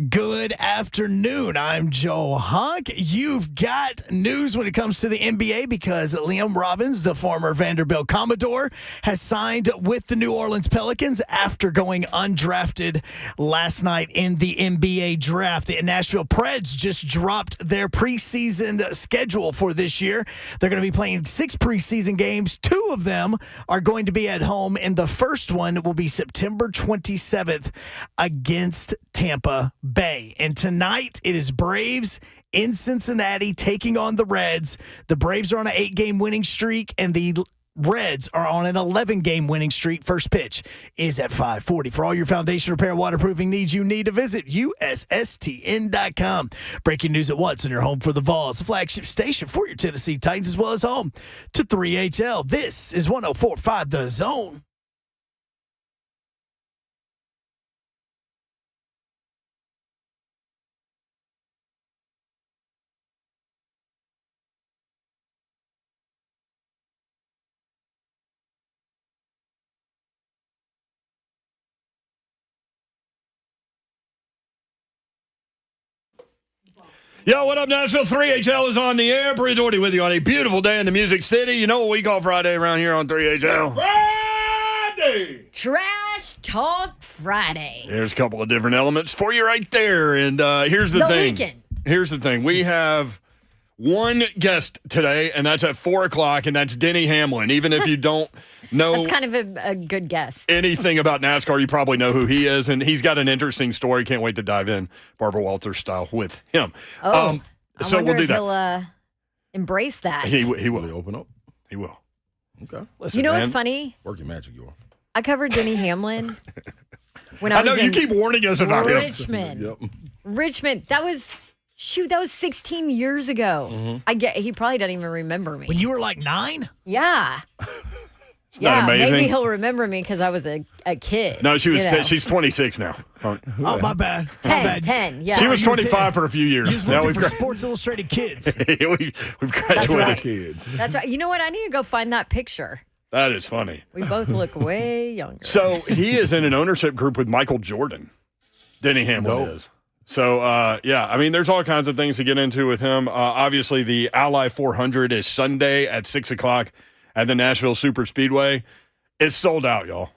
Good afternoon. I'm Joe Honk. You've got news when it comes to the NBA because Liam Robbins, the former Vanderbilt Commodore, has signed with the New Orleans Pelicans after going undrafted last night in the NBA draft. The Nashville Preds just dropped their preseason schedule for this year. They're going to be playing 6 preseason games. 2 of them are going to be at home, and the first one will be September 27th against Tampa Bay. And tonight it is Braves in Cincinnati taking on the Reds. The Braves are on an 8-game winning streak, and the Reds are on an 11-game winning streak. First pitch is at 5:40. For all your foundation repair waterproofing needs, you need to visit USSTN.com. Breaking news at once on your home for the Vols, the flagship station for your Tennessee Titans, as well as home to 3HL. This is 104.5 The Zone. Yo, what up, Nashville? 3HL is on the air. Bree Doherty with you on a beautiful day in the Music City. You know what we call Friday around here on 3HL? Friday! Trash Talk Friday. There's a couple of different elements for you right there. And here's the thing. Weekend. Here's the thing. We have one guest today, and that's at 4 o'clock, and that's Denny Hamlin. Even if you don't know That's kind of a good guess. anything about NASCAR, you probably know who he is, and he's got an interesting story. Can't wait to dive in Barbara Walters style with him. I so wonder we'll do if that. he'll embrace that. He will. Will open up? He will. Okay. Listen, You know man, what's funny? Work your magic, y'all. I covered Denny Hamlin when I I know was you in keep warning us about him. Richmond. Yep. Richmond. That was 16 years ago. Mm-hmm. He probably doesn't even remember me. When you were like 9? Yeah. Isn't that amazing? Maybe he'll remember me because I was a kid. No, she was. you know. She's 26 now. Oh, my bad. 10, yeah. She was You were 25 for a few You was years. Now working we've for gra- Sports Illustrated Kids. we've graduated. right. Kids. That's right. You know what? I need to go find that picture. That is funny. We both look way younger. So he is in an ownership group with Michael Jordan. Denny Hamlin is. So, yeah, I mean, there's all kinds of things to get into with him. Obviously, the Ally 400 is Sunday at 6 o'clock at the Nashville Super Speedway. It's sold out, y'all.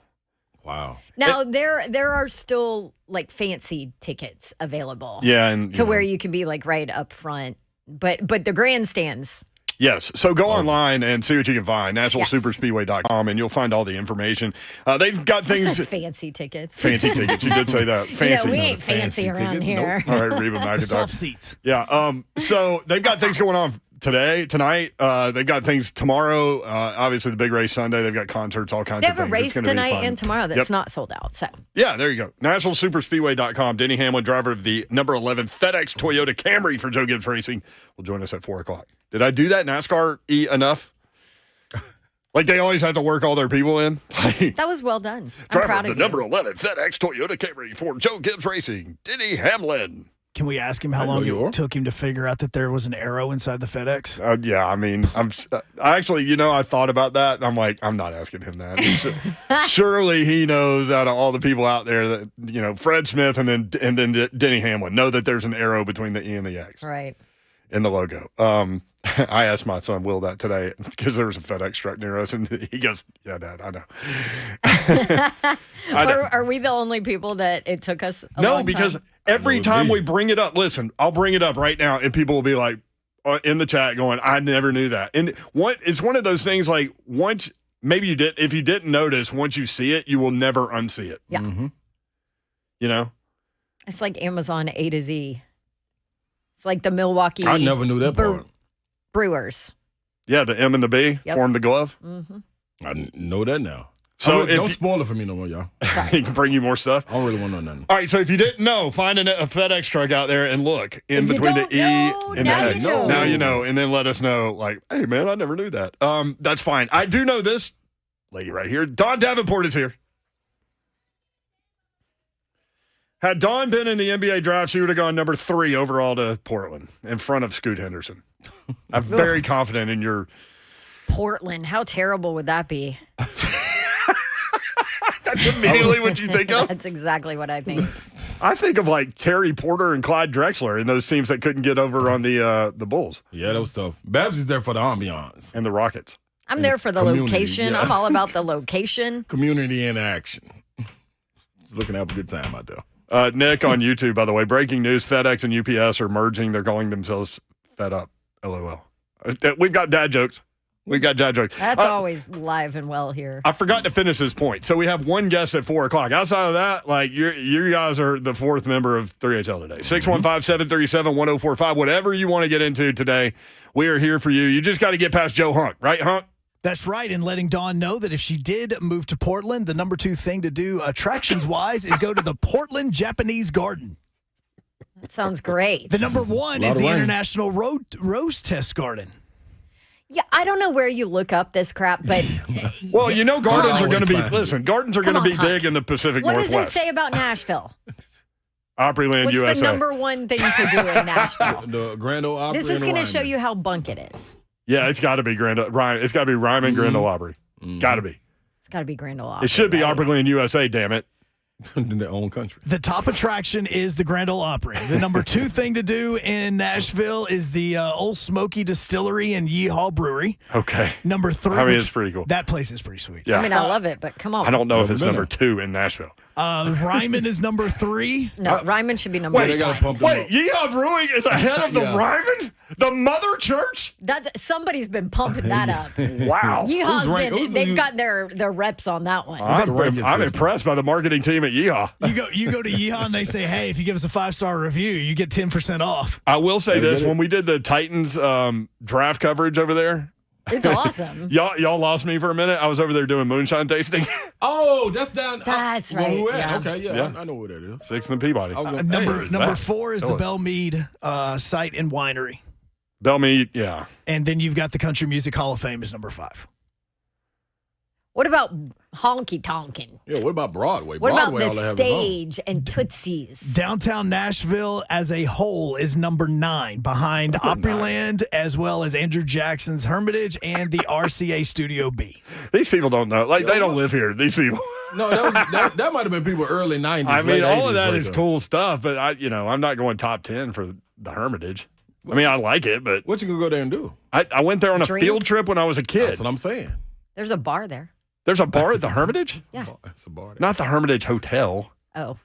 Wow. Now there are still like fancy tickets available. Yeah, and To where you can be like right up front. But the grandstands. Yes. So go online and see what you can find, nationalsuperspeedway.com, and you'll find all the information. They've got things. Fancy tickets. Fancy tickets. You did say that. Fancy. We ain't fancy around tickets? here. All right, Reba McIntyre. Soft seats. Yeah. So they've got things going on tonight. They've got things tomorrow. Obviously, the big race Sunday. They've got concerts, all kinds They of have a things. race It's gonna be tonight fun. and tomorrow that's Yep. not sold out. So Yeah, there you go. NationalSuperspeedway.com. Denny Hamlin, driver of the number 11 FedEx Toyota Camry for Joe Gibbs Racing, will join us at 4 o'clock. Did I do that NASCAR enough? Like they always have to work all their people in? that was well done. I'm Driver proud of of the you. number 11 FedEx Toyota Camry for Joe Gibbs Racing, Denny Hamlin. Can we ask him how I know long you are. it took him to figure out that there was an arrow inside the FedEx? Yeah, I mean, I actually, I thought about that, and I'm like, I'm not asking him that. Surely he knows out of all the people out there that, Fred Smith and then Denny Hamlin know that there's an arrow between the E and the X Right. in the logo. I asked my son Will that today because there was a FedEx truck near us, and he goes, "Yeah, Dad, I know." I know. Are we the only people that it took us a No, long because time? every I know time me. we bring it up, listen, I'll bring it up right now, and people will be like in the chat going, "I never knew that." And it's one of those things like once maybe you did, if you didn't notice, once you see it, you will never unsee it. Yeah. Mm-hmm. You know? It's like Amazon A to Z. It's like the Milwaukee I never knew that part. Brewers. Yeah, the M and the B Yep. form the glove. Mm-hmm. I know that now. So Don't if spoil it for me no more, y'all. he can bring you more stuff. I don't really want to know nothing. All right, so if you didn't know, find a FedEx truck out there and look in If you between the don't E know, and the now X. you know. Now you know, and then let us know, like, hey, man, I never knew that. That's fine. I do know this lady right here. Dawn Davenport is here. Had Dawn been in the NBA draft, she would have gone number 3 overall to Portland in front of Scoot Henderson. I'm very confident in your Portland. How terrible would that be? That's immediately what you think of. That's exactly what I think. I think of like Terry Porter and Clyde Drexler and those teams that couldn't get over on the Bulls. Yeah, that was tough. Babs is there for the ambiance. And the Rockets. I'm there for the Community, location. yeah. I'm all about the location. Community in action. Just looking to have a good time out there. Nick on YouTube, by the way, breaking news, FedEx and UPS are merging. They're calling themselves Fed Up. LOL. We've got dad jokes. That's always live and well here. I forgot to finish this point. So we have one guest at 4 o'clock. Outside of that, like you guys are the fourth member of 3HL today. 615-737-1045. Whatever you want to get into today, we are here for you. You just got to get past Joe Hunk, right, Hunk? That's right, and letting Dawn know that if she did move to Portland, the number 2 thing to do attractions-wise is go to the Portland Japanese Garden. That sounds great. The number 1 is the International Rose Test Garden. Yeah, I don't know where you look up this crap, but Well, you know gardens are going to be, Fine. listen, gardens are going to Come be on, Hunk. big in the Pacific what Northwest. does it say about Nashville? Opryland, What's USA. the number 1 thing to do in Nashville? The Grand Ole Opry. This is going to show you how bunk it is. Yeah, it's got to be It's got to be Ryman Grand Ole Opry. Got to be. It's got to be Grand Ole Opry. It should be right? Opryland, USA, damn it. in their own country. The top attraction is the Grand Ole Opry. The number 2 thing to do in Nashville is the Old Smoky Distillery and Yeehaw Brewery. Okay. Number 3. I mean, it's pretty cool. That place is pretty sweet. Yeah. I mean, I love it, but come on. I don't know if Never it's been number 2 in Nashville. Ryman is number 3. No, Ryman should be number Wait, 1. they got to pump them Wait, up. Yeehaw Brewing is ahead of the Yeah. Ryman? The mother church? Somebody's been pumping that up. Wow. Yeehaw's who's they've the- got their reps on that one. I'm ranking system? impressed by the marketing team at Yeehaw. You go to Yeehaw and they say, hey, if you give us a 5-star review, you get 10% off. I will say this. get it? When we did the Titans draft coverage over there, It's awesome. y'all lost me for a minute. I was over there doing moonshine tasting. Oh, that's down. That's where right, we at. yeah. Okay, yeah, Yeah. I know where that is. 6th and Peabody. I was gonna- Number hey, that? 4 is Tell the us. Belle Meade site and winery. Bellmead, yeah. And then you've got the Country Music Hall of Fame is number 5. What about honky tonkin'? Yeah, what about Broadway? What about Broadway, the all they have is home. stage and Tootsie's? Downtown Nashville as a whole is number 9 behind Opryland as well as Andrew Jackson's Hermitage and the RCA Studio B. These people don't know. Like, they don't live here. These people. No, that might have been people early 90s. I mean, late all 80s of that right is there. cool stuff, but I'm not going top 10 for the Hermitage. I mean, I like it, but What you gonna go there and do? I went there on a Drink? field trip when I was a kid. That's what I'm saying. There's a bar there. There's a bar at the Hermitage? Yeah. That's a bar. there. Not the Hermitage Hotel. Oh.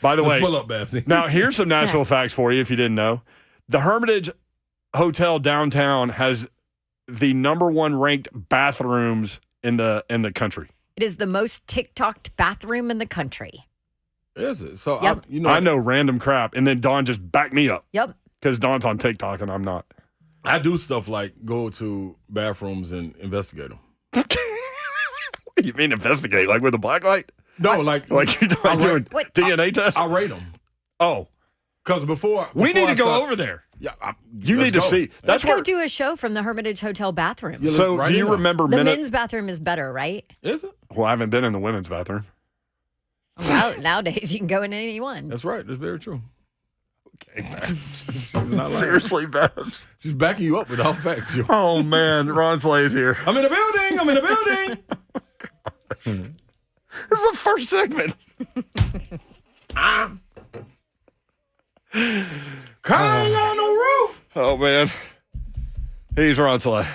By the way, Let's pull up, Babsy. now here's some Nashville facts for you if you didn't know. The Hermitage Hotel downtown has the number 1 ranked bathrooms in the country. It is the most TikToked bathroom in the country. Is it? So Yep. I know random crap, and then Dawn just backed me up Yep. because Dawn's on TikTok and I'm not. I do stuff like go to bathrooms and investigate them. What do you mean investigate? Like with a black light? No, like Like you're I doing rate- What? DNA tests? I rate them Oh, because before we need I to go start- over there. Yeah, You let's need to go. see. Let's That's where. go do a show from the Hermitage Hotel bathroom. Yeah, So, right do you in there. remember The minute? men's bathroom is better, right? Is it? Well, I haven't been in the women's bathroom. Nowadays, you can go in any one. That's right. That's very true. Okay, She's not lying. seriously, Babs. She's backing you up with all facts. Yo. Oh man, Ron Slay's here. I'm in the building. I'm in the building. This is the first segment. Crying on the roof. Oh man, he's Ron Slay.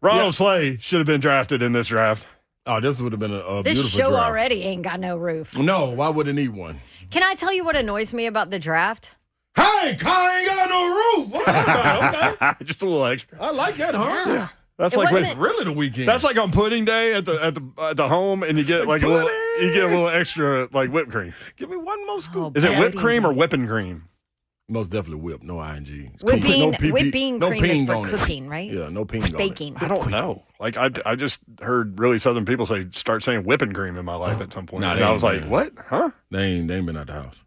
Ronald Slay should have been drafted in this draft. Oh, this would have been a This beautiful show draft. already ain't got no roof. No, why would it need one? Can I tell you what annoys me about the draft? Hey, Kyle ain't got no roof. What's that about? Okay. Just a little extra. I like that, huh? Yeah. That's It like wasn't- when, Really, the weekend. that's like on pudding day at the home, and you get like a little extra like whipped cream. Give me one more scoop. Is it Yeah. whipped cream or whipping cream? Most definitely whipped. No ing. It's Whipping, no PP, whipping no cream is ping for on it. cooking, right? Yeah, no ping on it. Baking. I don't know. Like I just heard really Southern people start saying whipping cream in my life at some point, Nah, and they I ain't was like, been. what? Huh? They ain't been out the house.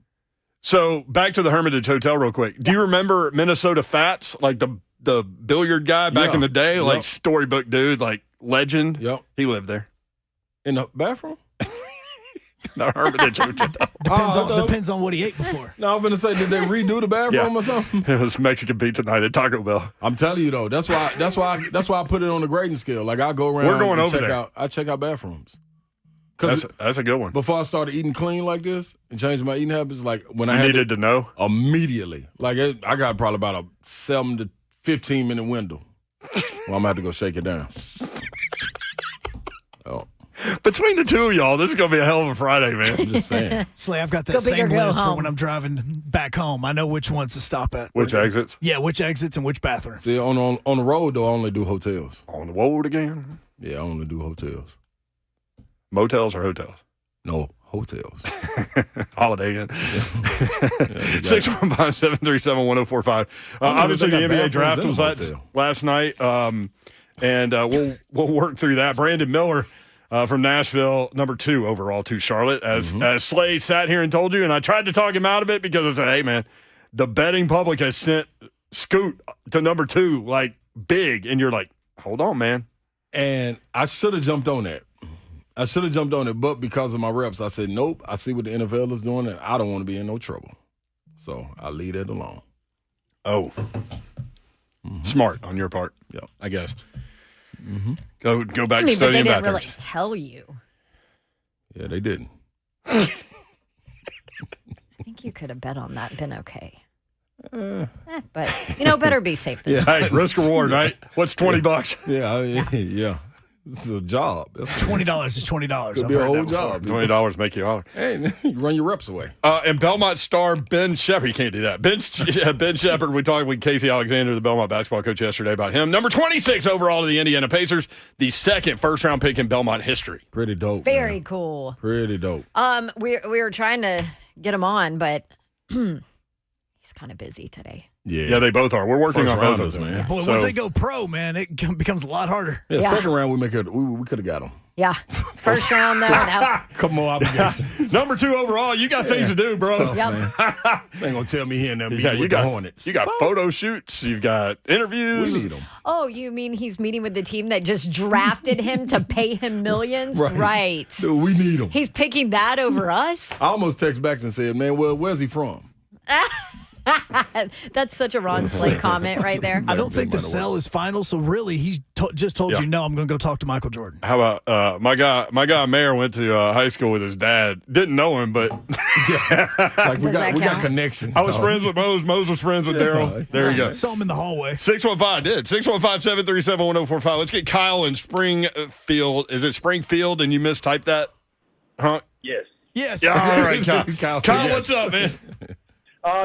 So back to the Hermitage Hotel real quick. Do you remember Minnesota Fats, like the billiard guy back Yeah. in the day, like Yep. storybook dude, like legend? Yep. He lived there. In the bathroom? The Hermitage Hotel. Depends on what he ate before. No, I was gonna say, did they redo the bathroom Yeah. or something? It was Mexican pizza night at Taco Bell. I'm telling you though, that's why I put it on the grading scale. Like I go around. We're going and over check there. I check out bathrooms. That's a good one. Before I started eating clean like this and changing my eating habits, like when I needed to know immediately. Like I got probably about a 7 to 15 minute window. Well, I'm gonna have to go shake it down. Oh. Between the two of y'all, this is gonna be a hell of a Friday, man. I'm just saying. Slay, I've got that Go big or same go list for home. when I'm driving back home. I know which ones to stop at. Which exits? Yeah, which exits and which bathrooms. See, on the road though, I only do hotels. On the road again? Yeah, I only do hotels. Motels or hotels? No, hotels. Holiday Inn. 615-737-1045. Obviously, the they got NBA draft bathrooms was in the last night, and we'll work through that. Brandon Miller from Nashville, number 2 overall to Charlotte, as Slay sat here and told you, and I tried to talk him out of it because I said, hey, man, the betting public has sent Scoot to number 2, like, big, and you're like, hold on, man. And I should have jumped on that. But because of my reps, I said, nope, I see what the NFL is doing, and I don't want to be in no trouble. So I leave it alone. Oh. Smart on your part. Yeah, I guess. Go back I mean, but they studying didn't bathrooms. really tell you. Yeah, they didn't. I think you could have bet on that and been okay. But, better be safe than sorry. Hey, risk reward, right? What's $20? Yeah, yeah. It's a job. $20 is $20. Could I've be a heard whole that before. job. $20 make you holler. Hey, you run your reps away. And Belmont star Ben Shepherd, you can't do that. Ben Shepherd, we talked with Casey Alexander, the Belmont basketball coach, yesterday about him. Number 26 overall to the Indiana Pacers, the second first-round pick in Belmont history. Pretty dope. Very man. cool. Pretty dope. We were trying to get him on, but he's kind of busy today. Yeah, they both are. We're working on both of them, man. Boy, once they go pro, man, it becomes a lot harder. Yeah, Yeah. second round we could have got him. Yeah. First round, though. No. Couple more obligations. Number 2 overall, you got things to do, bro. Tough, Yep. man. They ain't gonna tell me here and there meeting Yeah, with you the got Hornets. You got photo shoots. You've got interviews. We need them. Oh, you mean he's meeting with the team that just drafted him to pay him millions? Right. Dude, we need them. He's picking that over us? I almost text back and said, man, well, where's he from? That's such a Ron Slay comment right there. I don't think the sell is final, so really he just told you, no, I'm going to go talk to Michael Jordan. How about my guy Mayor went to high school with his dad. Didn't know him, but Like we Does that got count? connection. I was friends with Mose. Mose was friends with Daryl. There you go. Saw him in the hallway. 615-737-1045. Let's get Kyle in Springfield. Is it Springfield and you mistyped that? Huh? Yes. Yes. Yeah, all right, Kyle. Kyle, What's up, man?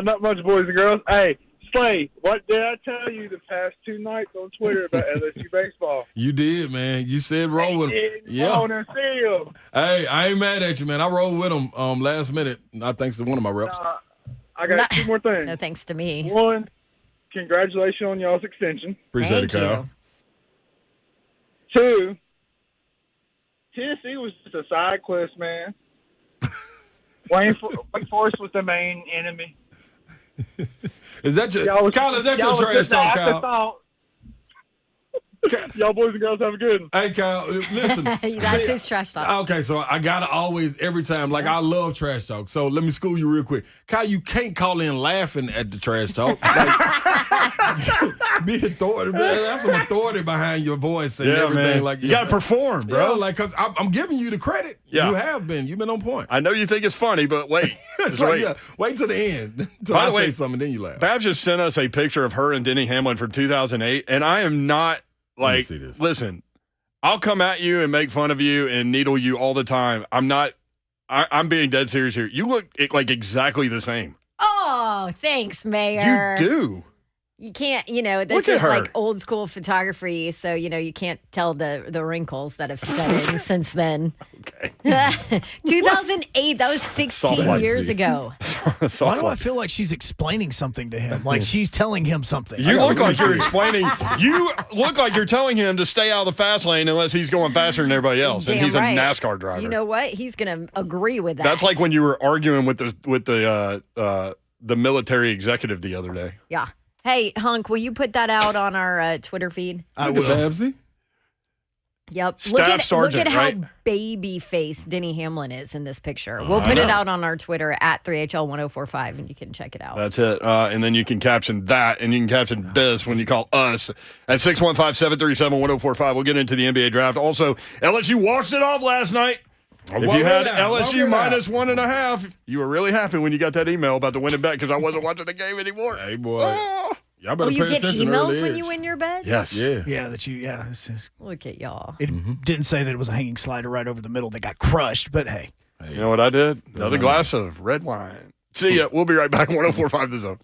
Not much, boys and girls. Hey, Slay, what did I tell you the past 2 nights on Twitter about LSU baseball? You did, man. You said roll with him. Yeah. On and field. Hey, I ain't mad at you, man. I rolled with him last minute, not thanks to one of my reps. I got 2 more things. No thanks to me. One, congratulations on y'all's extension. Appreciate it, Thank Kyle. you. 2, Tennessee was just a side quest, man. Wake Forest was the main enemy. Is that your Y'all was- Kyle? Is that y'all your was trash just talk, an Kyle? afterthought. Y'all boys and girls have a good one. Hey, Kyle, listen. That's his trash talk. Okay, so I gotta always every time I love trash talk. So let me school you real quick, Kyle. You can't call in laughing at the trash talk. Like, be authority, man. Have some authority behind your voice and everything. man. Like You got to perform, bro. Like, cause I'm giving you the credit. Yeah. You have been. You've been on point. I know you think it's funny, but wait. Just Right, wait. yeah. Wait till the end. Till By I the way, say something, then you laugh. Babs just sent us a picture of her and Denny Hamlin from 2008, and I am not like, see this. listen, I'll come at you and make fun of you and needle you all the time. I'm not, I'm being dead serious here. You look like exactly the same. Oh, thanks, Mayor. You do. You can't, this Look at is her. like old school photography, so you can't tell the wrinkles that have set in since then. Okay. 2008, that was 16 Soft years life. ago. Why do I feel like she's explaining something to him? Like she's telling him something. You look like you're explaining. You look like you're telling him to stay out of the fast lane unless he's going faster than everybody else, and Damn he's right. a NASCAR driver. You know what? He's going to agree with that. That's like when you were arguing with the military executive the other day. Yeah. Hey, Hunk, will you put that out on our Twitter feed? I Look at will. Babsy. Yep. Staff sergeant, look at right? how baby faced Denny Hamlin is in this picture. We'll put it out on our Twitter at 3HL1045 and you can check it out. That's it. And then you can caption that, and you can caption this when you call us at 615-737-1045. We'll get into the NBA draft. Also, LSU walks it off last night. If you had LSU minus 1.5, you were really happy when you got that email about the winning bet because I wasn't watching the game anymore. Hey, boy. Oh. Y'all better you pay get attention emails early when edge. you win your bets? Yes. Yeah. Yeah, Look at y'all. it didn't say that it was a hanging slider right over the middle that got crushed, but hey. You know what I did? Another glass of red wine. See ya. We'll be right back. 104.5 The Zone.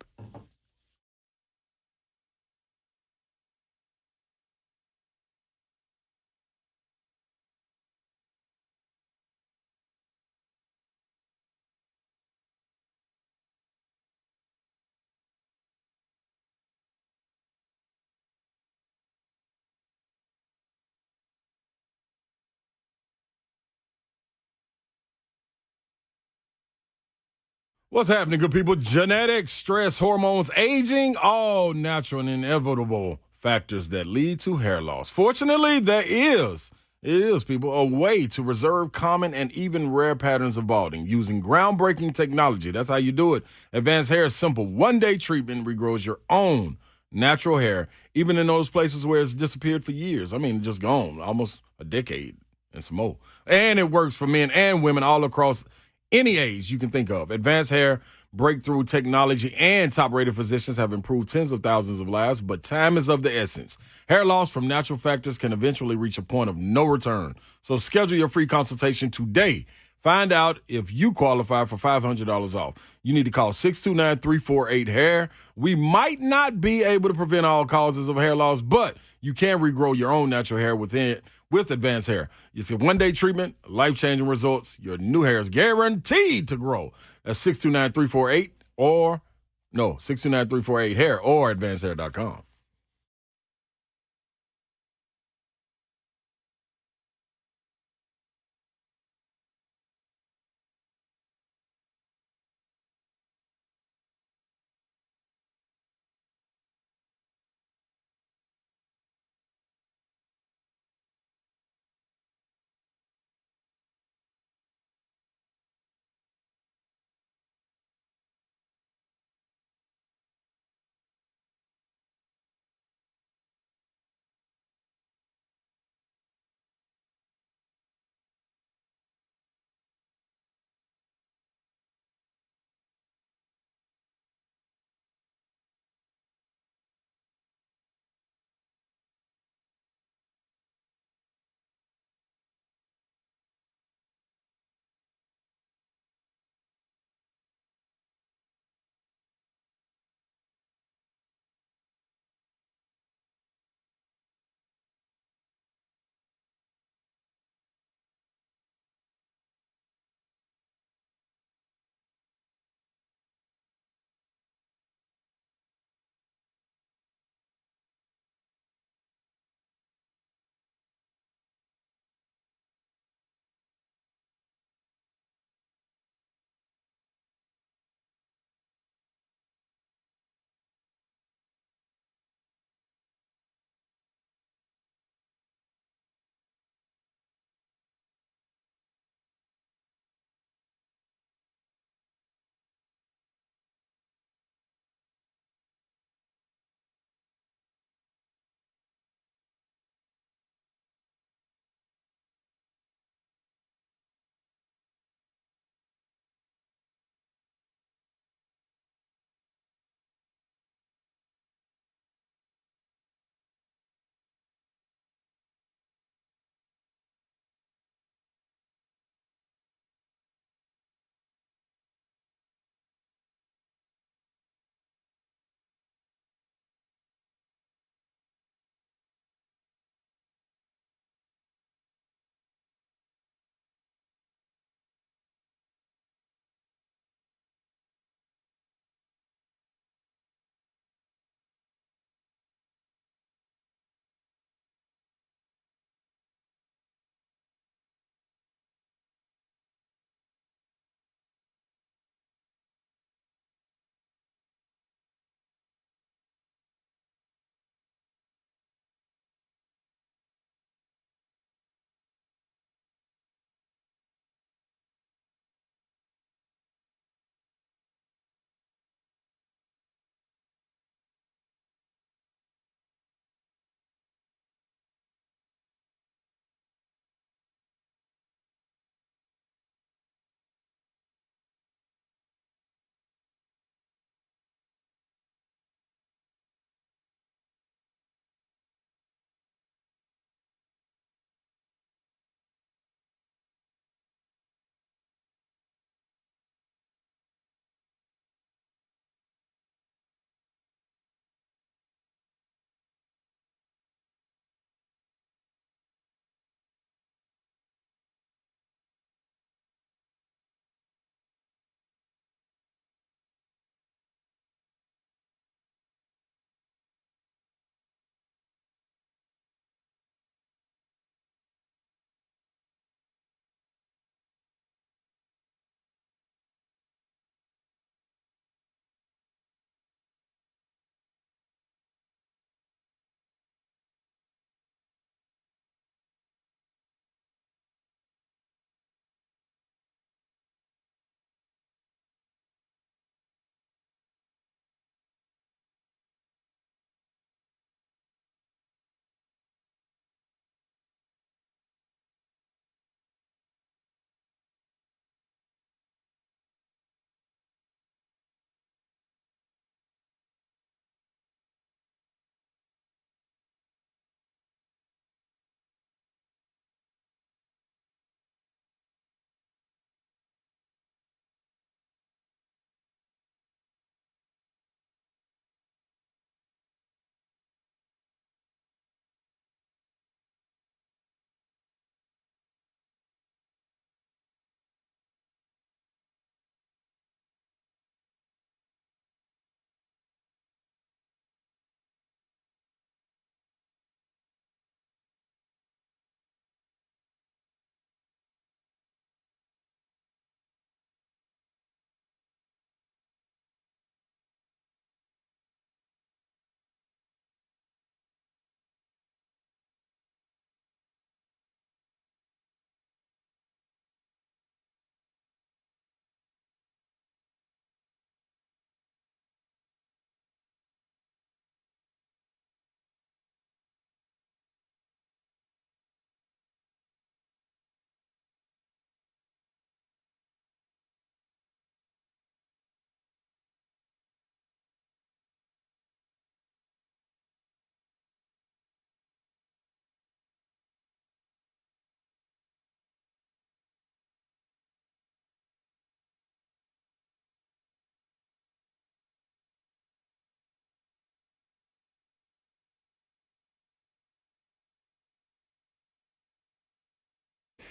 What's happening, good people? Genetics, stress, hormones, aging, all natural and inevitable factors that lead to hair loss. Fortunately, it is, people, a way to reserve common and even rare patterns of balding using groundbreaking technology. That's how you do it. Advanced Hair is simple. One-day treatment regrows your own natural hair, even in those places where it's disappeared for years. I mean, just gone, almost a decade and some more. And it works for men and women all across any age you can think of. Advanced Hair, breakthrough technology, and top-rated physicians have improved tens of thousands of lives, but time is of the essence. Hair loss from natural factors can eventually reach a point of no return. So schedule your free consultation today. Find out if you qualify for $500 off. You need to call 629-348-HAIR. We might not be able to prevent all causes of hair loss, but you can regrow your own natural hair with Advanced Hair. It's a one-day treatment, life-changing results. Your new hair is guaranteed to grow. That's 629-348 629-348-HAIR or advancedhair.com.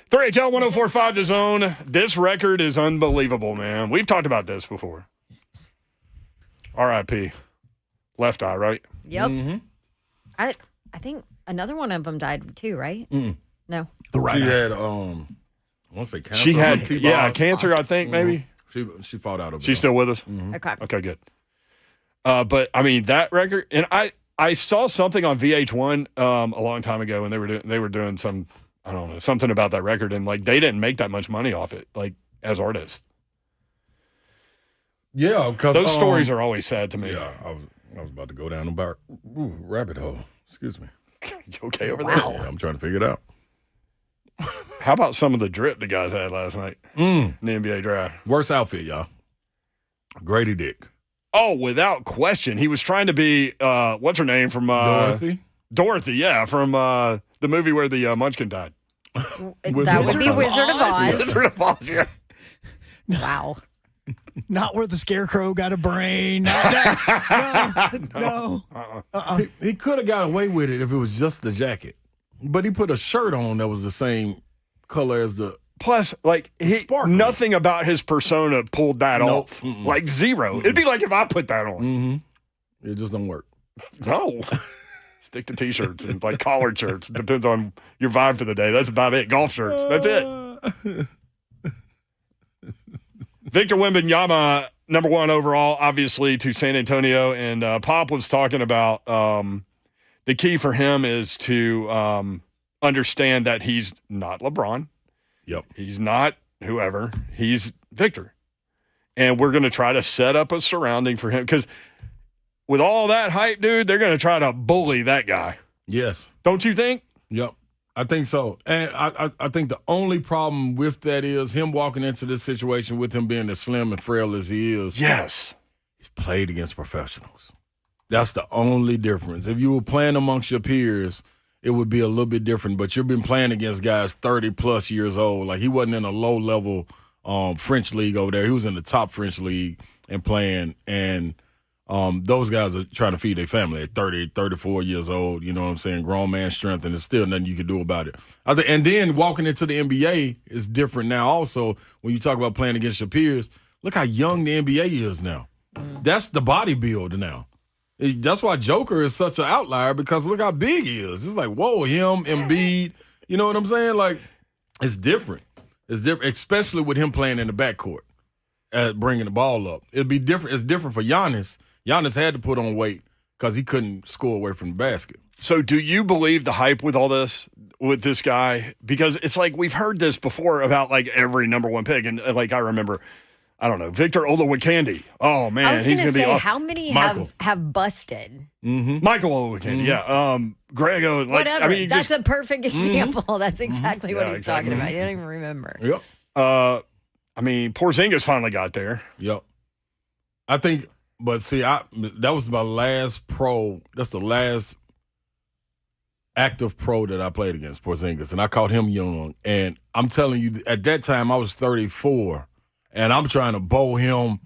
3HL 1045 The Zone. This record is unbelievable, man. We've talked about this before. R.I.P. Left eye, right? Yep. I think another one of them died too, right? No. The right She eye. had, I want to say cancer. She had, T-bars. cancer, I think, maybe. She fought out of it. She's still with us? Okay. Okay, good. But, I mean, that record, and I saw something on VH1 a long time ago, and they were doing some, I don't know, something about that record, and, like, they didn't make that much money off it, like, as artists. Yeah, because Those stories are always sad to me. Yeah, I was about to go down a rabbit hole. Excuse me. You okay over Wow. Yeah, I'm trying to figure it out. there? How about some of the drip the guys had last night in the NBA draft? Worst outfit, y'all. Grady Dick. Oh, without question. He was trying to be, what's her name from Dorothy. Dorothy, yeah, from the movie where the Munchkin died. That would be Wizard of Oz. Wizard of Oz, yeah. Wow. Not where the scarecrow got a brain. No. He could have got away with it if it was just the jacket. But he put a shirt on that was the same color as the. Plus, like, Sparkly. nothing about his persona pulled that Nope. off. Like, zero. It'd be like if I put that on. It just don't work. No. Stick to T-shirts and, like, collared shirts. Depends on your vibe for the day. That's about it. Golf shirts. That's it. Victor Wembanyama, number 1 overall, obviously, to San Antonio. And Pop was talking about the key for him is to understand that he's not LeBron. Yep. He's not whoever. He's Victor. And we're going to try to set up a surrounding for him. Because with all that hype, dude, they're going to try to bully that guy. Yes. Don't you think? Yep. I think so. And I think the only problem with that is him walking into this situation with him being as slim and frail as he is. Yes. He's played against professionals. That's the only difference. If you were playing amongst your peers, it would be a little bit different. But you've been playing against guys 30-plus years old. Like, he wasn't in a low-level French league over there. He was in the top French league and playing. And those guys are trying to feed their family at 30, 34 years old. You know what I'm saying? Grown man strength, and there's still nothing you can do about it. And then walking into the NBA is different now also. When you talk about playing against your peers, look how young the NBA is now. That's the bodybuilder now. That's why Joker is such an outlier, because look how big he is. It's like, whoa, him, Embiid. You know what I'm saying? Like, it's different. It's different, especially with him playing in the backcourt, bringing the ball up. It'd be different. It's different for Giannis. Giannis had to put on weight because he couldn't score away from the basket. So do you believe the hype with all this, with this guy? Because it's like we've heard this before about, like, every number 1 pick. And, like, I remember, I don't know, Victor Olawokandi. Oh, man. I was he's going to be say, awesome. how many Michael. have busted? Michael Olawokandi, yeah. Grego. Like, Whatever. I mean, That's a perfect example. That's exactly what Yeah, he's exactly. talking about. You don't even remember. Yep. I mean, Porzingis finally got there. Yep. I think, but see, that was my last pro. That's the last active pro that I played against, Porzingis, and I caught him young. And I'm telling you, at that time, I was 34, and I'm trying to bowl him.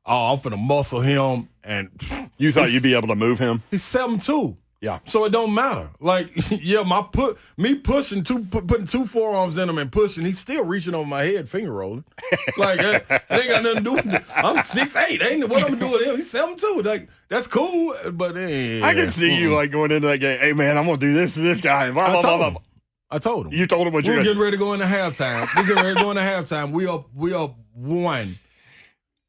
I'm finna muscle him, and You thought you'd be able to move him? he's 7'2". Yeah. So it don't matter. Like, yeah, putting two forearms in him and pushing, he's still reaching over my head, finger rolling. Like, it ain't got nothing to do with it. I'm 6'8". Ain't what I'm doing with him. He's 7'2". Like, that's cool, but I can see you, like, going into that game. Hey, man, I'm going to do this to this guy. Blah, blah, blah, blah. I told him. You told him what We're you're getting ready to go into halftime. We up 1.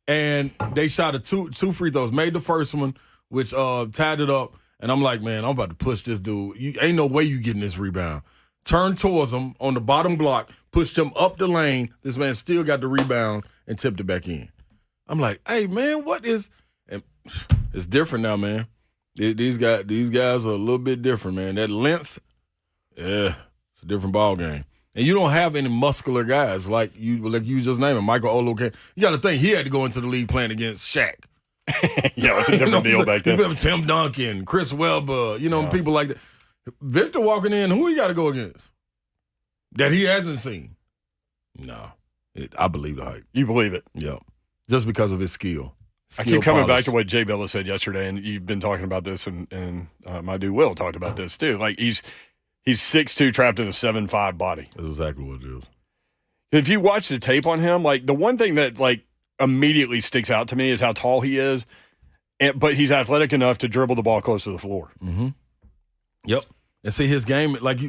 And they shot two free throws. Made the first one, which tied it up. And I'm like, man, I'm about to push this dude. Ain't no way you getting this rebound. Turned towards him on the bottom block, pushed him up the lane. This man still got the rebound and tipped it back in. I'm like, hey, man, what is – and it's different now, man. These guys are a little bit different, man. That length, yeah, it's a different ball game. And you don't have any muscular guys like you just named him, Michael Olawokandi. You got to think he had to go into the league playing against Shaq. Yeah, it's a different deal back then. You feel Tim Duncan, Chris Webber, people like that. Victor walking in, who he got to go against? That he hasn't seen. No. I believe the hype. You believe it? Yeah. Just because of his skill. I keep coming back to what Jay Billa said yesterday, and you've been talking about this, and my dude Will talked about this too. Like, he's 6'2", trapped in a 7'5" body. That's exactly what it is. If you watch the tape on him, like the one thing that like immediately sticks out to me is how tall he is, but he's athletic enough to dribble the ball close to the floor. Mm-hmm. Yep. And see, his game, like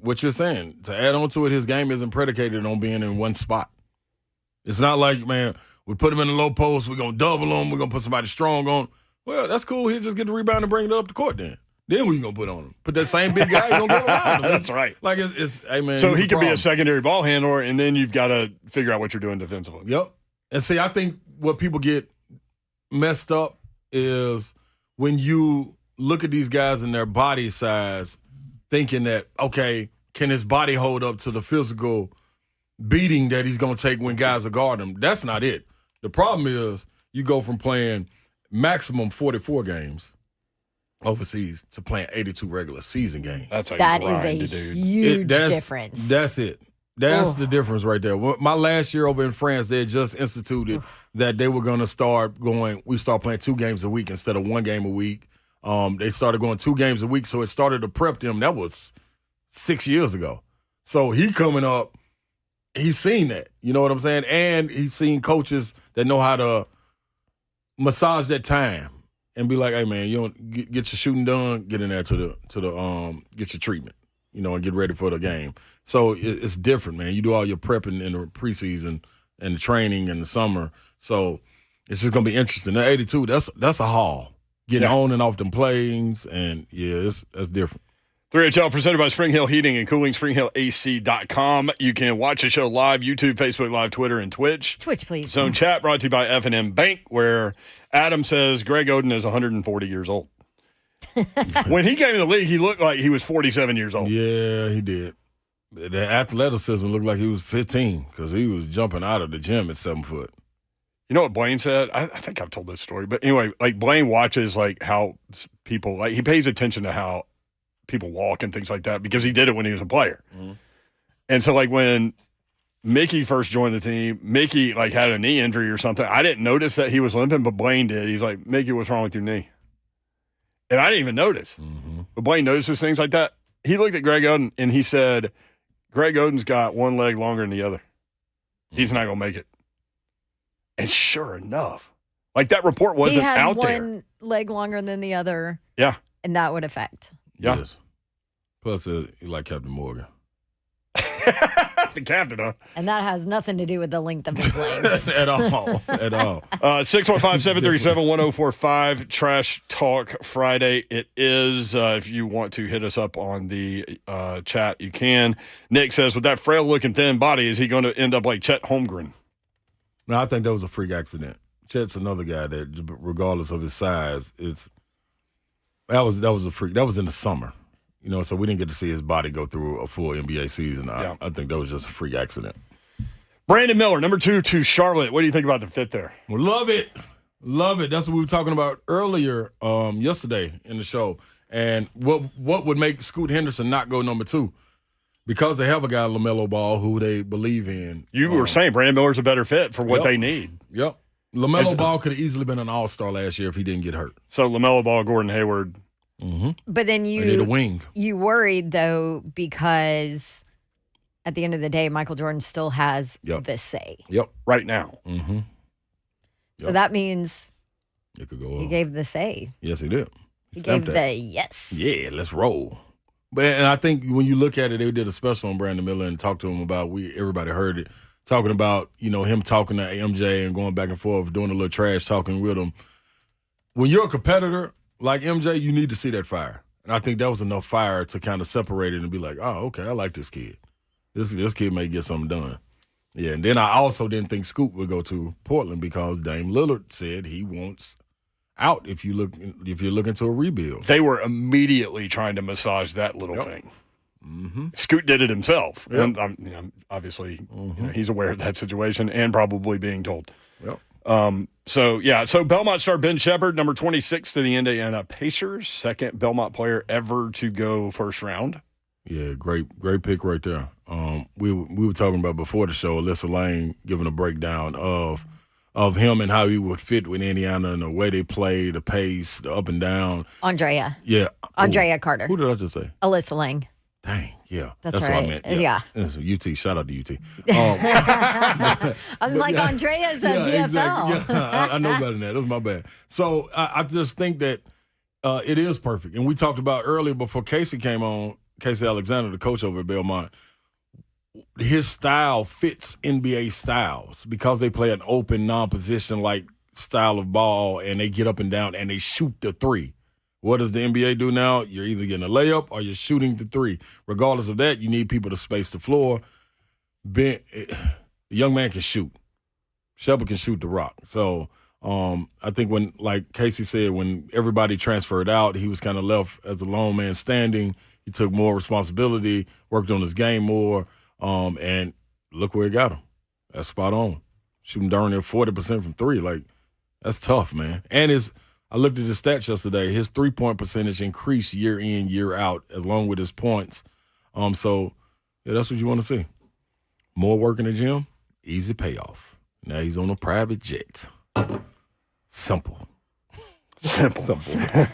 what you're saying, to add on to it, his game isn't predicated on being in one spot. It's not like, man, we put him in the low post, we're going to double him, we're going to put somebody strong on. Well, that's cool. He'll just get the rebound and bring it up the court then. Then we going to put on him. Put that same big guy, you're going to go around him. That's right. Like, it's hey, man. So he could be a secondary ball handler, and then you've got to figure out what you're doing defensively. Yep. And see, I think what people get messed up is when you look at these guys and their body size, thinking that, okay, can his body hold up to the physical beating that he's going to take when guys are guarding him? That's not it. The problem is you go from playing maximum 44 games overseas to playing 82 regular season games. That is a huge difference. That's it. That's the difference right there. My last year over in France, they had just instituted that they were going to start playing 2 games a week instead of 1 game a week. They started going 2 games a week, so it started to prep them. That was 6 years ago. So he coming up, he's seen that. You know what I'm saying? And he's seen coaches that know how to massage that time and be like, hey, man, you don't get your shooting done, get in there to the get your treatment, and get ready for the game. So it's different, man. You do all your prepping in the preseason and the training in the summer. So it's just going to be interesting. That 82, that's a haul. Getting on and off them planes, and that's different. 3HL presented by Spring Hill Heating and Cooling, SpringHillAC.com. You can watch the show live, YouTube, Facebook Live, Twitter, and Twitch. Twitch, please. Zone Chat brought to you by F&M Bank, where Adam says Greg Oden is 140 years old. When he came in the league, he looked like he was 47 years old. Yeah, he did. The athleticism looked like he was 15 because he was jumping out of the gym at 7 foot. You know what Blaine said? I think I've told this story. But anyway, like Blaine watches like how people, like he pays attention to how people walk and things like that because he did it when he was a player. Mm-hmm. And so like when Mickey first joined the team, Mickey like had a knee injury or something. I didn't notice that he was limping, but Blaine did. He's like, Mickey, what's wrong with your knee? And I didn't even notice. Mm-hmm. But Blaine notices things like that. He looked at Greg Oden and he said, Greg Oden's got one leg longer than the other. He's not going to make it. And sure enough, like that report wasn't out there. He had one leg longer than the other. Yeah. And that would affect. Yeah. Yes. Plus, you like Captain Morgan. The captain, huh? And that has nothing to do with the length of his legs. At all. 615-737-1045, Trash Talk Friday. It is. If you want to hit us up on the chat, you can. Nick says, with that frail-looking thin body, is he going to end up like Chet Holmgren? No, I think that was a freak accident. Chet's another guy that, regardless of his size, that was a freak. That was in the summer, so we didn't get to see his body go through a full NBA season. I think that was just a freak accident. Brandon Miller, number 2 to Charlotte. What do you think about the fit there? Well, love it. That's what we were talking about earlier yesterday in the show. And what would make Scoot Henderson not go number 2? Because they have a guy, LaMelo Ball, who they believe in. You were saying Brandon Miller's a better fit for what they need. Yep. LaMelo Ball could have easily been an all-star last year if he didn't get hurt. So LaMelo Ball, Gordon Hayward. Mm-hmm. But then they need a wing. You worried, though, because at the end of the day, Michael Jordan still has the say. Yep. Right now. Mm-hmm. So that means it could go he gave the say. Yes, he did. He gave the yes. Yeah, let's roll. And I think when you look at it, they did a special on Brandon Miller and talked to him about, everybody heard it, talking about, him talking to MJ and going back and forth, doing a little trash talking with him. When you're a competitor like MJ, you need to see that fire. And I think that was enough fire to kind of separate it and be like, oh, okay, I like this kid. This kid may get something done. Yeah, and then I also didn't think Scoot would go to Portland because Dame Lillard said he wants out if you're looking to a rebuild. They were immediately trying to massage that little thing. Mm-hmm. Scoot did it himself, and obviously he's aware of that situation and probably being told. Yep. So Belmont star Ben Shepherd, number 26 to the Indiana Pacers, second Belmont player ever to go first round. Yeah, great pick right there. We were talking about before the show, Alyssa Lane giving a breakdown of him and how he would fit with Indiana and the way they play, the pace, the up and down. Andrea. Yeah. Andrea Carter. Who did I just say? Alyssa Lang. Dang, Yeah, That's what right. I meant. Yeah. It's UT. Shout out to UT. I'm like Andrea's at VFL. Exactly. Yeah, I know better than that. That's my bad. So I just think that it is perfect. And we talked about earlier before Casey came on, Casey Alexander, the coach over at Belmont, his style fits NBA styles because they play an open, non-position like style of ball, and they get up and down and they shoot the three. What does the NBA do now? You're either getting a layup or you're shooting the three. Regardless of that, you need people to space the floor. The young man can shoot. Shepard can shoot the rock. So I think when, like Casey said, when everybody transferred out, he was kind of left as a lone man standing. He took more responsibility, worked on his game more, and look where it got him. That's spot on. Shooting darn near 40% from three. Like, that's tough, man. And I looked at his stats yesterday. His three-point percentage increased year in, year out, along with his points. So, yeah, that's what you want to see. More work in the gym, easy payoff. Now he's on a private jet. Simple.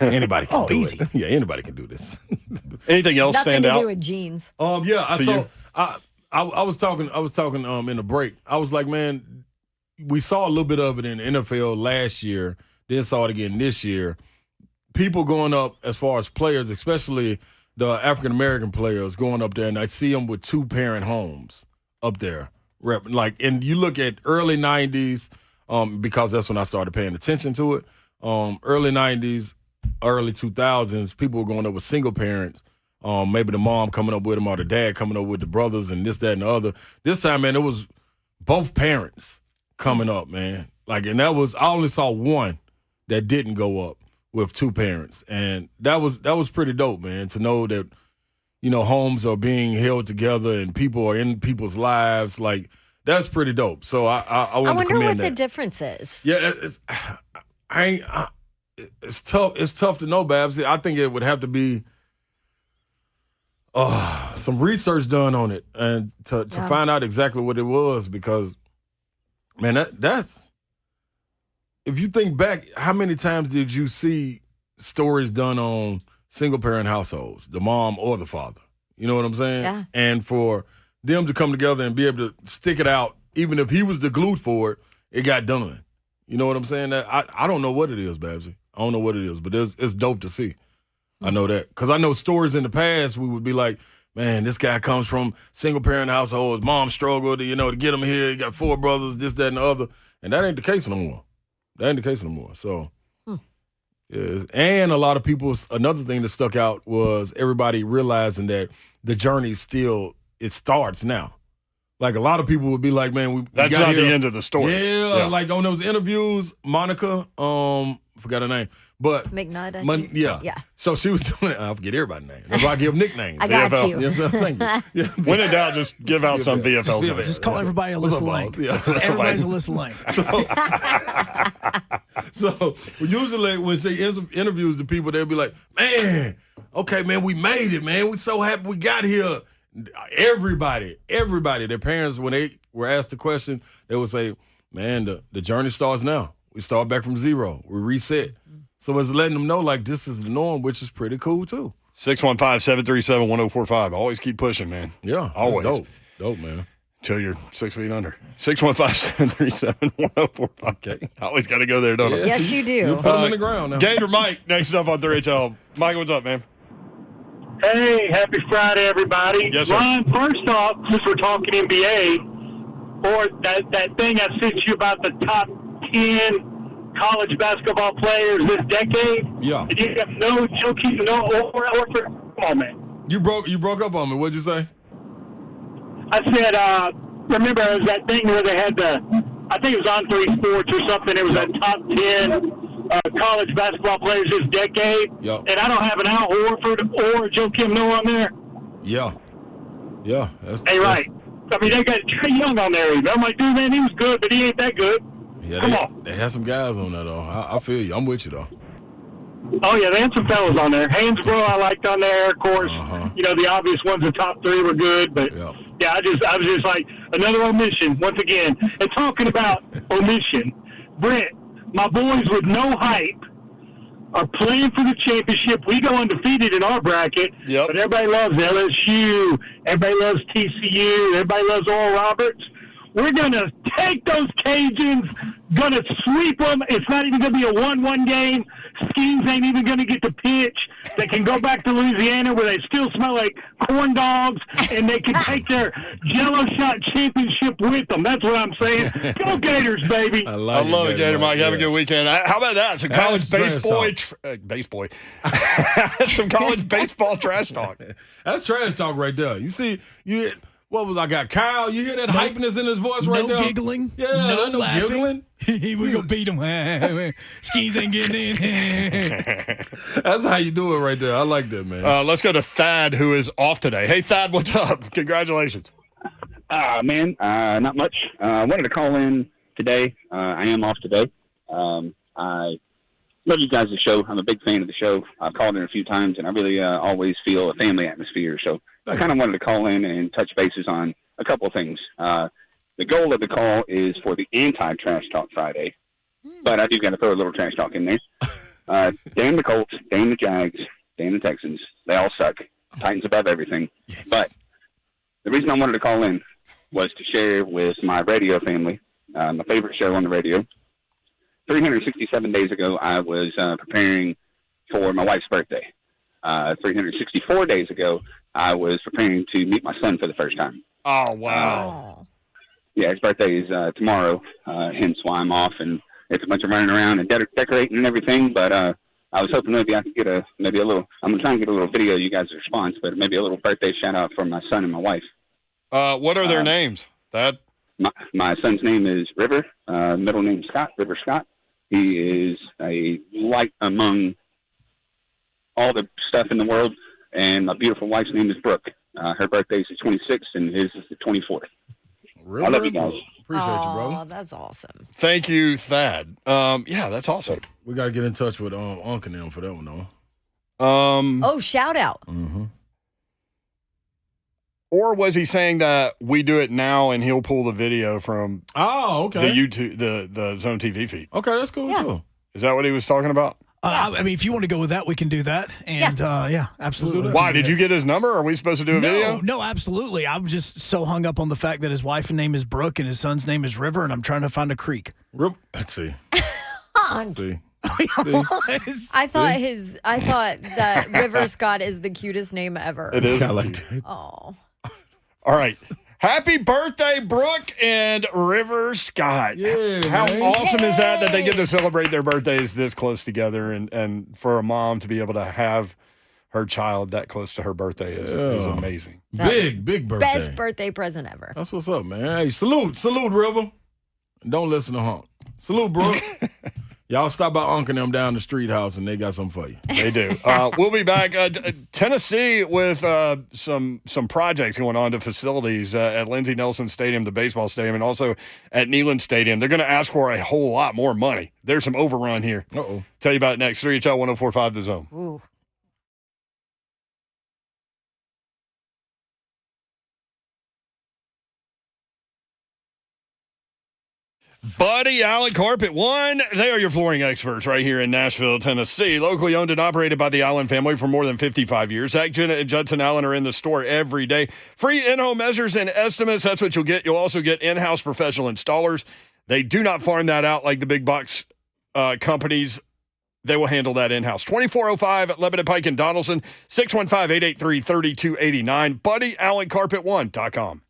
Anybody can do easy. it. Yeah, anybody can do this. Anything else Nothing stand to out? do with jeans. Yeah, So I was talking in the break. I was like, man, we saw a little bit of it in the NFL last year, then saw it again this year. People going up as far as players, especially the African American players going up there, and I see them with 2-parent homes up there. And you look at early 90s, because that's when I started paying attention to it. Early 90s, early 2000s, people were going up with single parents. Maybe the mom coming up with them or the dad coming up with the brothers and this, that, and the other. This time, man, it was both parents coming up, man. I only saw one that didn't go up with 2 parents. And that was pretty dope, man, to know that, homes are being held together and people are in people's lives. Like, that's pretty dope. So I want to commend that. I wonder what the difference is. Yeah, it's tough. It's tough to know, Babs. I think it would have to be some research done on it and to find out exactly what it was, because, man, that's if you think back, how many times did you see stories done on single-parent households, the mom or the father? You know what I'm saying? Yeah. And for them to come together and be able to stick it out, even if he was the glue for it, it got done. You know what I'm saying? I don't know what it is, Babsy. I don't know what it is, but it's dope to see. I know that. Because I know stories in the past, we would be like, man, this guy comes from single-parent households. Mom struggled, to get him here. He got 4 brothers, this, that, and the other. And that ain't the case no more. So, yeah. And a lot of people, another thing that stuck out was everybody realizing that the journey it starts now. Like, a lot of people would be like, man, that's got not here. the end of the story. Yeah, like on those interviews, Monica, forgot her name, but McNutt. yeah. So she was doing it. I forget everybody's name. That's why I give names. I got VFL. you. Yes, thank you. Yeah. When in doubt, just give out some VFL names. Just call everybody Alyssa Lang. Yeah. Everybody's Alyssa Lang. So usually when she interviews the people, they'll be like, man, okay, man, we made it, man. We're so happy we got here. Everybody, their parents, when they were asked the question, they would say, man, the journey starts now. We start back from zero. We reset. So it's letting them know, like, this is the norm, which is pretty cool, too. 615-737-1045. Always keep pushing, man. Yeah. Always. Dope, man. Till you're 6 feet under. 615-737-1045. Okay. I always got to go there, don't I? Yes, you do. You put them in the ground now. Gator Mike, next up on 3HL. Mike, what's up, man? Hey, happy Friday, everybody. Yes, sir. Ron, first off, since we're talking NBA, or that thing I sent you about the top 10 college basketball players this decade. Yeah. And you have no joking, come on, man. You broke up on me. What'd you say? I said, remember it was that thing where they had I think it was on 3 Sports or something. It was that top 10 college basketball players this decade. Yep. And I don't have an Al Horford or Joe Kim Noah on there. Yeah. Hey, right. I mean, they got Trey Young on there even. I'm like, dude, man, he was good, but he ain't that good. Yeah, Come on. They had some guys on there, though. I feel you. I'm with you, though. Oh, yeah, they had some fellas on there. Hansbrough I liked on there, of course. The obvious ones, the top 3 were good. But, I was just like, another omission, once again. And talking about omission, Brent, my boys with no hype are playing for the championship. We go undefeated in our bracket, Yep. but everybody loves LSU. Everybody loves TCU. Everybody loves Oral Roberts. We're going to take those Cajuns, going to sweep them. It's not even going to be a 1-1 game. Skeens ain't even going to get to pitch. They can go back to Louisiana where they still smell like corn dogs, and they can take their Jello shot championship with them. That's what I'm saying. Go Gators, baby. I love it, Gator Mike. Have a good weekend. How about that? Some college baseball. Some college baseball trash talk. That's trash talk right there. You see, what was I got? Kyle, you hear that hypeness in his voice right there? No giggling. Yeah, no laughing. giggling. We gonna beat him. Skis ain't getting in. That's how you do it right there. I like that, man. Let's go to Thad, who is off today. Hey, Thad, what's up? Congratulations. Man, not much. I wanted to call in today. I am off today. I love you guys' show. I'm a big fan of the show. I've called in a few times, and I really always feel a family atmosphere. So I kind of wanted to call in and touch bases on a couple of things. The goal of the call is for the anti-Trash Talk Friday, but I do got to throw a little trash talk in there. Damn the Colts, damn the Jags, damn the Texans. They all suck. Titans above everything. Yes. But the reason I wanted to call in was to share with my radio family, my favorite show on the radio. 367 days ago, I was preparing for my wife's birthday. 364 days ago, I was preparing to meet my son for the first time. Oh, wow. Yeah, his birthday is tomorrow, hence why I'm off, and it's a bunch of running around and decorating and everything, but I was hoping maybe I could get a little, I'm going to try and get a little video of you guys' response, but maybe a little birthday shout-out for my son and my wife. What are their names, Thad? My son's name is River, middle name Scott, River Scott. He is a light among all the stuff in the world, and my beautiful wife's name is Brooke. Her birthday is the 26th, and his is the 24th. Really? I love you guys. Appreciate you, Oh, brother. that's awesome. Thank you, Thad. Yeah, that's awesome. We got to get in touch with Unc and them for that one, though. Oh, shout out. Mm-hmm. Or was he saying that we do it now and he'll pull the video from Oh, okay. the YouTube, the Zone TV feed? Okay, that's cool, Yeah. too. Is that what he was talking about? I mean, if you want to go with that, we can do that. And yeah, absolutely. Why? Did you get his number? Are we supposed to do a video? No, absolutely. I'm just so hung up on the fact that his wife's name is Brooke and his son's name is River, and I'm trying to find a creek. Let's see. Honk. See. I thought that River Scott is the cutest name ever. It is. I like that. Oh. All right. Happy birthday, Brooke and River Scott. Yeah, How man. awesome is that they get to celebrate their birthdays this close together, and for a mom to be able to have her child that close to her birthday is amazing. Big birthday. Best birthday present ever. That's what's up, man. Hey, salute, River. Don't listen to Honk. Salute, Brooke. Y'all stop by Unc and them down the street house, and they got something for you. They do. We'll be back. Tennessee with some projects going on to facilities at Lindsey Nelson Stadium, the baseball stadium, and also at Neyland Stadium. They're going to ask for a whole lot more money. There's some overrun here. Uh-oh. Tell you about it next. 3HL 1045 The Zone. Ooh. Buddy Allen Carpet One. They are your flooring experts right here in Nashville, Tennessee. Locally owned and operated by the Allen family for more than 55 years. Zach, Jenna, and Judson Allen are in the store every day. Free in-home measures and estimates. That's what you'll get. You'll also get in-house professional installers. They do not farm that out like the big box companies. They will handle that in-house. 2405 at Lebanon Pike and Donaldson. 615-883-3289. BuddyAllenCarpet1.com.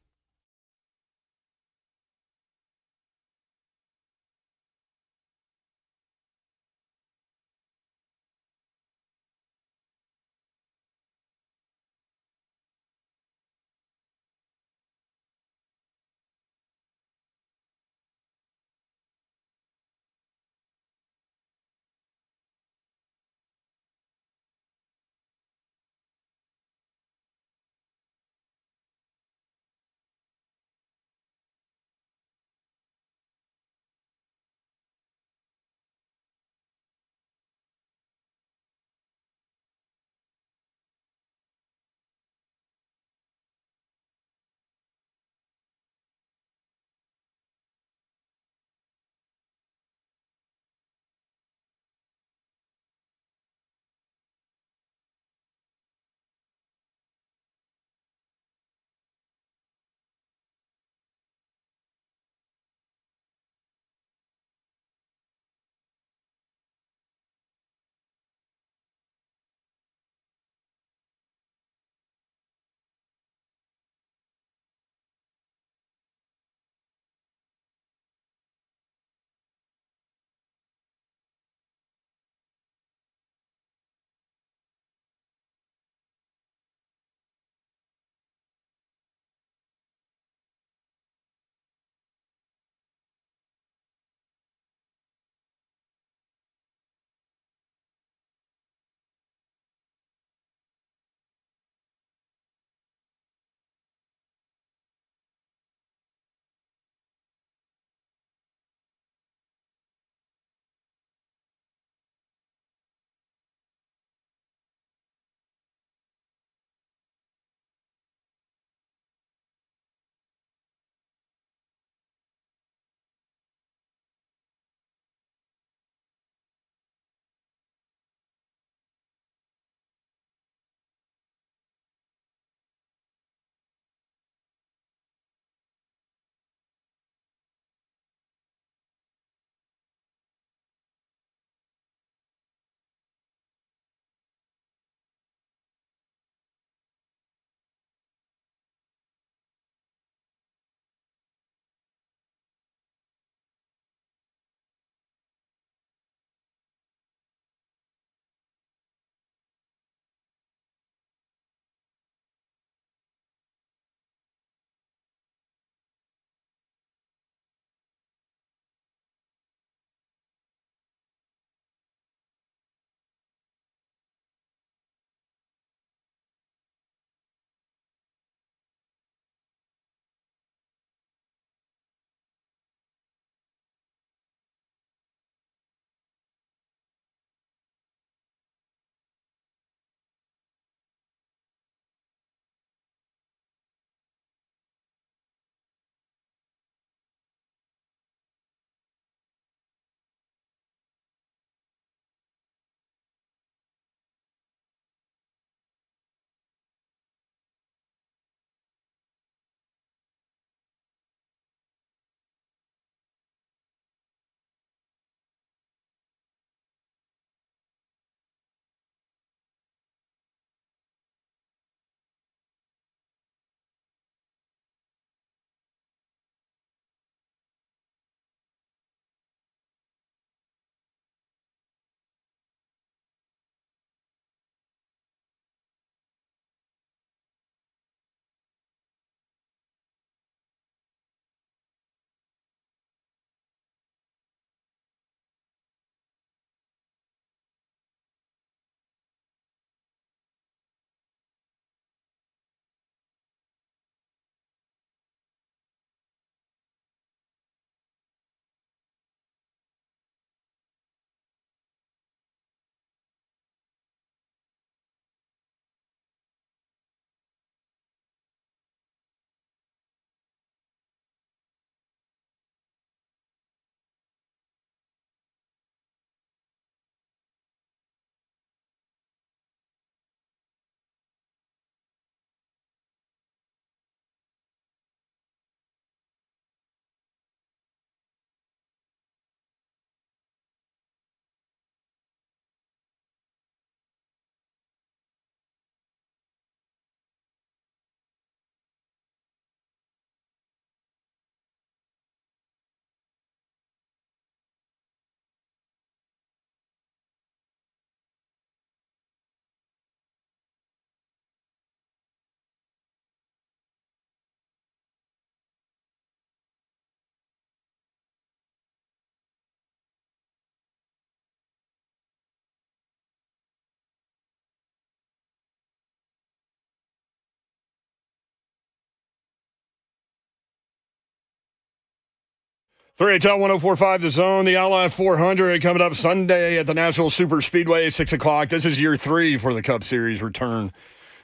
3HL 1045 The Zone, the Ally 400 coming up Sunday at the Nashville Super Speedway, 6 o'clock. This is year 3 for the Cup Series return.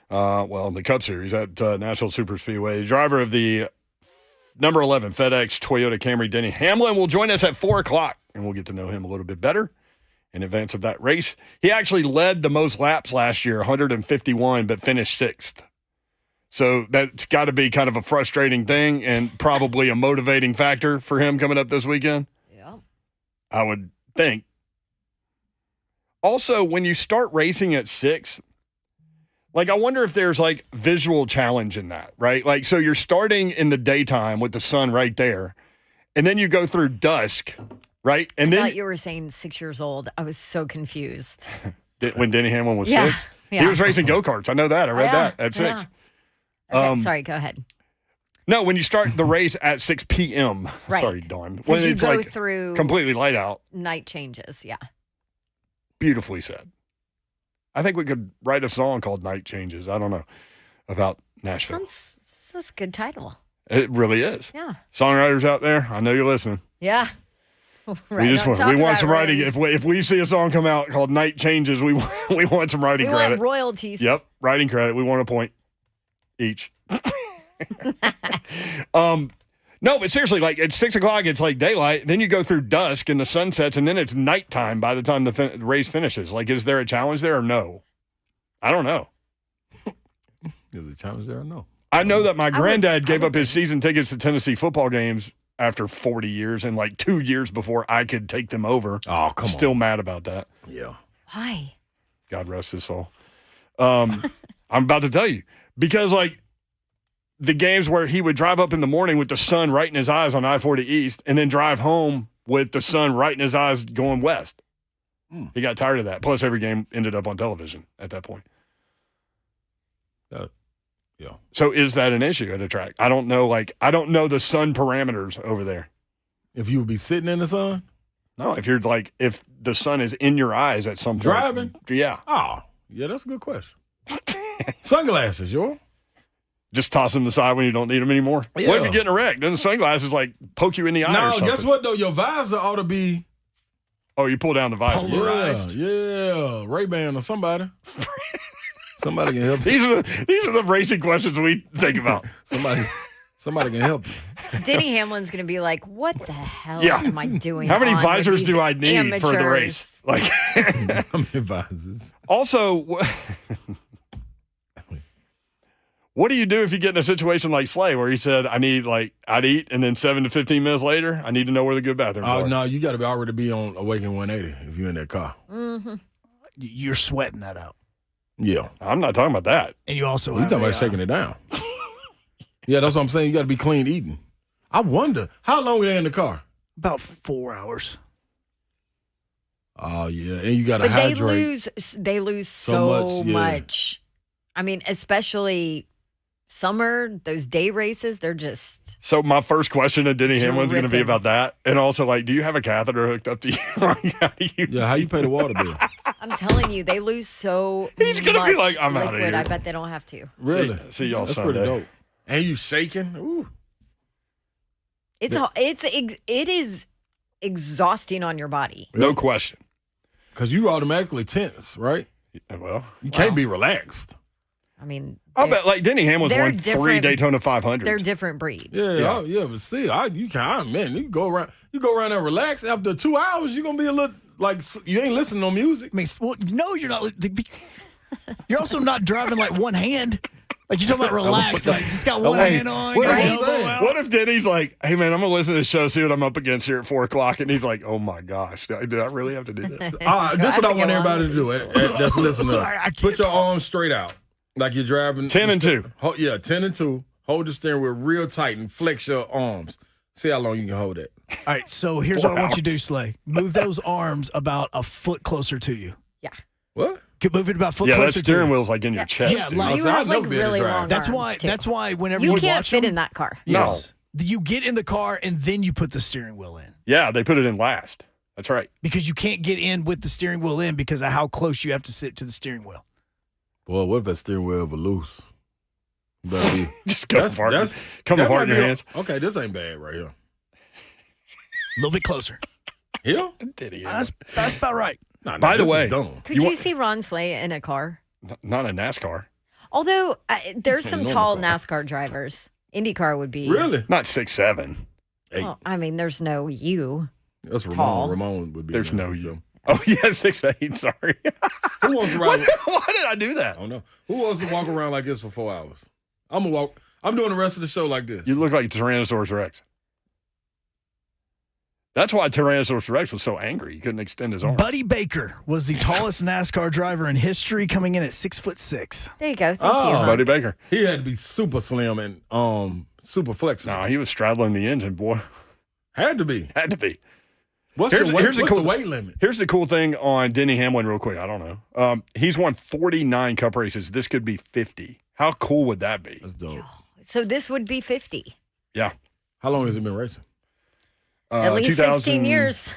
The Cup Series at Nashville Super Speedway. The driver of the number 11 FedEx Toyota Camry, Denny Hamlin, will join us at 4 o'clock, and we'll get to know him a little bit better in advance of that race. He actually led the most laps last year, 151, but finished 6th. So that's got to be kind of a frustrating thing and probably a motivating factor for him coming up this weekend. Yeah. I would think. Also, when you start racing at 6, I wonder if there's visual challenge in that, right? So you're starting in the daytime with the sun right there, and then you go through dusk, right? And I then thought you were saying 6 years old. I was so confused. when Denny Hamlin was Yeah. 6, Yeah. he was racing go-karts. I know that. I read that at 6. Yeah. Okay, sorry, go ahead. No, when you start the race at 6 p.m. Right. Sorry, Dawn. When Because you it's go through completely light out. night changes, yeah. Beautifully said. I think we could write a song called Night Changes. I don't know about Nashville. This is a good title. It really is. Yeah. Songwriters out there, I know you're listening. Yeah. We want some writing. If we see a song come out called Night Changes, we want some writing credit. We want royalties. Yep, writing credit. We want a point each. No, but seriously, it's 6 o'clock, it's daylight. Then you go through dusk and the sun sets, and then it's nighttime by the time the race finishes. Is there a challenge there or no? I don't know. Is there a challenge there or no? I know that my granddad gave up his season tickets to Tennessee football games after 40 years and 2 years before I could take them over. Oh, come on. Still mad about that. Yeah. Why? God rest his soul. I'm about to tell you. Because, the games where he would drive up in the morning with the sun right in his eyes on I-40 East and then drive home with the sun right in his eyes going west. He got tired of that. Plus, every game ended up on television at that point. Yeah. So is that an issue at a track? I don't know. I don't know the sun parameters over there. If you would be sitting in the sun? No, if you're if the sun is in your eyes at some point. Driving? Yeah. Oh, yeah, that's a good question. Sunglasses, yo. Just toss them aside when you don't need them anymore. Yeah. What if you get in a wreck? Then the sunglasses poke you in the eye or No, something? guess what, though? Your visor ought to be. Oh, you pull down the visor. Polarized. Yeah. Ray-Ban or somebody. Somebody can help you. These are the racing questions we think about. Somebody can help you. Denny Hamlin's going to be like, what the hell Yeah. am I doing? How many on with visors these do I need for the race? amateurs? How many visors? Also, what do you do if you get in a situation like Slay where he said, I'd eat, and then 7 to 15 minutes later, I need to know where the good bathrooms are? Oh, no, you got to already be on Awaken 180 if you're in that car. Mm-hmm. You're sweating that out. Yeah. I'm not talking about that. And you also You have talking about shaking it down. Yeah, that's what I'm saying. You got to be clean eating. I wonder, how long are they in the car? about 4 hours. Oh, yeah. And you got to But hydrate. they lose so much, yeah. much. I mean, especially summer, those day races, they're just. So my first question to Denny Hamlin's going to be Dripping. about that. And also, do you have a catheter hooked up to you? Yeah, how you pay the water bill? I'm telling you, they lose so He's gonna be much like, I'm outta liquid. here. I bet they don't have to. Really? See y'all That's Sunday. pretty dope. And you shaking? Ooh. It is exhausting on your body. No question. Because you automatically tense, right? Well, You can't be relaxed. I mean, I bet they're Denny Hamlin's won 3 different- Daytona 500s. they're different breeds. Yeah, but still, you can't, man. You go around and relax. After 2 hours, you're gonna be a little you ain't listening to music. I mean, well, no, you're not. You're also not driving one hand. You're talking about relax. Just got one hand on. What got if, his elbow out. what if Denny's like, hey, man, I'm going to listen to the show, see what I'm up against here at 4 o'clock. And he's like, oh, my gosh, do I really have to do this? This is what I want everybody to do. That's listening to I us. can't Put your arms straight out, like you're driving. 10 and 2. 10 and 2. Hold the steering wheel real tight and flex your arms. See how long you can hold it. All right, so here's what I want you to do, Slay. Move those arms about a foot closer to you. Yeah. What? Move it about a foot Yeah, that closer to steering you. wheel's in your chest. Yeah, dude. like- You So I've have never been to really drive. long That's arms, why. too. That's why. Whenever You you can't watch fit them, in that car. Yes, you get in the car and then you put the steering wheel in Yeah, they put it in last. That's right. because you can't get in with the steering wheel in because of how close you have to sit to the steering wheel. Boy, what if that steering wheel ever loose? That'd be, Just come apart. Come that apart in might your be hands. Okay, this ain't bad right here. little bit closer. Hill? Denny That's, Hamlin. that's about right. Nah, By the this is way, dumb. Could you see Ron Slay in a car? Not a NASCAR. Although there's some Normal tall car. NASCAR drivers. IndyCar would be. Really? Not 6'7". Well, I mean, there's no you. That's Ramon. Tall. Ramon would be. There's in no there, you. so. Oh, yeah, 6'8". Sorry. Who wants to ride? Why did I do that? I don't know. Who wants to walk around like this for 4 hours? I'm gonna walk. I'm doing the rest of the show like this. You look like Tyrannosaurus Rex. That's why Tyrannosaurus Rex was so angry. He couldn't extend his arm. Buddy Baker was the tallest NASCAR driver in history, coming in at 6'6". There you go. Thank you. Oh. Hunk. Buddy Baker. He had to be super slim and super flexible. No, he was straddling the engine, boy. Had to be. Had to be. What's Here's- the weight, here's the what's cool- the weight limit? Here's the cool thing on Denny Hamlin, real quick. I don't know. He's won 49 Cup races. This could be 50. How cool would that be? That's dope. So this would be 50. Yeah. How long has he been racing? At least 2000 16 years.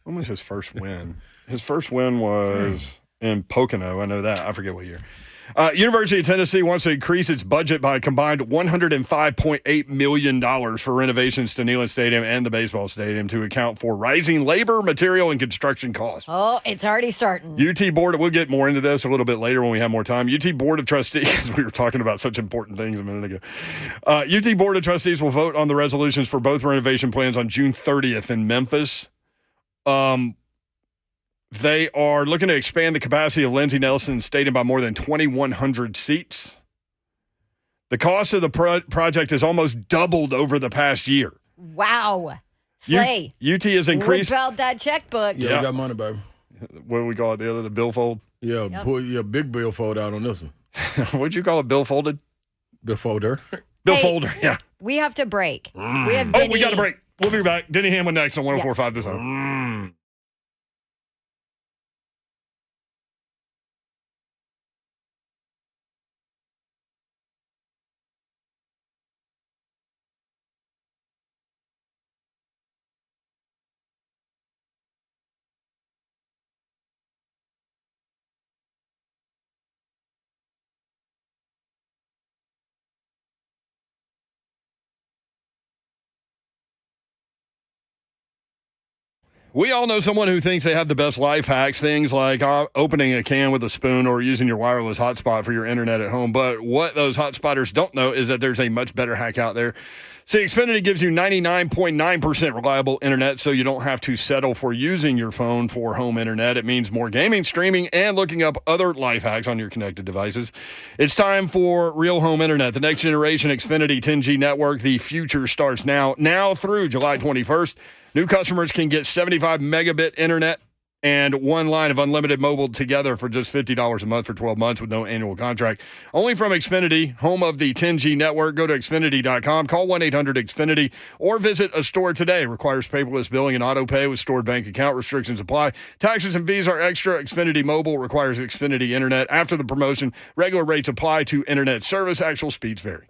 When was his first win? His first win was in Pocono. I know that. I forget what year. University of Tennessee wants to increase its budget by a combined $105.8 million for renovations to Neyland Stadium and the baseball stadium to account for rising labor, material, and construction costs. Oh, it's already starting. UT Board, we'll get more into this a little bit later when we have more time. UT Board of Trustees, because we were talking about such important things a minute ago. UT Board of Trustees will vote on the resolutions for both renovation plans on June 30th in Memphis. They are looking to expand the capacity of Lindsey Nelson Stadium by more than 2,100 seats. The cost of the project has almost doubled over the past year. Wow. Slay. UT has increased. Whip out that checkbook. Yeah, Yeah. we got money, baby. What do we call it? The other, the billfold? Yeah, Yep. pull your big bill fold out on this one. What'd you call it? Billfolded? Bill folder. Billfolder, yeah. We have to break. We have Oh, Denny. we got to break. We'll be back. Denny Hamlin next on 104.5 This Hour. We all know someone who thinks they have the best life hacks, things like opening a can with a spoon or using your wireless hotspot for your internet at home. But what those hotspotters don't know is that there's a much better hack out there. See, Xfinity gives you 99.9% reliable internet, so you don't have to settle for using your phone for home internet. It means more gaming, streaming, and looking up other life hacks on your connected devices. It's time for real home internet, the next generation Xfinity 10G network. The future starts now through July 21st. New customers can get 75 megabit internet and one line of unlimited mobile together for just $50 a month for 12 months with no annual contract. Only from Xfinity, home of the 10G network. Go to Xfinity.com, call 1-800-XFINITY, or visit a store today. Requires paperless billing and auto pay with stored bank account. Restrictions apply. Taxes and fees are extra. Xfinity Mobile requires Xfinity Internet. After the promotion, regular rates apply to internet service. Actual speeds vary.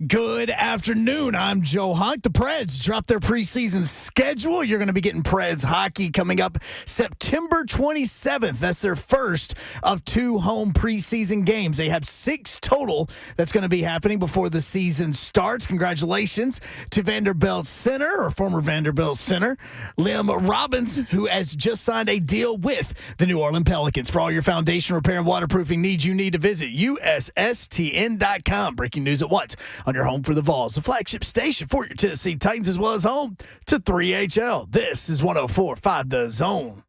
Good afternoon. I'm Joe Hunk. The Preds dropped their preseason schedule. You're going to be getting Preds hockey coming up September 27th. That's their first of 2 home preseason games. They have 6 total that's going to be happening before the season starts. Congratulations to Vanderbilt center, or former Vanderbilt center, Liam Robbins, who has just signed a deal with the New Orleans Pelicans. For all your foundation repair and waterproofing needs, you need to visit USSTN.com. Breaking news at once on your home for the Vols, the flagship station for your Tennessee Titans, as well as home to 3HL. This is 104.5 The Zone.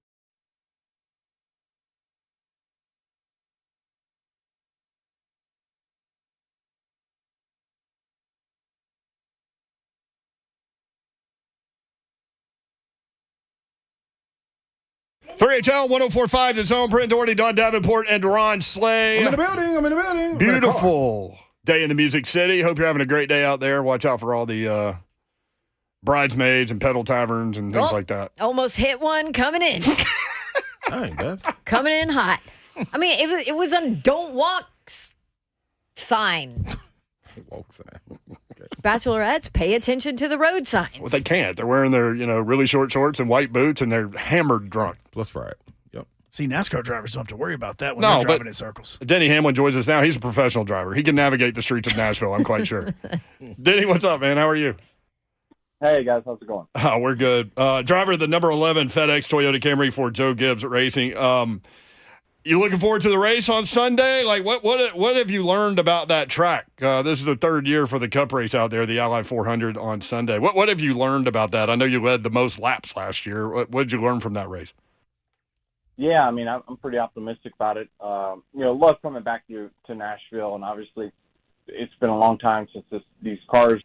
HL 104.5 The Zone. Brent Doherty, Don Davenport, and Ron Slay. I'm in the building. Beautiful day in the Music City. Hope you're having a great day out there. Watch out for all the bridesmaids and pedal taverns and things like that. Almost hit one coming in. Coming in hot. I mean, it was on Don't Walk sign. Walk sign. Okay. Bachelorettes, pay attention to the road signs. Well, they can't. They're wearing their, really short shorts and white boots, and they're hammered drunk. Plus fried. Yep. See, NASCAR drivers don't have to worry about that when they're driving in circles. Denny Hamlin joins us now. He's a professional driver. He can navigate the streets of Nashville, I'm quite sure. Denny, what's up, man? How are you? Hey, guys. How's it going? Oh, we're good. Driver of the number 11 FedEx Toyota Camry for Joe Gibbs Racing. You looking forward to the race on Sunday? Like, what have you learned about that track? This is the 3rd year for the Cup race out there, the Ally 400 on Sunday. What have you learned about that? I know you led the most laps last year. What did you learn from that race? Yeah, I mean, I'm pretty optimistic about it. Love coming back to Nashville, and obviously it's been a long time since these cars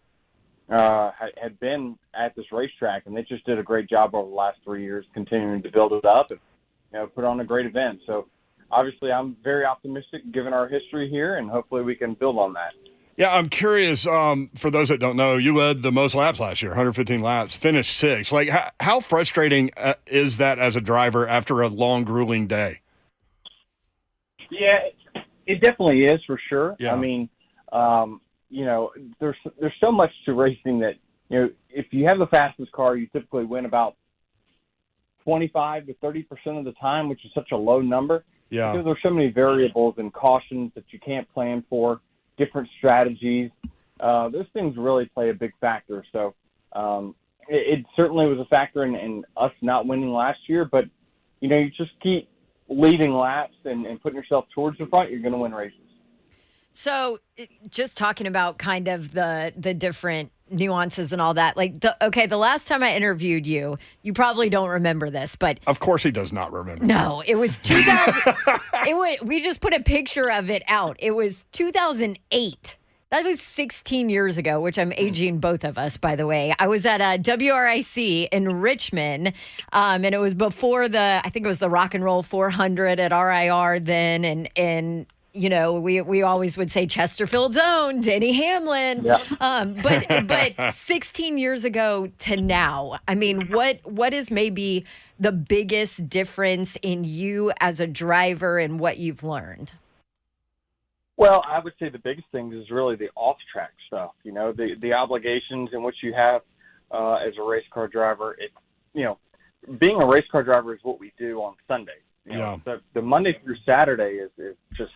had been at this racetrack, and they just did a great job over the last 3 years continuing to build it up and put on a great event. So obviously I'm very optimistic given our history here, and hopefully we can build on that. Yeah, I'm curious, for those that don't know, you led the most laps last year, 115 laps, finished 6th. Like, how frustrating is that as a driver after a long, grueling day? Yeah, it definitely is, for sure. Yeah. I mean, there's so much to racing that, if you have the fastest car, you typically win about 25 to 30% of the time, which is such a low number. Yeah. Because there's so many variables and cautions that you can't plan for, different strategies. Those things really play a big factor. So it certainly was a factor in us not winning last year, but, you just keep leading laps and putting yourself towards the front, you're going to win races. So just talking about kind of the different nuances and all that. Like, the last time I interviewed you, you probably don't remember this, but of course he does not remember. No, it was 2000. We just put a picture of it out. It was 2008. That was 16 years ago, which I'm aging both of us, by the way. I was at a WRIC in Richmond, and it was before I think it was the Rock and Roll 400 at RIR then, and we always would say Chesterfield's own Denny Hamlin. Yeah. But 16 years ago to now, I mean, what is maybe the biggest difference in you as a driver and what you've learned? Well, I would say the biggest thing is really the off-track stuff. The obligations in which you have as a race car driver. Being a race car driver is what we do on Sunday. The Monday through Saturday is just,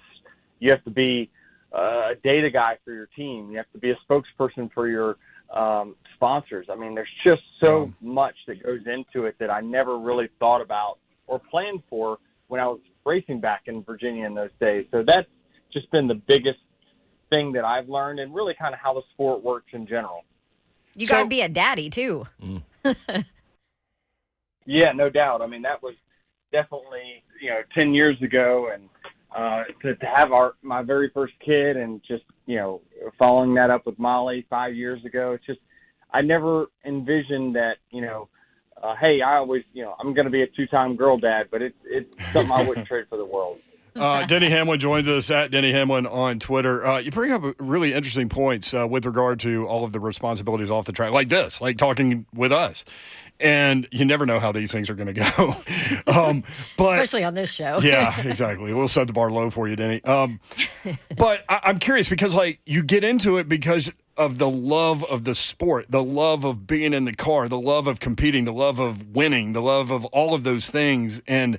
you have to be a data guy for your team. You have to be a spokesperson for your sponsors. I mean, there's just so much that goes into it that I never really thought about or planned for when I was racing back in Virginia in those days. So that's just been the biggest thing that I've learned, and really kind of how the sport works in general. You got to be a daddy, too. Yeah, no doubt. I mean, that was definitely, 10 years ago, and to have my very first kid, and just, following that up with Molly 5 years ago, it's just, I never envisioned that, hey, I always, I'm going to be a 2-time girl dad, but it's something I wouldn't trade for the world. Denny Hamlin joins us at Denny Hamlin on Twitter. You bring up really interesting points with regard to all of the responsibilities off the track, like this, like talking with us. And you never know how these things are going to go. But especially on this show. Yeah, exactly. We'll set the bar low for you, Denny. But I'm curious because, like, you get into it because of the love of the sport, the love of being in the car, the love of competing, the love of winning, the love of all of those things. And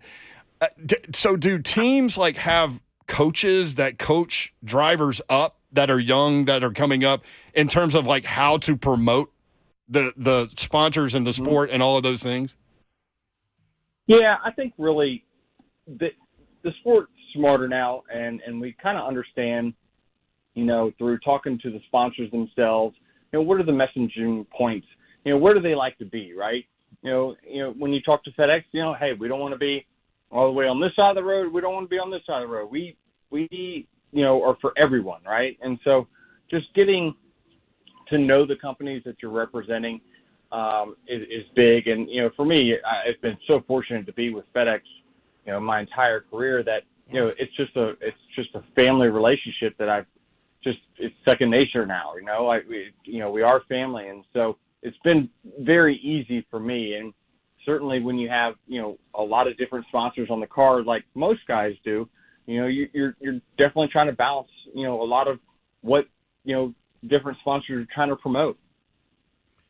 so do teams like have coaches that coach drivers up that are young, that are coming up in terms of like how to promote the sponsors and the sport and all of those things? Yeah, I think really the sport's smarter now, and we kind of understand, through talking to the sponsors themselves, what are the messaging points? Where do they like to be, right? When you talk to FedEx, hey, we don't want to be all the way on this side of the road. We don't want to be on this side of the road. We are for everyone, right? And so just getting to know the companies that you're representing is big. And, for me, I've been so fortunate to be with FedEx, my entire career that, it's just a family relationship that it's second nature now, we are family. And so it's been very easy for me. And certainly when you have, a lot of different sponsors on the car, like most guys do, you're definitely trying to balance, a lot of what, different sponsors are trying to promote.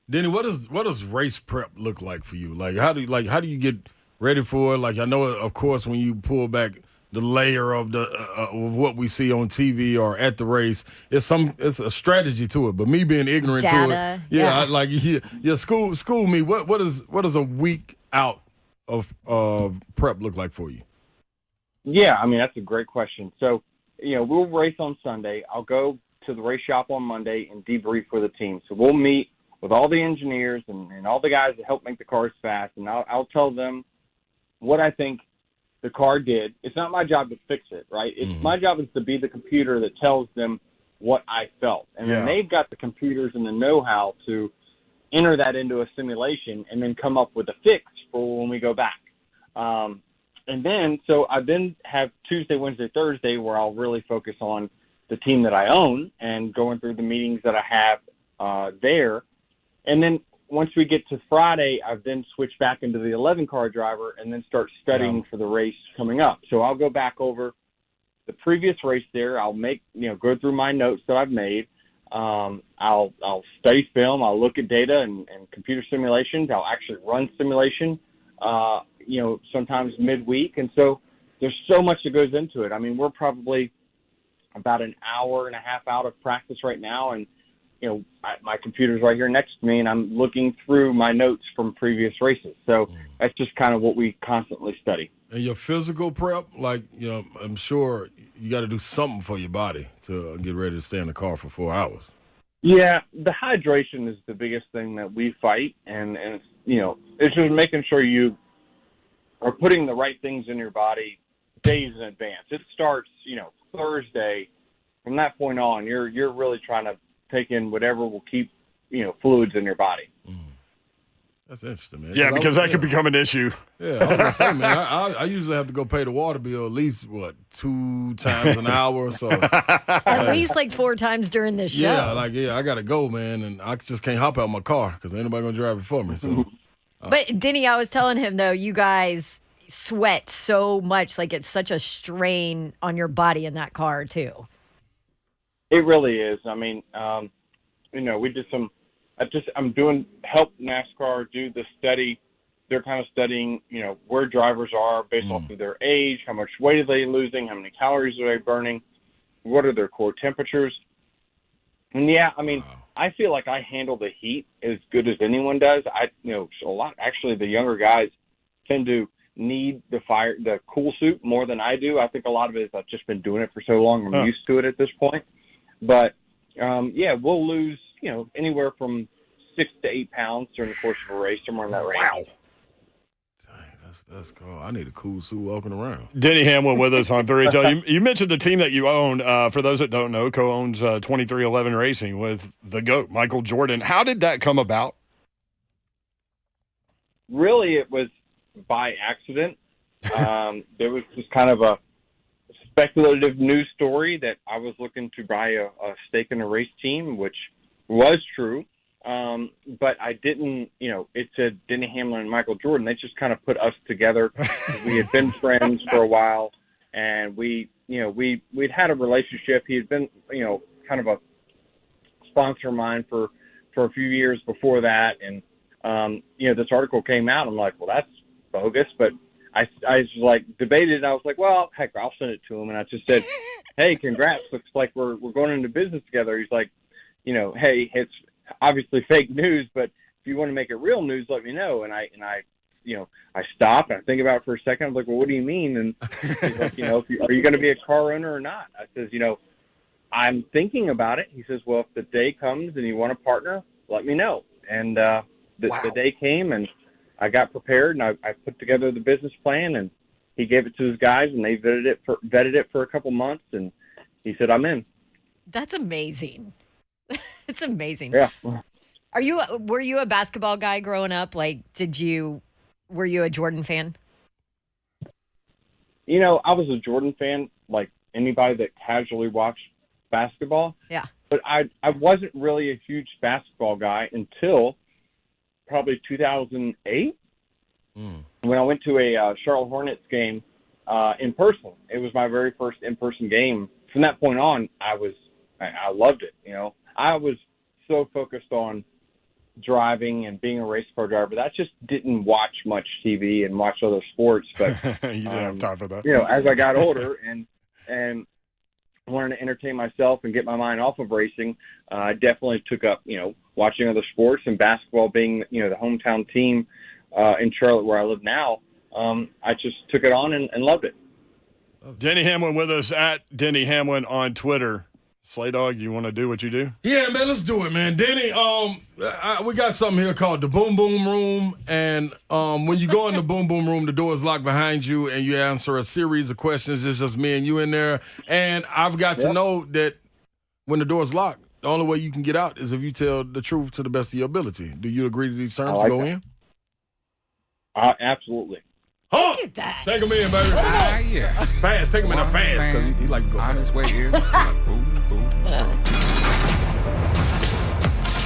Denny, what does race prep look like for you? Like how do you get ready for it? Like I know, of course, when you pull back the layer of of what we see on TV or at the race, it's a strategy to it. But me being ignorant to it, school me. What does a week out of prep look like for you? Yeah, I mean that's a great question. So we'll race on Sunday. I'll go to the race shop on Monday and debrief with the team. So we'll meet with all the engineers and all the guys that help make the cars fast, and I'll tell them what I think the car did. It's not my job to fix it, right? It's my job is to be the computer that tells them what I felt. And then they've got the computers and the know-how to enter that into a simulation and then come up with a fix for when we go back. And then, so I then have Tuesday, Wednesday, Thursday where I'll really focus on the team that I own and going through the meetings that I have there. And then once we get to Friday, I've then switched back into the 11-car driver and then start studying for the race coming up. So I'll go back over the previous race there. I'll go through my notes that I've made. I'll study film. I'll look at data and computer simulations. I'll actually run simulation, sometimes midweek. And so there's so much that goes into it. I mean, we're probably about an hour and a half out of practice right now. And, my computer's right here next to me, and I'm looking through my notes from previous races. So that's just kind of what we constantly study. And your physical prep, I'm sure you got to do something for your body to get ready to stay in the car for 4 hours. Yeah, the hydration is the biggest thing that we fight, and it's just making sure you are putting the right things in your body days in advance. It starts, Thursday. From that point on, you're really trying to take in whatever will keep, fluids in your body. That's interesting, man. Yeah, because that could become an issue. Yeah, I was going to say, man, I usually have to go pay the water bill at least, 2 times an hour or so. At least 4 times during this show. Yeah, I got to go, man, and I just can't hop out my car because ain't nobody going to drive it for me. So. But, Denny, I was telling him, though, you guys sweat so much. It's such a strain on your body in that car, too. It really is. I mean, we did I'm doing help NASCAR do the study. They're kind of studying, where drivers are based off of their age, how much weight are they losing, how many calories are they burning, what are their core temperatures. And I feel like I handle the heat as good as anyone does. Actually the younger guys tend to need the cool suit more than I do. I think a lot of it is I've just been doing it for so long. I'm used to it at this point. But, we'll lose, anywhere from 6 to 8 pounds during the course of a race, somewhere in that range. Wow. Dang, that's cool. I need a cool suit walking around. Denny Hamlin with us on 3HL. You mentioned the team that you own. For those that don't know, co-owns 2311 Racing with the GOAT, Michael Jordan. How did that come about? Really, it was by accident. There was just kind of a speculative news story that I was looking to buy a stake in a race team, which was true. But I didn't, it said Denny Hamlin and Michael Jordan. They just kind of put us together. We had been friends for a while, and we'd had a relationship. He had been, kind of a sponsor of mine for a few years before that. And, this article came out. I'm like, well, that's bogus. But I was like debated. And I was like, well, heck, I'll send it to him. And I just said, hey, congrats. Looks like we're going into business together. He's like, hey, it's obviously fake news, but if you want to make it real news, let me know. And I stop and I think about it for a second. I'm like, well, what do you mean? And he's like, are you going to be a car owner or not? I says, I'm thinking about it. He says, well, if the day comes and you want to partner, let me know. And the day came and I got prepared and I put together the business plan and he gave it to his guys and they vetted it for a couple months and he said, I'm in. That's amazing. It's amazing. Yeah. Were you a basketball guy growing up? Like, were you a Jordan fan? I was a Jordan fan, like anybody that casually watched basketball. Yeah. But I wasn't really a huge basketball guy until probably 2008 when I went to a Charlotte Hornets game in person. It was my very first in-person game. From that point on, I loved it. I was so focused on driving and being a race car driver that I just didn't watch much TV and watch other sports. But you didn't have time for that. As I got older and wanted to entertain myself and get my mind off of racing, I definitely took up watching other sports, and basketball being the hometown team in Charlotte where I live now. I just took it on and loved it. Denny Hamlin with us at Denny Hamlin on Twitter. Slay Dog, you want to do what you do? Yeah, man, let's do it, man. Denny, we got something here called the Boom Boom Room, and when you go in the Boom Boom Room, the door is locked behind you, and you answer a series of questions. It's just me and you in there, and I've got to know that when the door is locked, the only way you can get out is if you tell the truth to the best of your ability. Do you agree to these terms? Go in? Absolutely. Huh? Look at that. Take him in, baby. Yeah. Fast. Take him in a fast because he like to go On fast. his way here. Boom, boom.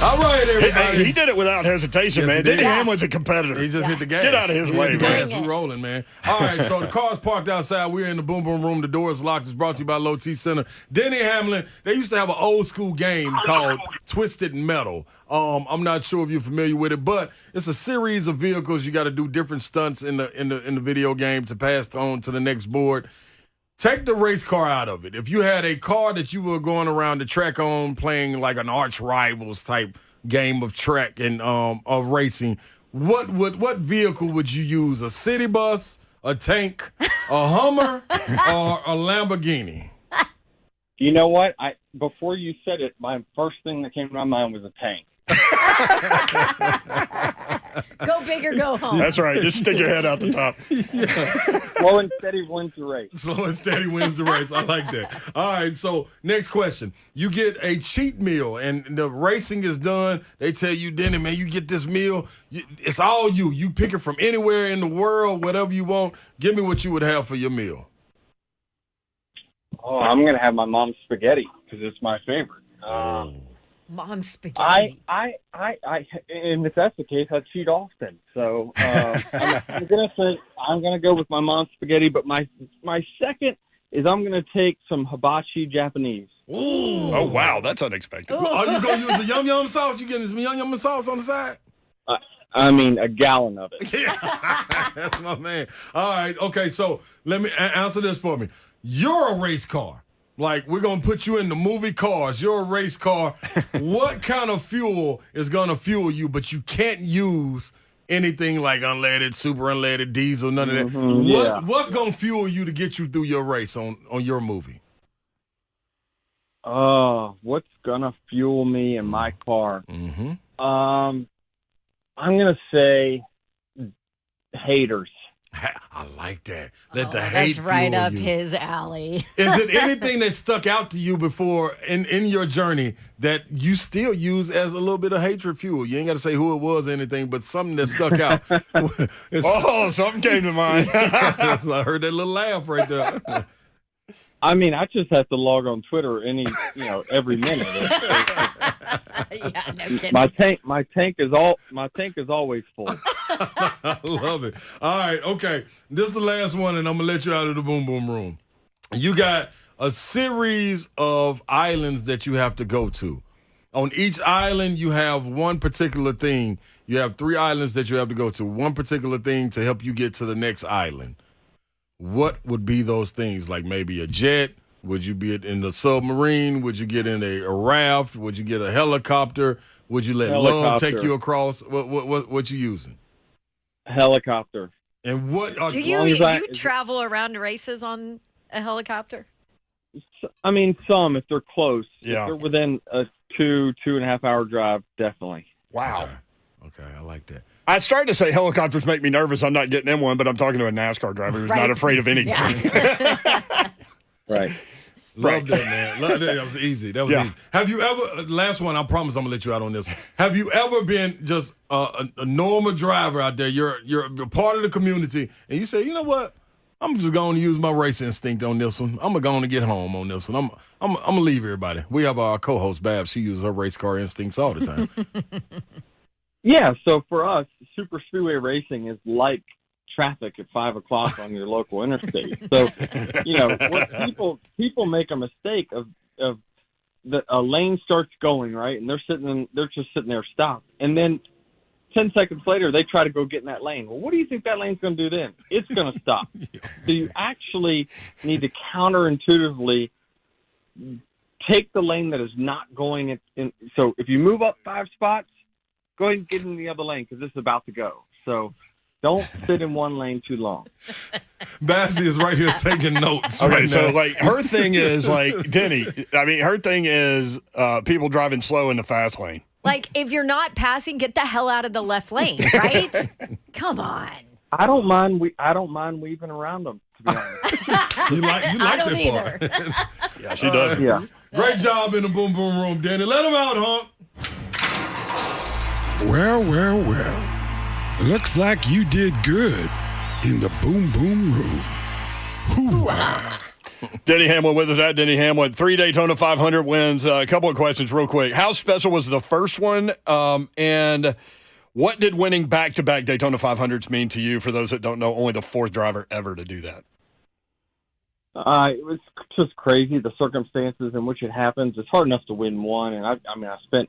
All right, everybody. He did it without hesitation, Yes, man. he did. Denny Hamlin's a competitor. He just hit the gas. Get out of his He way, hit the man. gas. We rolling, man. All right, so the car's parked outside. We're in the Boom Boom Room. The door is locked. It's brought to you by Low T Center. Denny Hamlin, they used to have an old school game called Twisted Metal. I'm not sure if you're familiar with it, but it's a series of vehicles. You got to do different stunts in the video game to pass on to the next board. Take the race car out of it. If you had a car that you were going around the track on, playing like an arch rivals type game of track and of racing, what vehicle would you use? A city bus, a tank, a Hummer, or a Lamborghini? You know what? Before you said it, my first thing that came to my mind was a tank. Go big or go home. That's right. Just stick your head out the top. Slow and steady wins the race. Slow and steady wins the race. I like that. All right, so next question. You get a cheat meal, and the racing is done. They tell you, Denny, man, you get this meal. It's all you. You pick it from anywhere in the world, whatever you want. Give me what you would have for your meal. Oh, I'm gonna have my mom's spaghetti because it's my favorite. Mom spaghetti. And if that's the case, I cheat often. So I'm gonna go with my mom's spaghetti. But my second is I'm gonna take some hibachi Japanese. Ooh. Oh, wow. That's unexpected. Are you going to use the yum yum sauce? You getting some yum yum sauce on the side? I mean, a gallon of it. Yeah, that's my man. All right, okay, so let me answer this for me. You're a race car. Like, we're going to put you in the movie Cars. You're a race car. What kind of fuel is going to fuel you, but you can't use anything like unleaded, super unleaded, diesel, none of that? What's going to fuel you to get you through your race on your movie? What's going to fuel me in my car? Mm-hmm. I'm going to say haters. I like that. Let the hate That's right fuel up you. his alley. Is it anything that stuck out to you before in your journey that you still use as a little bit of hatred fuel? You ain't got to say who it was or anything, but something that stuck out. Something came to mind. I heard that little laugh right there. I mean, I just have to log on Twitter every minute. Yeah, no kidding. My tank is always full. I love it. All right, okay. This is the last one, and I'm gonna let you out of the Boom Boom Room. You got a series of islands that you have to go to. On each island, you have one particular thing. You have 3 islands that you have to go to. One particular thing to help you get to the next island. What would be those things? Like maybe a jet? Would you be in the submarine? Would you get in a raft? Would you get a helicopter? Would you let love take you across? What you using? Helicopter. And what? Do you travel around races on a helicopter? I mean, some if they're close. Yeah. If they're within a 2.5 hour drive, definitely. Wow. Okay, I like that. I started to say helicopters make me nervous. I'm not getting in one, but I'm talking to a NASCAR driver who's not afraid of anything. Yeah. Right. Love that, man. Love that. That was easy. Easy. Have you ever, last one, I promise I'm going to let you out on this one. Have you ever been just a normal driver out there? You're a part of the community, and you say, you know what? I'm just going to use my race instinct on this one. I'm going to get home on this one. I'm going to leave everybody. We have our co-host, Babs. She uses her race car instincts all the time. Yeah, so for us, super speedway racing is like traffic at 5 o'clock on your local interstate. So, what people make a mistake of a lane starts going, right, and they're just sitting there stopped, and then 10 seconds later they try to go get in that lane. Well, what do you think that lane's going to do then? It's going to stop. So you actually need to counterintuitively take the lane that is not going in. So if you move up 5 spots, go ahead and get in the other lane because it's about to go. So don't sit in one lane too long. Babsy is right here taking notes. Okay, right so now. like her thing is like Denny. I mean, her thing is people driving slow in the fast lane. Like if you're not passing, get the hell out of the left lane, right? Come on. I don't mind weaving around them, to be honest. you like I don't that either. part. Yeah, she does. Yeah. Great job in the boom boom room, Danny. Let him out, Hunk. Well. Looks like you did good in the boom boom room. Hoo-wah. Denny Hamlin with us at Denny Hamlin. 3 Daytona 500 wins. A couple of questions real quick. How special was the first one? And what did winning back-to-back Daytona 500s mean to you? For those that don't know, only the 4th driver ever to do that. It was just crazy, the circumstances in which it happens. It's hard enough to win one, and I spent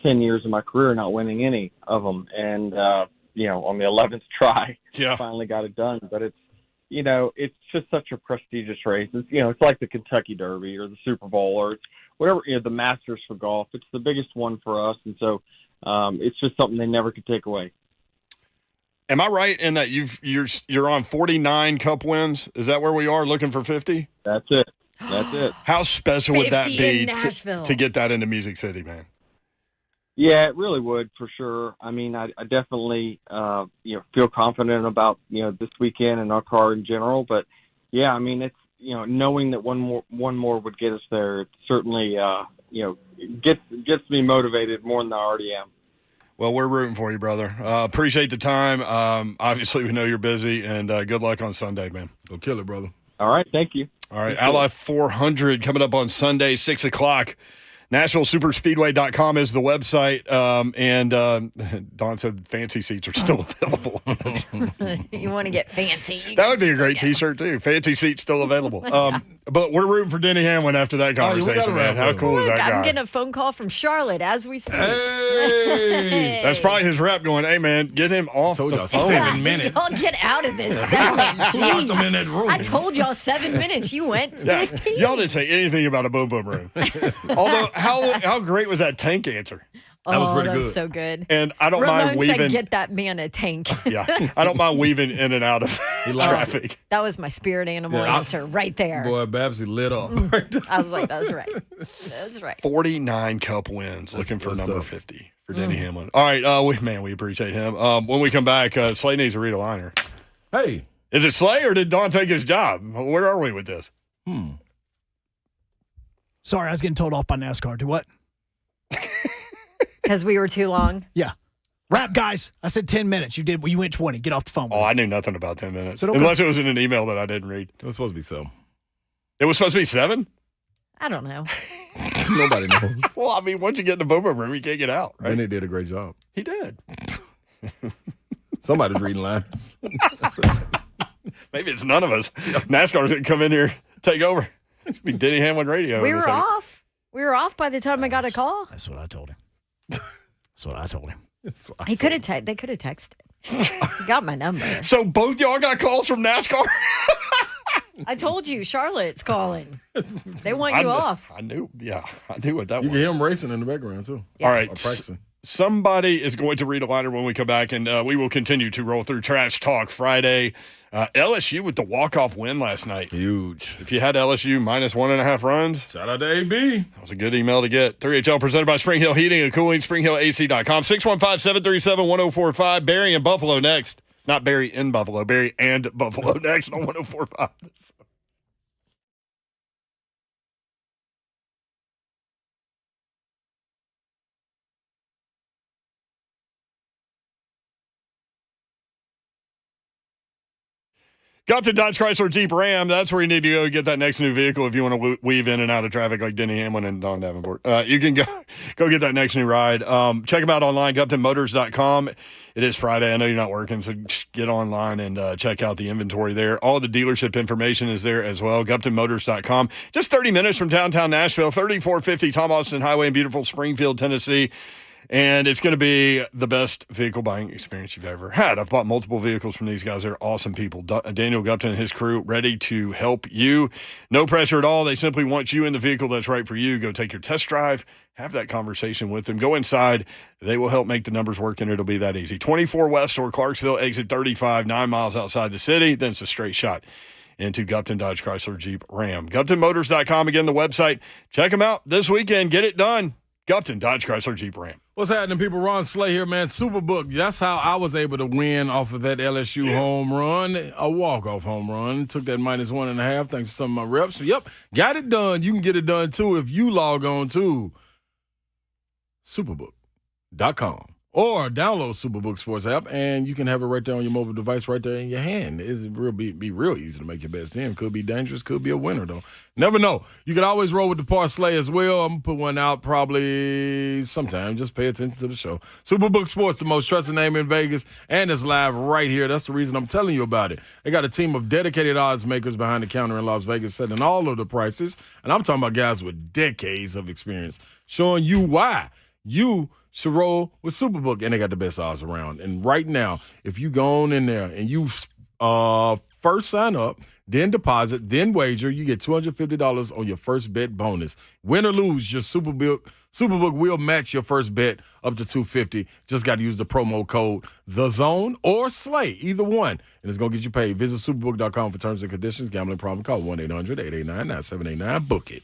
10 years of my career not winning any of them, and on the 11th try, finally got it done. But it's just such a prestigious race. It's like the Kentucky Derby or the Super Bowl or whatever, the Masters for golf. It's the biggest one for us, and so it's just something they never could take away. Am I right in that you're on 49 Cup wins? Is that where we are, looking for 50? That's it. How special would that 50 be in Nashville. to get that into Music City, man? Yeah, it really would, for sure. I mean, I definitely feel confident about this weekend and our car in general. But yeah, I mean, it's knowing that one more would get us there. It certainly gets me motivated more than I already am. Well, we're rooting for you, brother. Appreciate the time. Obviously, we know you're busy, and good luck on Sunday, man. Go kill it, brother. All right, thank you. All right, Ally 400 coming up on Sunday, 6 o'clock. NashvilleSuperspeedway.com is the website, and Don said fancy seats are still available. You want to get fancy. That would be a great T-shirt, too. Fancy seats still available. But we're rooting for Denny Hamlin after that conversation, man. How cool is that guy? I'm getting a phone call from Charlotte as we speak. Hey! That's probably his rep going, hey, man, get him off the phone. 7 minutes. Y'all get out of this segment. Locked them in that room. I told y'all 7 minutes. You went 15. Y'all didn't say anything about a boom boom room. Although, how great was that tank answer? That was pretty that good. was so good. And I don't Ramon mind weaving. said, get that man a tank. Yeah, I don't mind weaving in and out of traffic. That was my spirit animal answer right there. Boy, Babsy lit up. I was like, that's right. That's right. 49 Cup wins, looking for number 50 for Denny Hamlin. All right, we appreciate him. When we come back, Slay needs to read a liner. Hey. Is it Slay or did Don take his job? Where are we with this? Sorry, I was getting told off by NASCAR. Do what? Because we were too long. Yeah. Wrap, guys. I said 10 minutes. You went 20. Get off the phone with Oh, me. I knew nothing about 10 minutes. Okay? Unless it was in an email that I didn't read. It was supposed to be so. It was supposed to be 7? I don't know. Nobody knows. Well, I mean, once you get in the boomer room, you can't get out, right? And they did a great job. He did. Somebody's reading line. Maybe it's none of us. NASCAR's going to come in here, take over. It's be Denny Hamlin Radio. We in a were second. off. We were off by the time I got a call. That's what I told him. That's what I told him. He could have. They could have texted. He got my number. So both y'all got calls from NASCAR? I told you, Charlotte's calling. They want you off. I knew. Yeah, I knew what that You was. can hear him racing in the background, too. Yeah. All right. Or practicing. Somebody is going to read a liner when we come back, and we will continue to roll through Trash Talk Friday. LSU with the walk-off win last night. Huge. If you had LSU minus 1.5 runs, Shout out to AB. that was a good email to get. 3HL presented by Spring Hill Heating and Cooling, springhillac.com. 615-737-1045. Barry and Buffalo next. Not Barry in Buffalo, Barry and Buffalo next on 1045. Got to Dodge Chrysler Jeep Ram. That's where you need to go get that next new vehicle if you want to weave in and out of traffic like Denny Hamlin and Don Davenport. You can go get that next new ride. Check them out online, GuptonMotors.com. It is Friday. I know you're not working, so just get online and check out the inventory there. All the dealership information is there as well, GuptonMotors.com. Just 30 minutes from downtown Nashville, 3450 Tom Austin Highway in beautiful Springfield, Tennessee. And it's going to be the best vehicle buying experience you've ever had. I've bought multiple vehicles from these guys. They're awesome people. Daniel Gupton and his crew ready to help you. No pressure at all. They simply want you in the vehicle that's right for you. Go take your test drive. Have that conversation with them. Go inside. They will help make the numbers work, and it'll be that easy. 24 West or Clarksville, exit 35, 9 miles outside the city. Then it's a straight shot into Gupton Dodge Chrysler Jeep Ram. GuptonMotors.com, again, the website. Check them out this weekend. Get it done. Gupton Dodge Chrysler Jeep Ram. What's happening, people? Ron Slay here, man. Superbook. That's how I was able to win off of that LSU home run, a walk-off home run. Took that minus 1.5 thanks to some of my reps. Yep, got it done. You can get it done, too, if you log on to Superbook.com. Or download Superbook Sports app, and you can have it right there on your mobile device, right there in your hand. It's be real easy to make your best team. Could be dangerous, could be a winner, though. Never know. You can always roll with the parlay as well. I'm going to put one out probably sometime. Just pay attention to the show. Superbook Sports, the most trusted name in Vegas, and it's live right here. That's the reason I'm telling you about it. They got a team of dedicated odds makers behind the counter in Las Vegas, setting all of the prices. And I'm talking about guys with decades of experience, showing you why you should roll with Superbook, and they got the best odds around. And right now, if you go on in there and you first sign up, then deposit, then wager, you get $250 on your first bet bonus. Win or lose, your Superbook will match your first bet up to $250. Just got to use the promo code THEZONE or SLAY, either one, and it's going to get you paid. Visit Superbook.com for terms and conditions. Gambling problem, call 1-800-889-9789. Book it.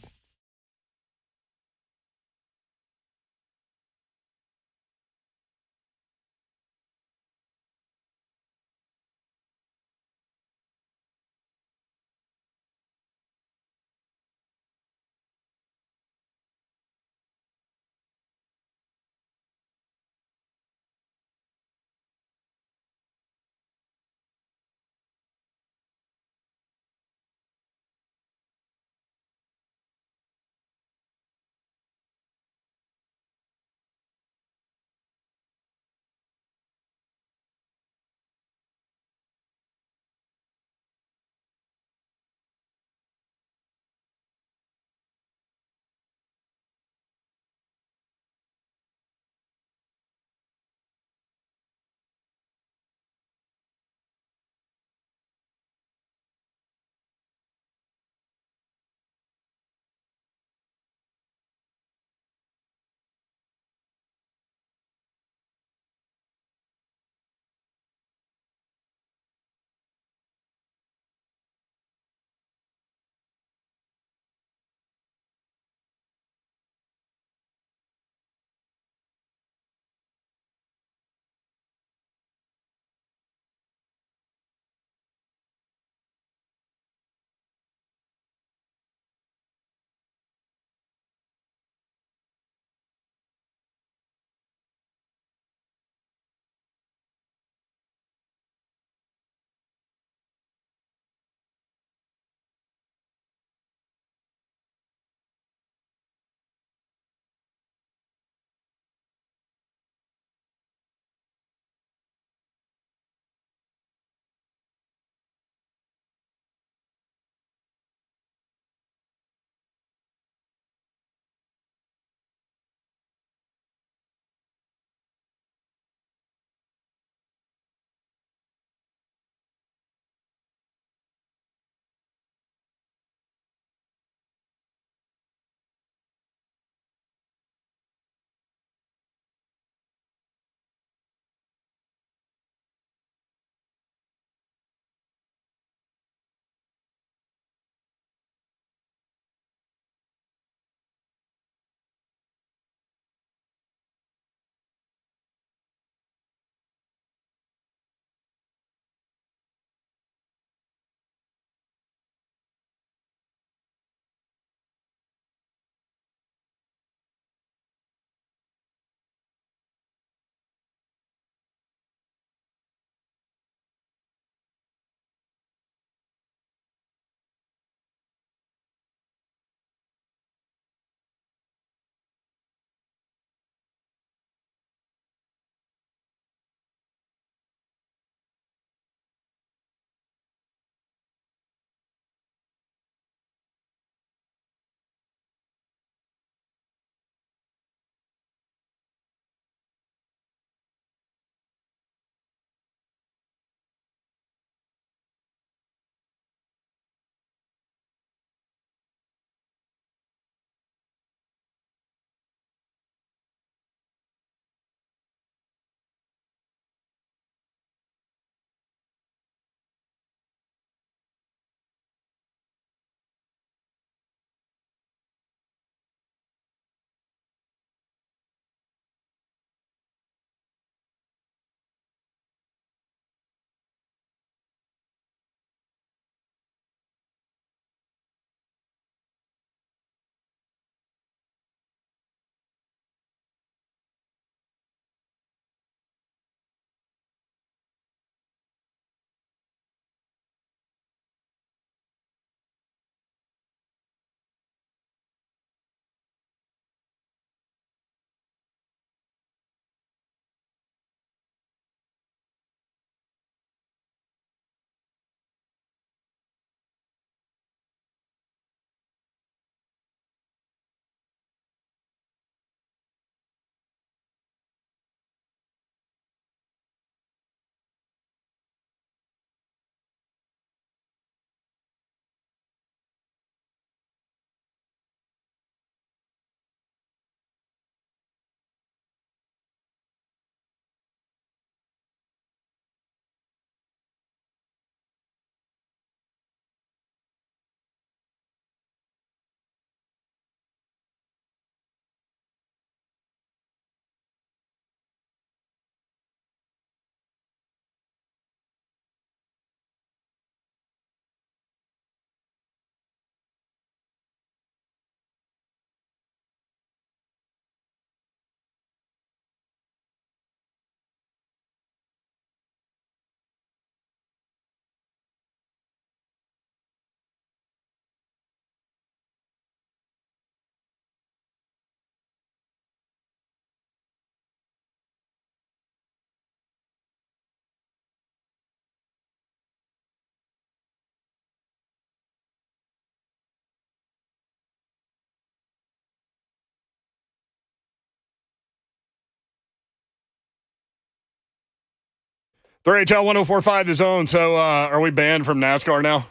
3HL 104.5 The Zone. So are we banned from NASCAR now?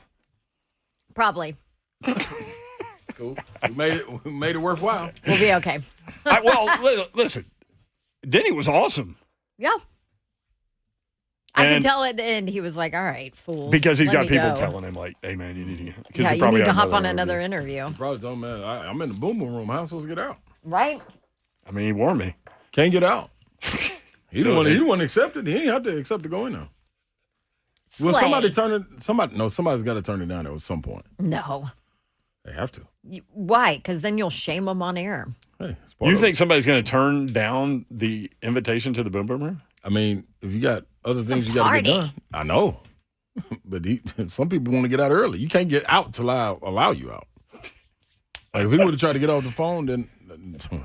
Probably. It's cool. We made it worthwhile. We'll be okay. Listen, Denny was awesome. Yeah. I could And- tell at the end he was like, all right, fools. Because he's let got me people go. telling him, like, hey, man, you need to get. Yeah, you need to hop on another interview. Probably told him, man, I'm in the boom boom room. How am I supposed to get out? Right? I mean, he warned me. Can't get out. He didn't want to accept it. He ain't have to accept to go in there. Well, Slay. somebody's got to turn it down at some point. No. They have to. Why? Because then you'll shame them on air. Hey, it's part You of think it. somebody's going to turn down the invitation to the Boom Boom Room? I mean, if you got other things you got to party. get done, I know. But some people want to get out early. You can't get out till I allow you out. Like if he would have tried to get off the phone, then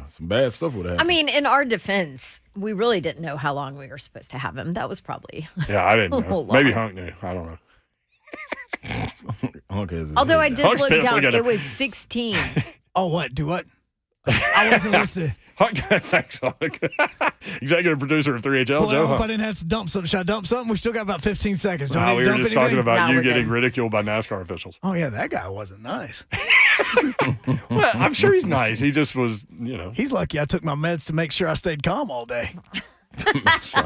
some bad stuff would have I happened. mean, in our defense, we really didn't know how long we were supposed to have him. That was probably. Yeah, I didn't know. Hold Maybe on. Hunk knew. I don't know. Okay, Although I did Hunk's look pissed. down, Look at him. it was 16. Oh, what? Do what? I wasn't listening. Hunk, thanks, Hunk. Executive producer of 3HL, Well, I Joe hope I Hunk. didn't have to dump something. Should I dump something? We still got about 15 seconds. Do I Wow, need we to were dump just anything? talking about No, you we're getting good. ridiculed by NASCAR officials. Oh, yeah, that guy wasn't nice. Well, I'm sure he's nice. He just was, He's lucky I took my meds to make sure I stayed calm all day.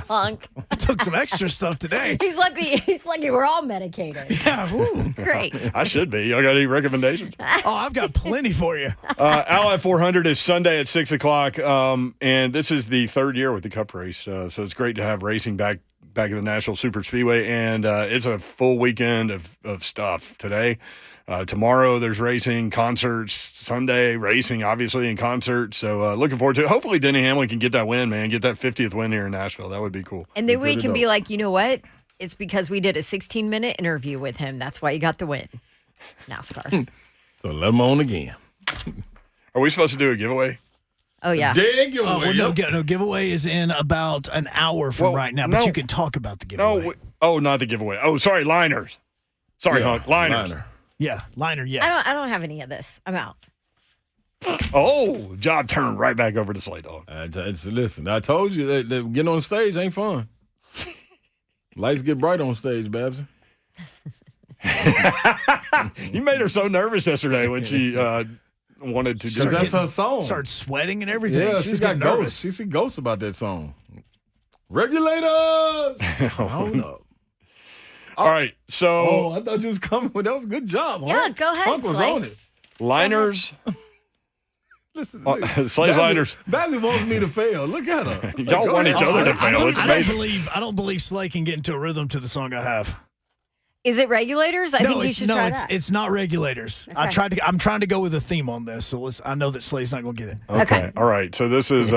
Hunk. I took some extra stuff today. He's lucky we're all medicated. Yeah, woo. Great. I should be. Y'all got any recommendations? Oh, I've got plenty for you. Ally 400 is Sunday at 6 o'clock, and this is the third year with the Cup race, so it's great to have racing back at the Nashville Super Speedway, and it's a full weekend of stuff today. Tomorrow there's racing, concerts, Sunday racing, obviously, and concerts, so looking forward to it. Hopefully Denny Hamlin can get that win, man, get that 50th win here in Nashville. That would be cool. And then we pretty can be dope. like, you know what? It's because we did a 16-minute interview with him. That's why you got the win. NASCAR. So let them on again. Are we supposed to do a giveaway? Oh, yeah. Dead giveaway. Well, no giveaway is in about an hour from Well, right now, but no. you can talk about the giveaway. No, not the giveaway. Oh, sorry, liners. Sorry, Hunk, liners. Liner. Yeah, liner, yes. I don't have any of this. I'm out. Oh, job turned right back over to Slay Dog. Listen, I told you that getting on stage ain't fun. Lights get bright on stage, Babs. You made her so nervous yesterday when she wanted to do Because that's it. her song. Started sweating and everything. Yeah, She's she's got getting ghosts. nervous. She see ghosts about that song. Regulators. Hold up. All right, so Oh, I thought you was coming with that. Was a good job. Yeah, Hunk. go ahead, Hunk was Slay. on it. liners, Listen, Slay's liners. Bazzy wants me to fail. Look at her. Y'all Go want ahead. each other to I fail. don't, It's I don't amazing. believe I don't believe Slay can get into a rhythm to the song I have. Is it regulators? I think you it's should try it's that. it's not regulators. Okay. I'm trying to go with a theme on this, so I know that Slay's not going to get it. Okay, all right. So this is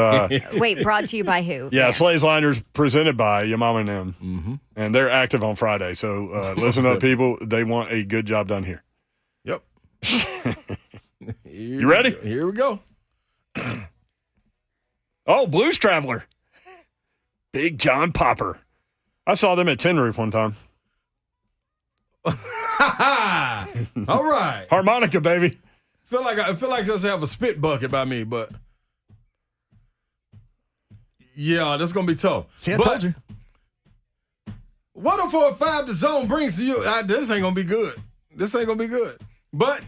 Wait, brought to you by who? yeah, Slay's liners presented by your mom and them, and they're active on Friday. So listen up, people. They want a good job done here. Yep. You ready? Here we go. Oh, Blues Traveler, Big John Popper. I saw them at Tin Roof one time. All right. Harmonica, baby. I feel like just have a spit bucket by me, but yeah, that's gonna be tough. See, I But told you. 104.5 The Zone brings to you. This ain't gonna be good. This ain't gonna be good. But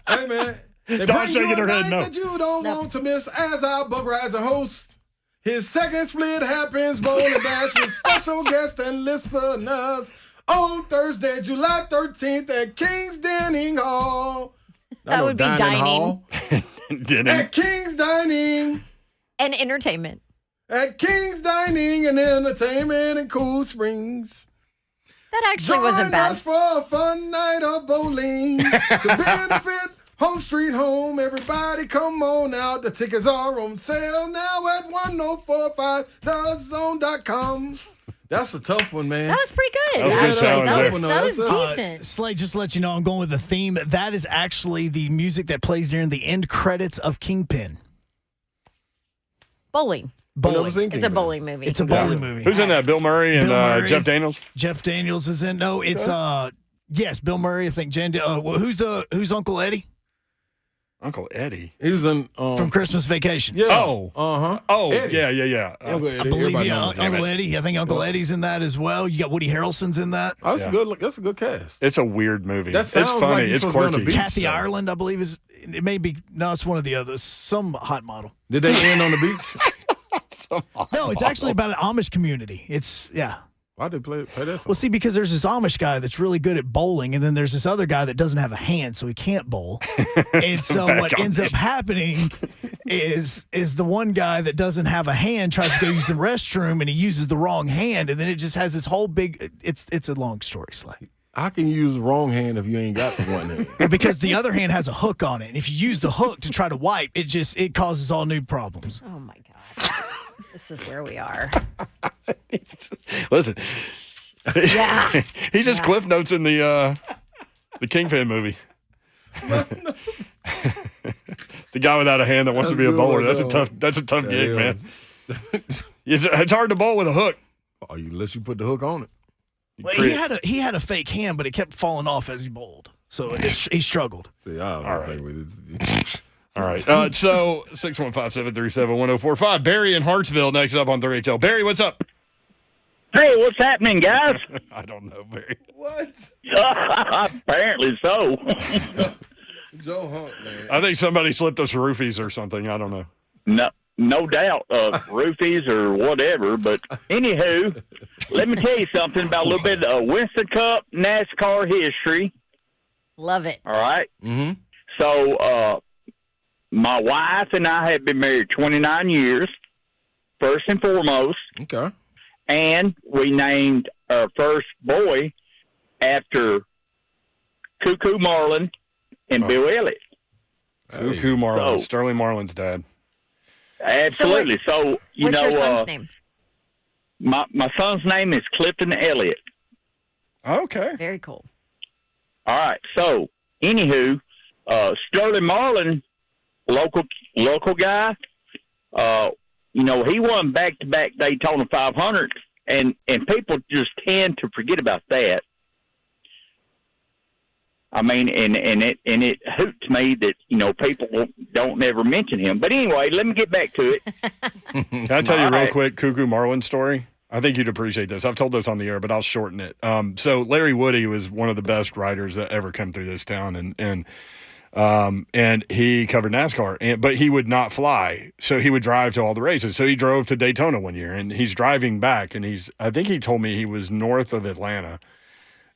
hey, man, they Dawn bring shaking you her a head night no. that you don't want to miss as our Bug Riser host. His second split happens, Bowling Bash with special guests and listeners on Thursday, July 13th at King's Dining Hall. That would be dining. Didn't. At King's Dining. And entertainment. At King's Dining and Entertainment in Cool Springs. That actually wasn't Join bad. us for a fun night of bowling to benefit Home Street Home. Everybody come on out. The tickets are on sale now at 1045thezone.com. That's a tough one, man. That was pretty good. That was a good challenge there. That was That's decent. Slay, just to let you know, I'm going with the theme. That is actually the music that plays during the end credits of Kingpin. Bowling. Bowling. It's a bowling movie. It's a bowling movie. Who's in that? Bill Murray and Bill Murray. Jeff Daniels. Jeff Daniels is in. No, it's yes, Bill Murray. I think who's Uncle Eddie? Uncle Eddie. He was in From Christmas Vacation. Yeah. Oh. Eddie. Yeah. Uncle Eddie. I believe Everybody knows him. Uncle Eddie. I think Uncle Eddie's in that as well. You got Woody Harrelson's in that. Oh, that's a good cast. It's a weird movie. That sounds it's funny. like he's It's supposed to be on quirky. the beach. Kathy show. Ireland, I believe, is. It may be. No, it's one of the others. Some hot model. Did they end on the beach? No, it's actually about an Amish community. Why'd they play that song? Well, see, because there's this Amish guy that's really good at bowling, and then there's this other guy that doesn't have a hand, so he can't bowl. And so what ends up happening is the one guy that doesn't have a hand tries to go use the restroom, and he uses the wrong hand, and then it just has this whole big. It's a long story, Slay. How can you use the wrong hand if you ain't got the one hand? Because the other hand has a hook on it, and if you use the hook to try to wipe, it causes all new problems. Oh my God. This is where we are. Listen. Yeah. He's just Cliff Notes in the Kingpin movie. The guy without a hand that wants to be a bowler. That's a tough gig, man. It's hard to bowl with a hook. Oh, unless you put the hook on it. Well, he had a fake hand, but it kept falling off as he bowled, so he struggled. See, I don't think we just. All right. So 615-737-1045. Barry in Hartsville next up on 3HL. Barry, what's up? Hey, what's happening, guys? I don't know, Barry. What? Apparently so. Joe Hunt, man. I think somebody slipped us roofies or something. I don't know. No doubt, roofies or whatever. But anywho, let me tell you something about a little bit of Winston Cup NASCAR history. Love it. All right. Mm-hmm. So, my wife and I have been married 29 years, first and foremost. Okay. And we named our first boy after Cuckoo Marlin and Bill Elliott. Cuckoo Marlin. So- Sterling Marlin's dad. Absolutely. So, What's your son's name? My son's name is Clifton Elliott. Okay. Very cool. All right. So, anywho, Sterling Marlin, local guy, he won back-to-back Daytona 500, and people just tend to forget about that. I mean, and it hoots me that, people don't ever mention him. But anyway, let me get back to it. Can I tell you real quick Cuckoo Marlin story? I think you'd appreciate this. I've told this on the air, but I'll shorten it. So Larry Woody was one of the best riders that ever come through this town, and he covered NASCAR, but he would not fly, so he would drive to all the races. So he drove to Daytona one year, and he's driving back, and I think he told me he was north of Atlanta,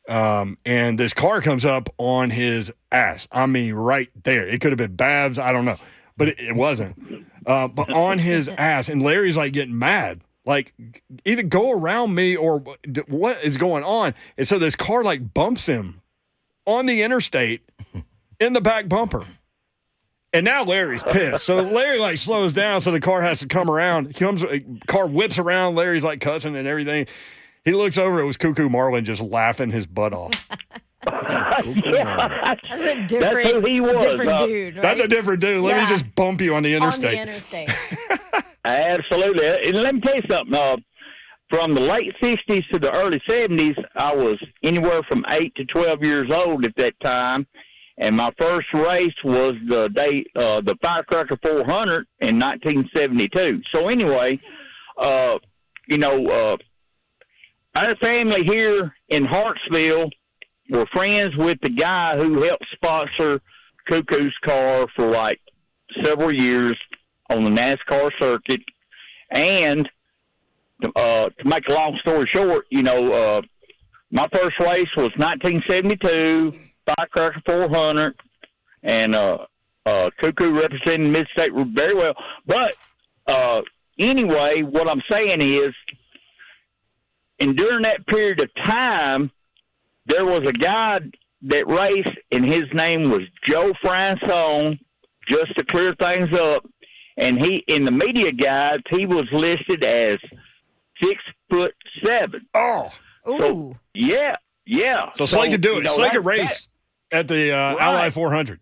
and this car comes up on his ass. I mean, right there. It could have been Babs, I don't know, but it wasn't. But on his ass, and Larry's like getting mad. Like, either go around me or what is going on? And so this car like bumps him on the interstate in the back bumper. And now Larry's pissed. So Larry like slows down, so the car has to come around. Car whips around, Larry's like cussing and everything. He looks over, it was Cuckoo Marlin just laughing his butt off. That's a different, That's who he was, different dude. Right? That's a different dude. Let me just bump you on the interstate. On the interstate. Absolutely. And let me tell you something. From the late 60s to the early 70s, I was anywhere from 8 to 12 years old at that time. And my first race was the Firecracker 400 in 1972. So anyway, our family here in Hartsville were friends with the guy who helped sponsor Cuckoo's car for like several years on the NASCAR circuit. And to make a long story short, my first race was 1972, Firecracker 400, and Cuckoo representing Mid-State very well. But anyway, what I'm saying is, and during that period of time, there was a guy that raced, and his name was Joe Fransone, just to clear things up. And he, in the media guides, he was listed as 6'7". Oh. So, yeah. So Slay could do it. Slay could race at the Ally 400.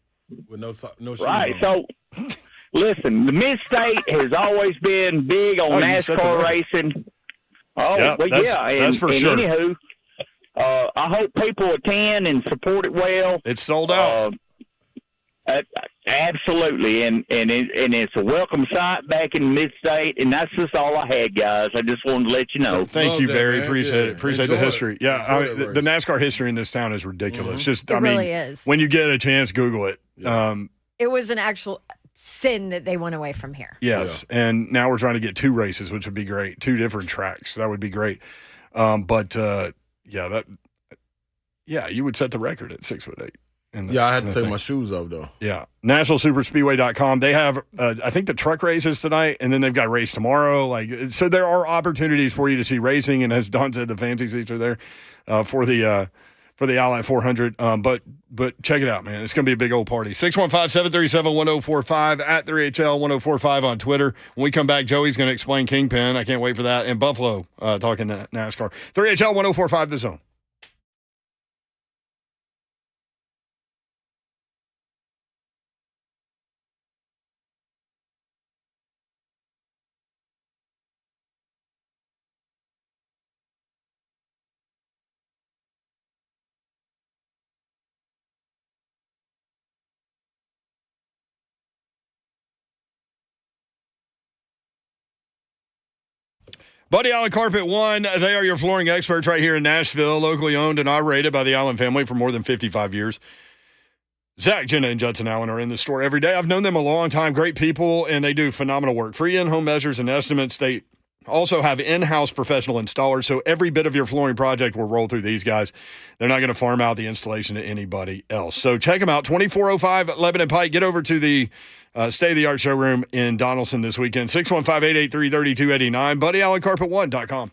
With no shoes right. on. So, listen, the Mid-State has always been big on NASCAR racing. Oh, yep, well, that's for sure. Anywho, I hope people attend and support it well. It's sold out. Absolutely, and it's a welcome sight back in mid-state, and that's just all I had, guys. I just wanted to let you know. Thank Love you, that, Barry. man. Appreciate it. Appreciate the Enjoy history. it. Yeah, Enjoy that the race. NASCAR history in this town is ridiculous. Just, It I mean, really is. when you get a chance, Google it. It was an actual sin that they went away from here. Yes, and now we're trying to get 2 races, which would be great. 2 different tracks. That would be great. You would set the record at 6'8". I had to take my shoes off, though. Yeah. NashvilleSuperspeedway.com. They have, I think, the truck races tonight, and then they've got a race tomorrow. So there are opportunities for you to see racing, and as Don said, the fancy seats are there for the Ally 400. But check it out, man. It's going to be a big old party. 615-737-1045 at 3HL1045 on Twitter. When we come back, Joey's going to explain Kingpin. I can't wait for that. And Buffalo talking NASCAR. 3HL1045 The Zone. Buddy Allen Carpet One, they are your flooring experts right here in Nashville, locally owned and operated by the Allen family for more than 55 years. Zach, Jenna, and Judson Allen are in the store every day. I've known them a long time. Great people, and they do phenomenal work. Free in-home measures and estimates. They also have in-house professional installers, so every bit of your flooring project will roll through these guys. They're not going to farm out the installation to anybody else. So check them out, 2405 Lebanon Pike. Get over to the state-of-the-art showroom in Donaldson this weekend, 615-883-3289, BuddyAllenCarpet1.com.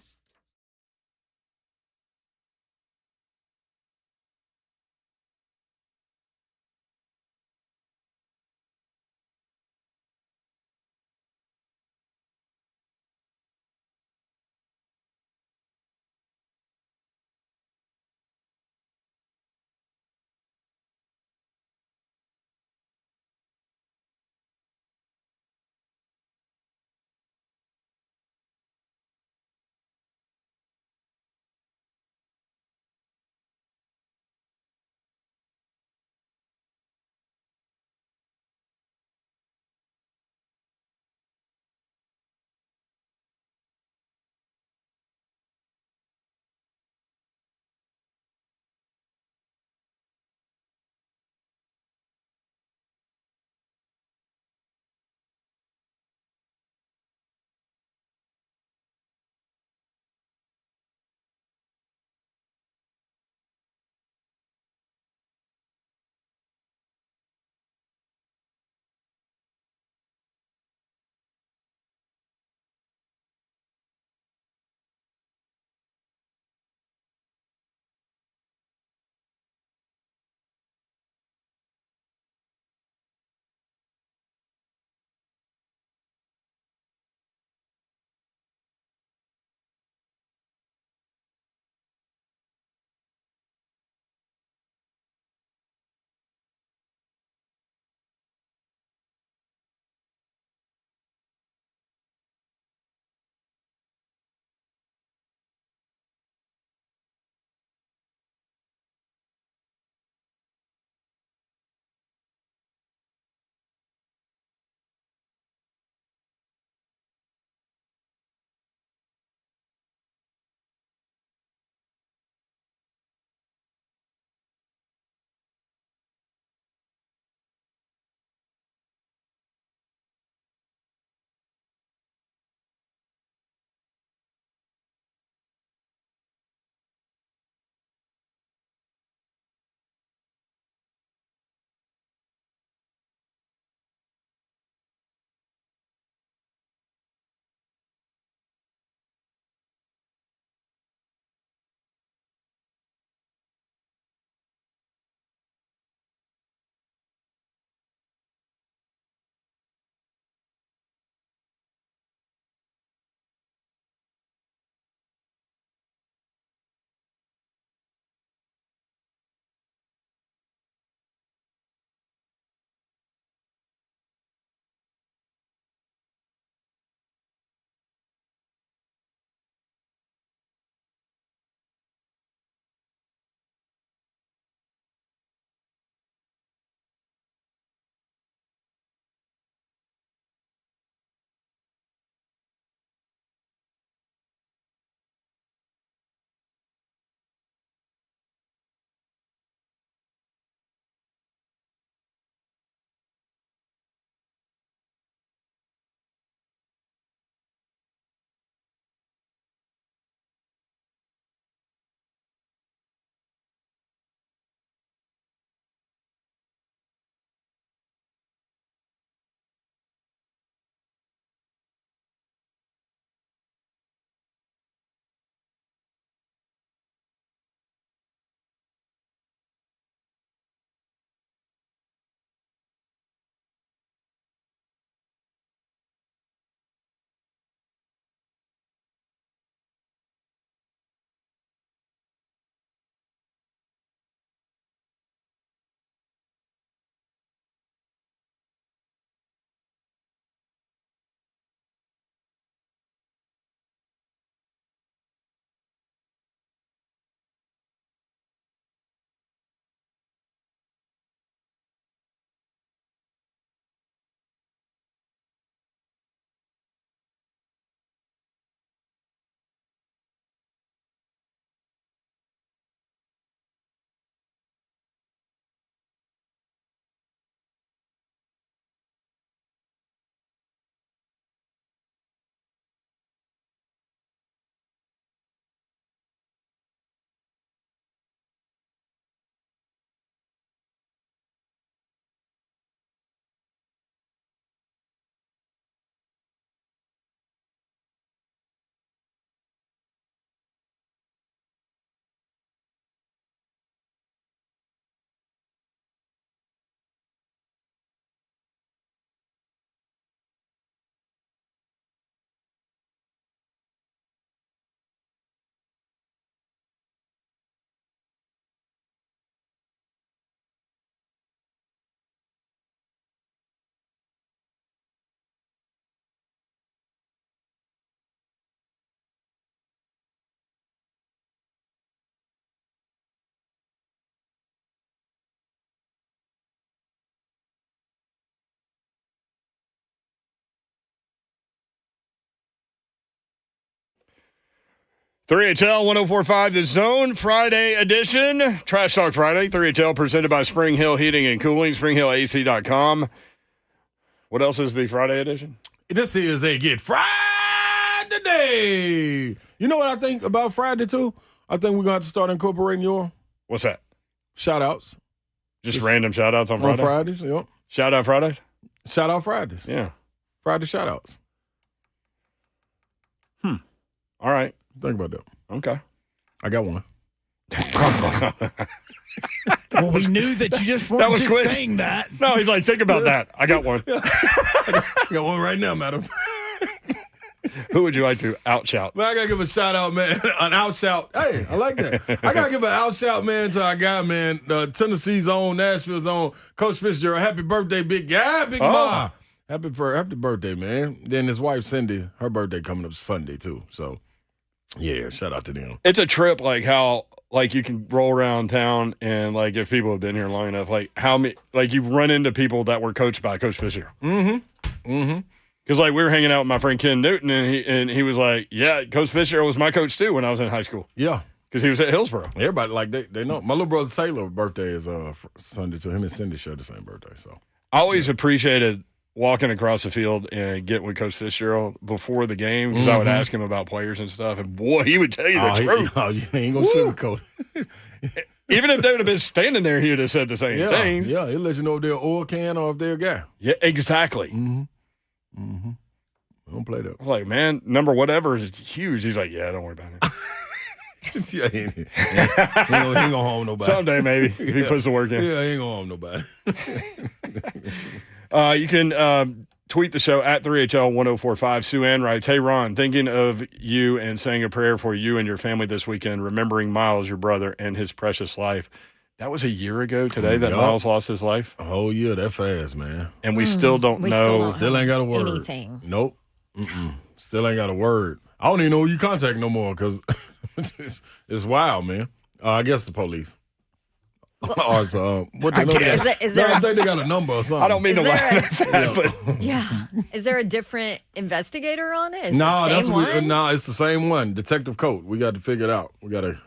3HL 1045 The Zone, Friday edition. Trash Talk Friday. 3HL presented by Spring Hill Heating and Cooling, springhillac.com. What else is the Friday edition? This is a Get Friday Day. You know what I think about Friday, too? I think we're going to have to start incorporating your What's that? shout-outs. Just random shout-outs on Friday? On Fridays, yep. Shout-out Fridays? Shout-out Fridays. Yeah. Friday shout-outs. All right. Think about that. Okay. I got one. Well, we knew that you just weren't just quick. saying that. No, he's like, think about that. I got one. I got one right now, madam. Who would you like to out-shout? Man, I got to give a shout-out, man. An out-shout. Hey, I like that. I got to give an out-shout, man, to our guy, man. Tennessee's own, Nashville's own, Coach Fitzgerald. Happy birthday, big guy. Big Ma. Happy birthday, man. Then his wife, Cindy, her birthday coming up Sunday, too. So, yeah, shout out to them. It's a trip, like how like you can roll around town and like if people have been here long enough, like how many like you run into people that were coached by Coach Fisher. Because like we were hanging out with my friend Ken Newton and he was like, yeah, Coach Fisher was my coach too when I was in high school. Yeah. Because he was at Hillsborough. Everybody, like, they know. My little brother Taylor's birthday is Sunday, so him and Cindy share the same birthday. So I always appreciated walking across the field and getting with Coach Fitzgerald before the game because I would ask him about players and stuff, and boy, he would tell you the truth. He ain't gonna sugarcoat it. Even if they would have been standing there, he would have said the same thing. Yeah, he'll let you know if they're oil can or if they're a guy. Yeah, exactly. Don't play that. I was like, man, number whatever is huge. He's like, yeah, don't worry about it. Yeah, he ain't gonna harm nobody. Someday, maybe, if he puts the work in. Yeah, he ain't gonna harm nobody. You can tweet the show at 3HL1045. Sue Ann writes, hey, Ron, thinking of you and saying a prayer for you and your family this weekend, remembering Miles, your brother, and his precious life. That was a year ago today that Miles lost his life. Oh, yeah, that fast, man. And we still don't know. Still ain't got a word. Anything. Nope. Still ain't got a word. I don't even know who you contact no more because it's wild, man. I guess the police. Or what they know Is there I think they got a number or something. I don't mean to laugh at that, but Yeah. Is there a different investigator on it? Is No, it the that's same what. one? No, it's the same one. Detective Coat. We got to figure it out. We got to.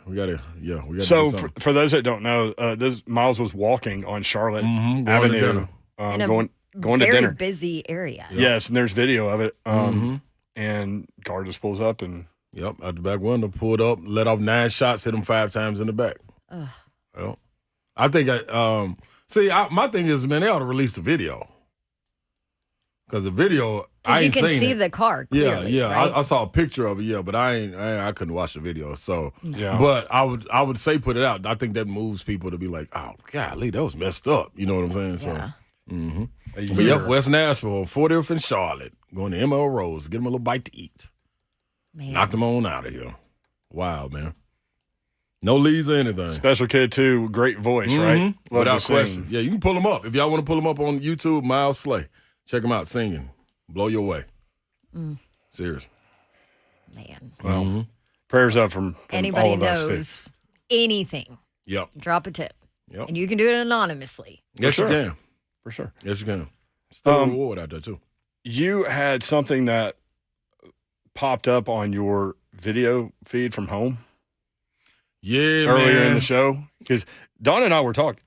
So do something. for those that don't know, this Miles was walking on Charlotte Going to Avenue, dinner. In a going to very dinner. busy area. Yes, and there's video of it. And car just pulls up and Yep, out the back window, pulled up, let off 9 shots, hit him 5 times in the back. Well, I think my thing is, man, they ought to release the video. Because the video, I ain't you can seen see it. the car clearly, Yeah. right? I saw a picture of it, but I couldn't watch the video. So, Yeah. But I would say put it out. I think that moves people to be like, oh, golly, that was messed up. You know what I'm saying? Yeah. So, a but year. yep, West Nashville, 40th and Charlotte, going to ML Rose, get them a little bite to eat. Man. Knock them on out of here. Wow, man. No leads or anything. Special kid too, great voice, right? Love Without to sing. question. Yeah, you can pull them up. If y'all want to pull them up on YouTube, Miles Slay. Check him out singing. Blow your way. Serious. Man. Well, prayers up from Anybody all of us too. knows anything, Yep. drop a tip. Yep. And you can do it anonymously. Yes, sure. you can. For sure. Yes, you can. Still a reward out there, too. You had something that popped up on your video feed from home Yeah, earlier man. in the show because Don and I were talking,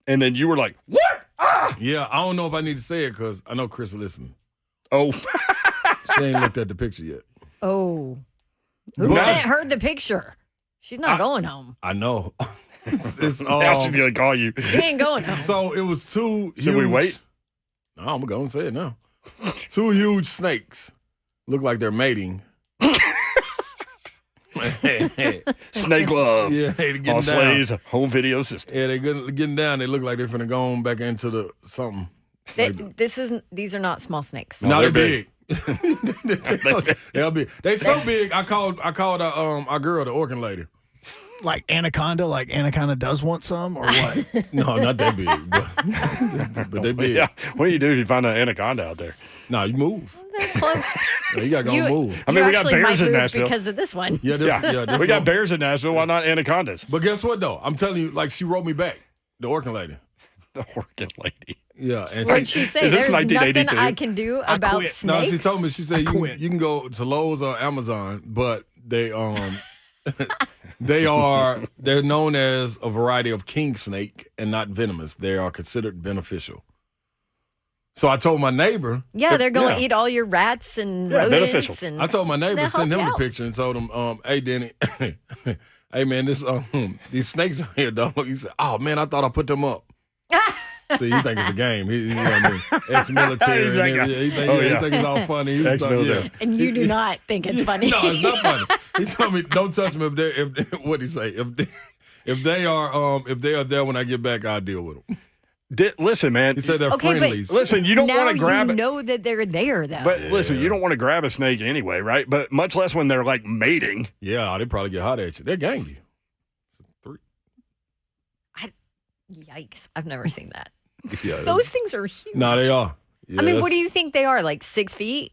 and then you were like, "What?" Yeah, I don't know if I need to say it because I know Chris will listen. Oh, She ain't looked at the picture yet. Oh. Who But- sent her the picture? She's not going home. I know. it's now she's gonna call you. She ain't going home. So it was two huge. Should we wait? No, I'm going to say it now. 2 huge snakes. Look like they're mating. Snake love. Yeah, they getting On down. Slay's home video system. Yeah, they getting down. They look like they're finna go on back into the something. These are not small snakes. No, they're they're big. They'll be. They so big. I called our girl the Orkin lady. Like Anaconda does want some, or what? No, not that big, but they big. Yeah. What do you do if you find an anaconda out there? No, you move. They're close. Yeah, you gotta go move. I mean, You we got actually bears might in move Nashville. because of this one. Yeah, this We got one. bears in Nashville. Why not anacondas? But guess what though? I'm telling you, like she wrote me back, the Orkin lady. The Orkin lady. Yeah, and What'd she say? Is this There's nothing 1982? I can do about quit. snakes. No, she told me. She said I quit. you can go to Lowe's or Amazon, but they They're known as a variety of king snake and not venomous. They are considered beneficial. So I told my neighbor. Yeah, they're going to eat all your rats and rodents. Beneficial. And I told my neighbor, send him the out. picture and told him, hey, Denny, hey, man, these snakes out here, dog. He said, oh, man, I thought I put them up. See, you think it's a game. You know what I mean? Ex-military. He's that and guy. he think it's all funny. He was Ex-military. And you do not think it's funny. No, it's not funny. He told me, don't touch them what'd he say? If they are there when I get back, I'll deal with them. Listen, man. He said they're Okay, friendlies. Listen, you don't now want to grab you it. know that they're there, though. But listen, you don't want to grab a snake anyway, right? But much less when they're like mating. Yeah, they probably get hot at you. They gang you. Yikes. I've never seen that. Yeah, Those things are huge. No, they are. Yeah, I mean, what do you think they are? Like 6 feet?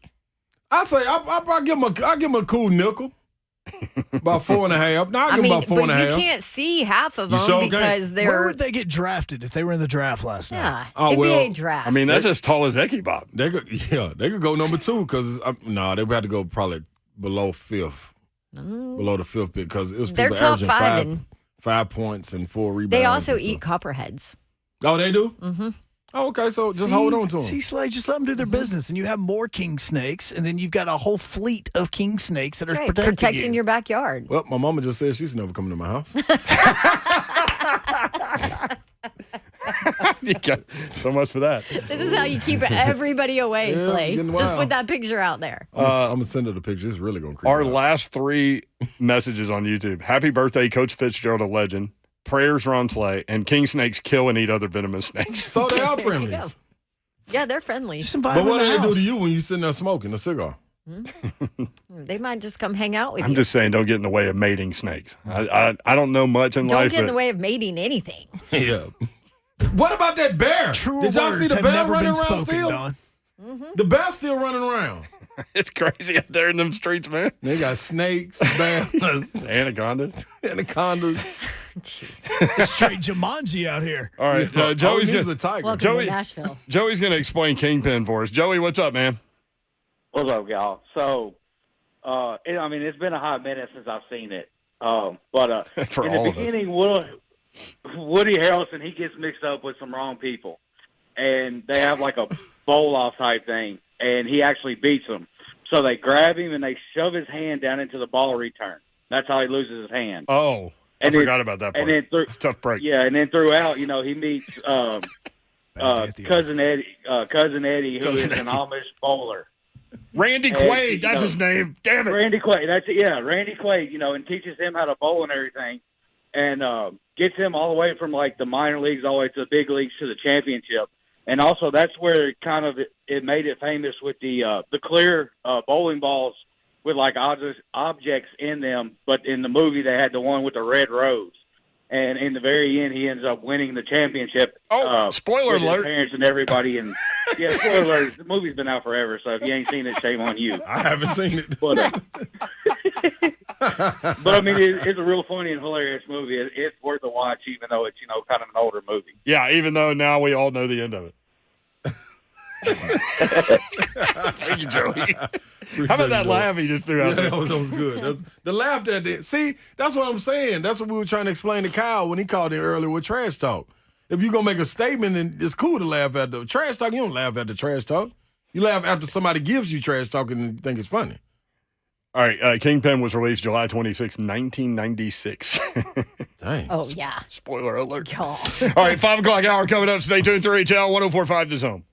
I'd say I'll give him a cool nickel. About 4.5. No, I'll give him about 4.5. But you can't see half of You them sure can't. because they're. Where would they get drafted if they were in the draft last night? Yeah, Oh, NBA well, draft. I mean, that's as tall as Eki Bob. They could go number 2 because they would have to go probably below 5th, below the 5th pick because it was They're people top averaging five. 5 points and 4 rebounds. They also and stuff. eat copperheads. Oh, they do? Mm-hmm. Oh, okay, so just hold on to them. See, Slade, just let them do their business, and you have more king snakes, and then you've got a whole fleet of king snakes that are Right, protecting you. your backyard. Well, my mama just said she's never coming to my house. You got so much for that. This is how you keep everybody away, Yeah, Slade. getting Just wild. put that picture out there. I'm going to send her the picture. It's really going to creep Our me out. last 3 messages on YouTube. Happy birthday, Coach Fitzgerald, a legend. Prayers, Ron Slay. And king snakes kill and eat other venomous snakes. So they are There you friendlies. go. Yeah, they're friendly. Just invite But them what in do the they do house. to you when you sitting there smoking a cigar? They might just come hang out with I'm you. just saying, don't get in the way of mating snakes. I don't know much in Don't life, get in but the way of mating anything. Yeah. What about that bear? Truer Did y'all words see the have bear never running been around spoken, still? Don. The bear's still running around. it's crazy out there in them streets, man. They got snakes, bears, Anaconda. anacondas. Jeez. Straight Jumanji out here. All right, Joey's he's gonna, a tiger. Welcome Joey- to Nashville. Joey's going to explain Kingpin for us. Joey, what's up, man? What's up, y'all? So, it's been a hot minute since I've seen it. But For in the all of us. beginning, Woody Harrelson, he gets mixed up with some wrong people. And they have like a bowl-off type thing, and he actually beats them. So they grab him, and they shove his hand down into the ball return. That's how he loses his hand. Oh, I And then- forgot about that part. and then It's a tough break. Yeah, and then throughout, he meets Cousin Eddie, who is an Amish bowler. Randy And, Quaid, that's his name. Damn it. Randy Quaid, that's it. Yeah, Randy Quaid. And teaches him how to bowl and everything, and gets him all the way from like the minor leagues all the way to the big leagues to the championship. And also, that's where kind of it made it famous with the clear bowling balls with like objects in them. But in the movie, they had the one with the red rose. And in the very end, he ends up winning the championship. Oh, spoiler with his alert. parents and everybody. And yeah, spoiler alert. The movie's been out forever, so if you ain't seen it, shame on you. I haven't seen it. But but I mean, it's a real funny and hilarious movie. It's worth a watch, even though it's kind of an older movie. Yeah, even though now we all know the end of it. Thank you, Joey. How about that laugh he just threw out Yeah, there? that was good. The laugh that did. See, that's what I'm saying. That's what we were trying to explain to Kyle when he called in earlier with trash talk. If you're going to make a statement, then it's cool to laugh at the trash talk. You don't laugh at the trash talk. You laugh after somebody gives you trash talk and you think it's funny. All right, Kingpin was released July 26, 1996. Dang. Oh, yeah. Spoiler alert. God. All right, 5 o'clock hour coming up. Stay tuned to HL 1045 The Zone.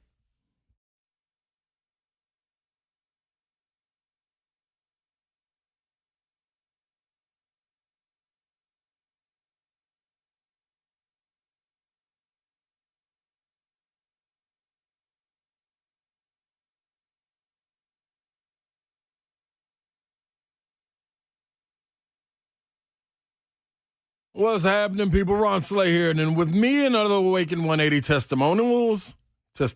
What's happening, people? Ron Slay here, and then with me, another Awaken 180 testimonials. You've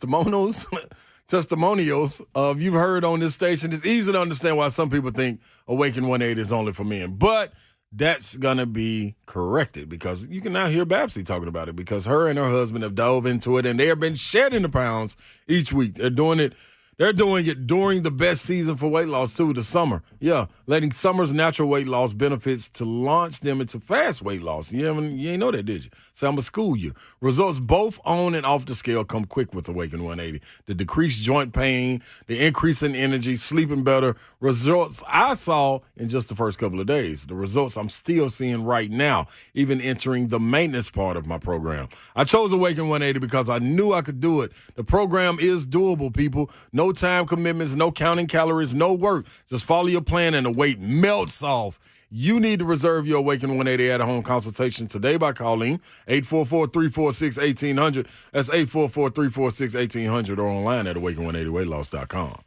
heard on this station. It's easy to understand why some people think Awaken 180 is only for men, but that's gonna be corrected because you can now hear Babsy talking about it because her and her husband have dove into it, and they have been shedding the pounds each week. They're doing it They're doing it during the best season for weight loss, too, the summer. Yeah, letting summer's natural weight loss benefits to launch them into fast weight loss. You ain't know that, did you? So I'm going to school you. Results both on and off the scale come quick with Awaken 180. The decreased joint pain, the increase in energy, sleeping better. Results I saw in just the first couple of days. The results I'm still seeing right now, even entering the maintenance part of my program. I chose Awaken 180 because I knew I could do it. The program is doable, people. No time commitments, no counting calories, no work. Just follow your plan and the weight melts off. You need to reserve your Awaken 180 at-home consultation today by calling 844-346-1800. That's 844-346-1800 or online at awaken180weightloss.com.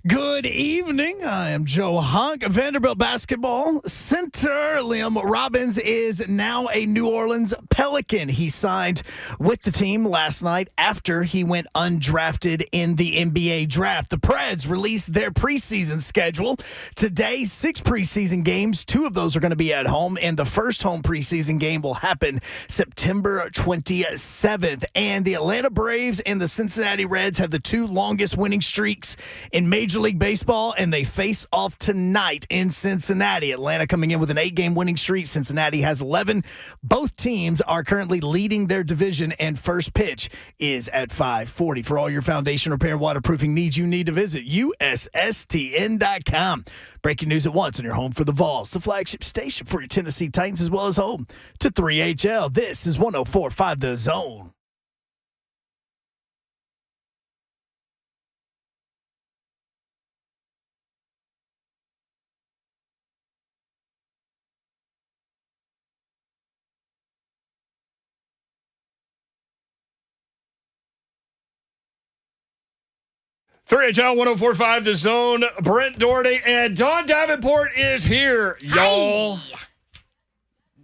Good evening. I am Joe Hunk. Vanderbilt basketball center Liam Robbins is now a New Orleans Pelican. He signed with the team last night after he went undrafted in the NBA draft. The Preds released their preseason schedule today. 6 preseason games. 2 of those are going to be at home, and the first home preseason game will happen September 27th. And the Atlanta Braves and the Cincinnati Reds have the 2 longest winning streaks in Major League Baseball, and they face off tonight in Cincinnati. Atlanta coming in with an 8-game winning streak. Cincinnati has 11. Both teams are currently leading their division, and first pitch is at 5:40. For all your foundation repair and waterproofing needs, you need to visit USSTN.com. Breaking news at once on your home for the Vols, the flagship station for your Tennessee Titans, as well as home to 3HL. This is 104.5 The Zone. HL 104.5 The Zone. Brent Doherty and Don Davenport is here, y'all. Hi.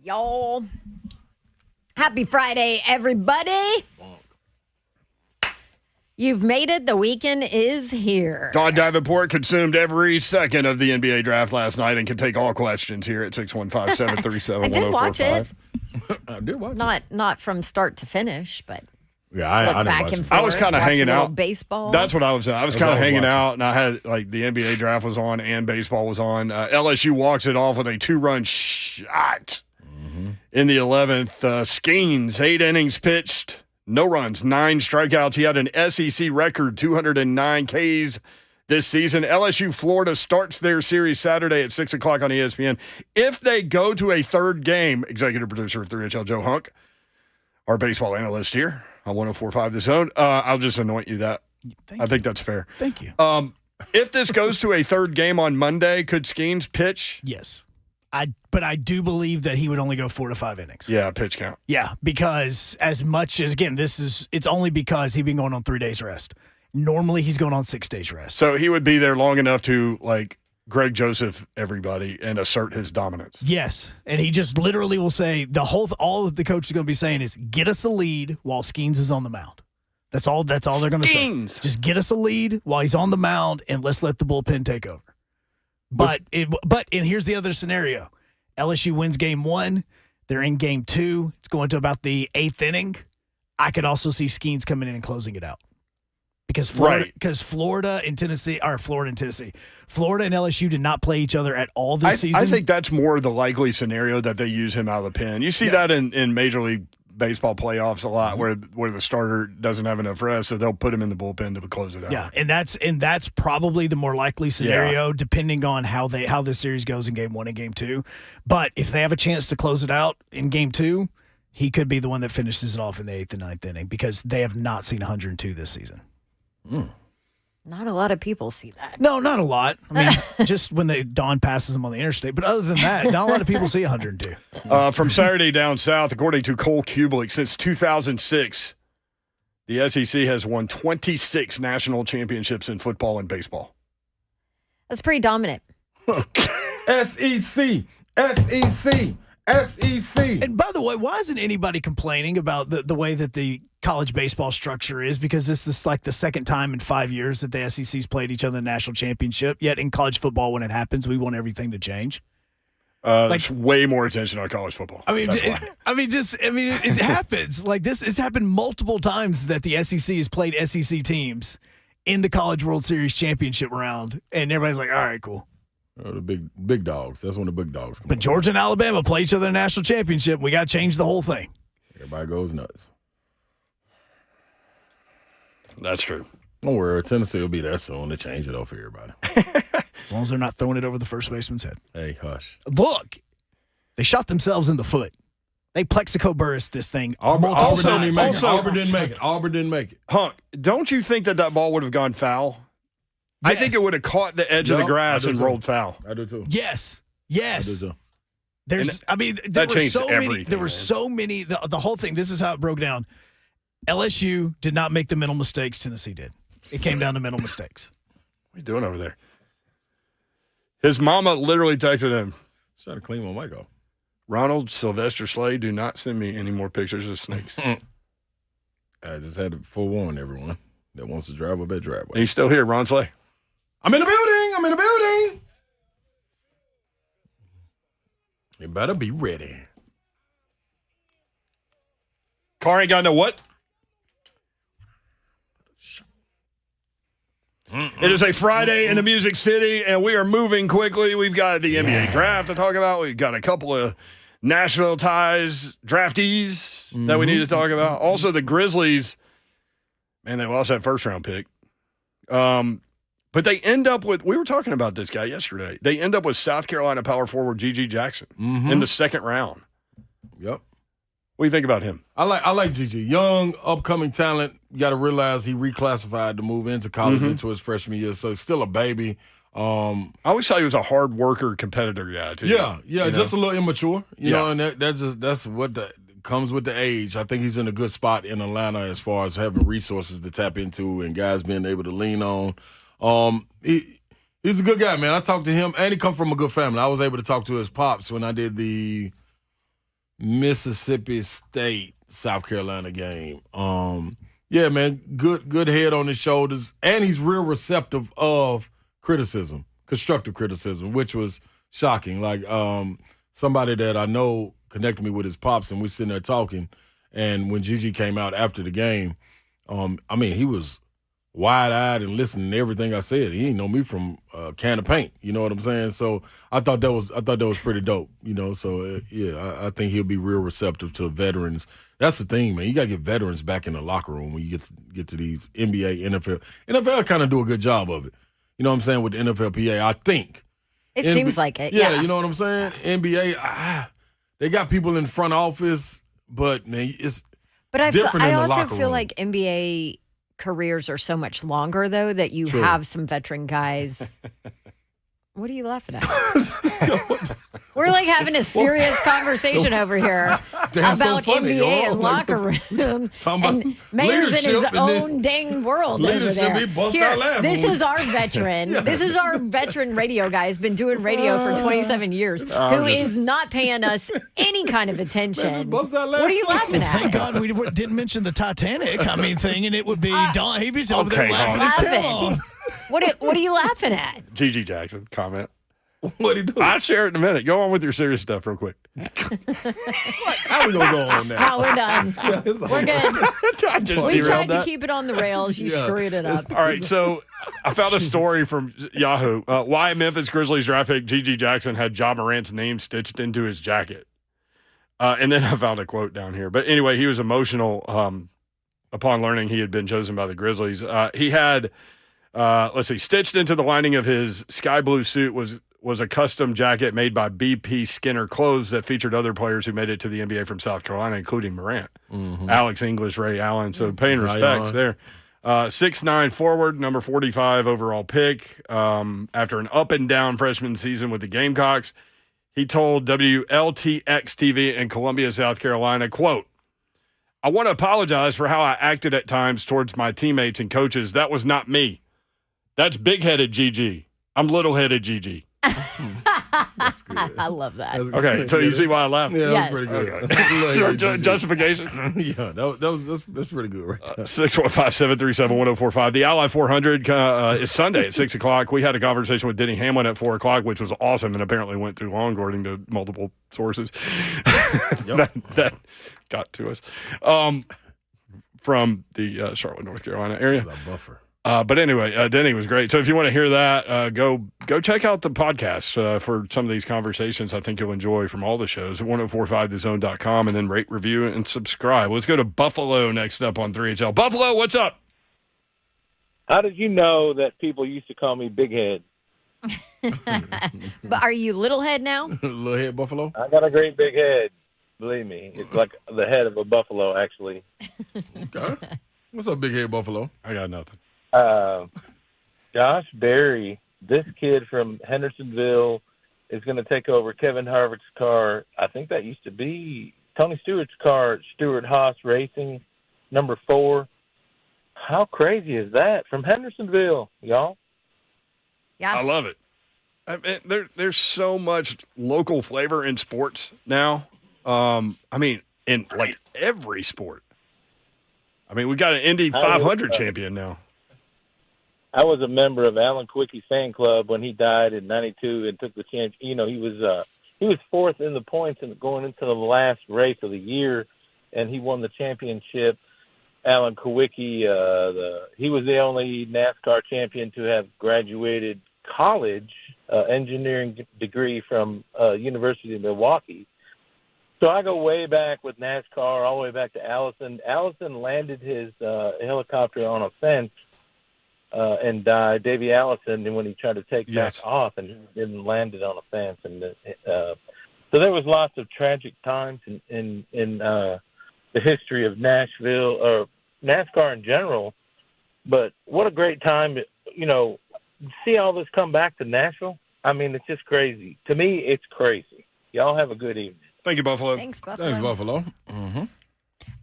Y'all. Happy Friday, everybody. You've made it. The weekend is here. Don Davenport consumed every second of the NBA draft last night and can take all questions here at 615-737-1045. I did watch it. I did watch Not from start to finish, but Yeah, I look didn't back watch and it. forth. I was kind of watch a hanging little out. Baseball. That's what I was. I was kind of all hanging watching. out, and I had like the NBA draft was on and baseball was on. LSU walks it off with a 2-run shot in the 11th. Skeens, 8 innings pitched, no runs, 9 strikeouts. He had an SEC record 209 Ks this season. LSU Florida starts their series Saturday at 6 o'clock on ESPN. If they go to a third game, executive producer of 3HL Joe Hunk, our baseball analyst here on 104.5 The Zone. I'll just anoint you that. I think that's fair. Thank you. If this goes to a third game on Monday, could Skeens pitch? Yes. But I do believe that he would only go 4 to 5 innings. Yeah, pitch count. Yeah, because as much as, again, it's only because he's been going on 3 days rest. Normally he's going on 6 days rest. So he would be there long enough to, like, Greg Joseph everybody and assert his dominance. Yes, and he just literally will say all that the coach is going to be saying is get us a lead while Skeens is on the mound. That's all they're going to say. Just get us a lead while he's on the mound and let's let the bullpen take over. But here's the other scenario. LSU wins game 1. They're in game 2. It's going to about the 8th inning. I could also see Skeens coming in and closing it out. Because Florida and LSU did not play each other at all this season. I think that's more the likely scenario that they use him out of the pen. You see that in Major League Baseball playoffs a lot, where the starter doesn't have enough rest, so they'll put him in the bullpen to close it out. Yeah, and that's probably the more likely scenario, depending on how this series goes in game 1 and game 2. But if they have a chance to close it out in game 2, he could be the one that finishes it off in the 8th and 9th inning, because they have not seen 102 this season. Not a lot of people see that. No, not a lot. I mean, just when Dawn passes them on the interstate. But other than that, not a lot of people see 102. From Saturday down south, according to Cole Kublik, since 2006, the SEC has won 26 national championships in football and baseball. That's pretty dominant. SEC. And by the way, why isn't anybody complaining about the way that the college baseball structure is? Because this is like the second time in 5 years that the SEC's played each other in the national championship. Yet in college football, when it happens, we want everything to change. There's way more attention on college football. It happens. Like this has happened multiple times that the SEC has played SEC teams in the College World Series championship round, and everybody's like, "All right, cool." The big dogs. That's when the big dogs come. But Georgia and Alabama play each other in the national championship. We got to change the whole thing. Everybody goes nuts. That's true. Don't worry, Tennessee will be there soon to change it over for everybody. As long as they're not throwing it over the first baseman's head. Hey, hush. Look, they shot themselves in the foot. They Plexico Burris this thing. Auburn didn't make it. Hunk, don't you think that ball would have gone foul? Yes. I think it would have caught the edge of the grass and rolled foul. I do too. Yes. I do too. There changed everything. There were so many. The whole thing. This is how it broke down. LSU did not make the mental mistakes Tennessee did. It came down to mental mistakes. What are you doing over there? His mama literally texted him. Trying to clean my mic off. Ronald, Sylvester Slade, do not send me any more pictures of snakes. I just had to forewarn everyone that wants to drive up that driveway. He's still here, Ron Slade. I'm in the building. You better be ready. Car ain't got no what? It is a Friday in the Music City, and we are moving quickly. We've got the NBA draft to talk about. We've got a couple of Nashville ties draftees that we need to talk about. Also, the Grizzlies, man, they lost that first-round pick. But they end up with, we were talking about this guy yesterday, they end up with South Carolina power forward G.G. Jackson in the second round. Yep. What do you think about him? I like Gigi. Young, upcoming talent. You got to realize he reclassified to move into college into his freshman year, so he's still a baby. I always thought he was a hard worker, competitor guy, too. Yeah, just a little immature, you know, and that's what comes with the age. I think he's in a good spot in Atlanta as far as having resources to tap into and guys being able to lean on. He's a good guy, man. I talked to him, and he comes from a good family. I was able to talk to his pops when I did the Mississippi State South Carolina game. Yeah, man, good head on his shoulders, and he's real receptive of criticism, constructive criticism, which was shocking. Like somebody that I know connected me with his pops, and we sitting there talking, and when Gigi came out after the game, I mean, he was wide-eyed and listening to everything I said. He didn't know me from a can of paint. You know what I'm saying? So I thought that was pretty dope. You know, so I think he'll be real receptive to veterans. That's the thing, man. You got to get veterans back in the locker room when you get to these NBA, NFL. NFL kind of do a good job of it. You know what I'm saying, with the NFLPA, I think. It seems like it, yeah. You know what I'm saying? NBA, they got people in front office, but, man, it's different in the locker room. I also feel like NBA careers are so much longer, though, that you have some veteran guys. What are you laughing at? We're like having a serious conversation over here about NBA and locker room and Mayor's in his own dang world over there. Here, this is our veteran. This is our veteran radio guy who's been doing radio for 27 years who is not paying us any kind of attention. What are you laughing at? Thank God we didn't mention the Titanic, thinking it would be Don. He'd be over there laughing his tail off. What are you laughing at? G.G. Jackson, comment. What'd he do? I'll share it in a minute. Go on with your serious stuff real quick. How we going to go on now? No, we're done. We're good. We tried to keep it on the rails. You screwed it up. All right, so I found a story from Yahoo. Why Memphis Grizzlies draft pick G.G. Jackson had Ja Morant's name stitched into his jacket. And then I found a quote down here. But anyway, he was emotional upon learning he had been chosen by the Grizzlies. He had, stitched into the lining of his sky blue suit was a custom jacket made by BP Skinner Clothes that featured other players who made it to the NBA from South Carolina, including Morant, Alex English, Ray Allen. So paying respects there. 6'9" forward, number 45 overall pick. After an up-and-down freshman season with the Gamecocks, he told WLTX-TV in Columbia, South Carolina, quote, "I want to apologize for how I acted at times towards my teammates and coaches. That was not me. That's big-headed GG. I'm little-headed GG." That's good. I love that. Okay, so you see why I laughed? Yeah, yes. That's pretty good. Justification? Yeah, that's pretty good right there. 615-737-1045. The Ally 400 is Sunday at 6 o'clock. We had a conversation with Denny Hamlin at 4 o'clock, which was awesome and apparently went too long, according to multiple sources. that got to us. From the Charlotte, North Carolina area. That's a buffer. But anyway, Denny was great. So if you want to hear that, go check out the podcast for some of these conversations I think you'll enjoy from all the shows at 1045thezone.com, and then rate, review, and subscribe. Let's go to Buffalo next up on 3HL. Buffalo, what's up? How did you know that people used to call me Big Head? But are you little head now? Little head buffalo? I got a great big head. Believe me. It's like the head of a buffalo, actually. Okay. What's up, big head buffalo? I got nothing. Josh Berry, this kid from Hendersonville, is going to take over Kevin Harvick's car. I think that used to be Tony Stewart's car, Stewart Haas Racing, number 4. How crazy is that? From Hendersonville, y'all. Yeah. I love it. I mean, there's so much local flavor in sports now. I mean, in like every sport. I mean, we got an Indy 500 champion now. I was a member of Alan Quickie's fan club when he died in '92 and took the chance. You know, he was fourth in the points and going into the last race of the year, and he won the championship. Alan Kowicki, he was the only NASCAR champion to have graduated college engineering degree from University of Milwaukee. So I go way back with NASCAR, all the way back to Allison. Allison landed his helicopter on a fence and died, Davey Allison, and when he tried to take back off and didn't land it on a fence. And so there was lots of tragic times in the history of Nashville, or NASCAR in general. But what a great time, you know, see all this come back to Nashville. I mean, it's just crazy. To me, it's crazy. Y'all have a good evening. Thank you, Buffalo. Thanks, Buffalo. Thanks, Buffalo. Mm-hmm.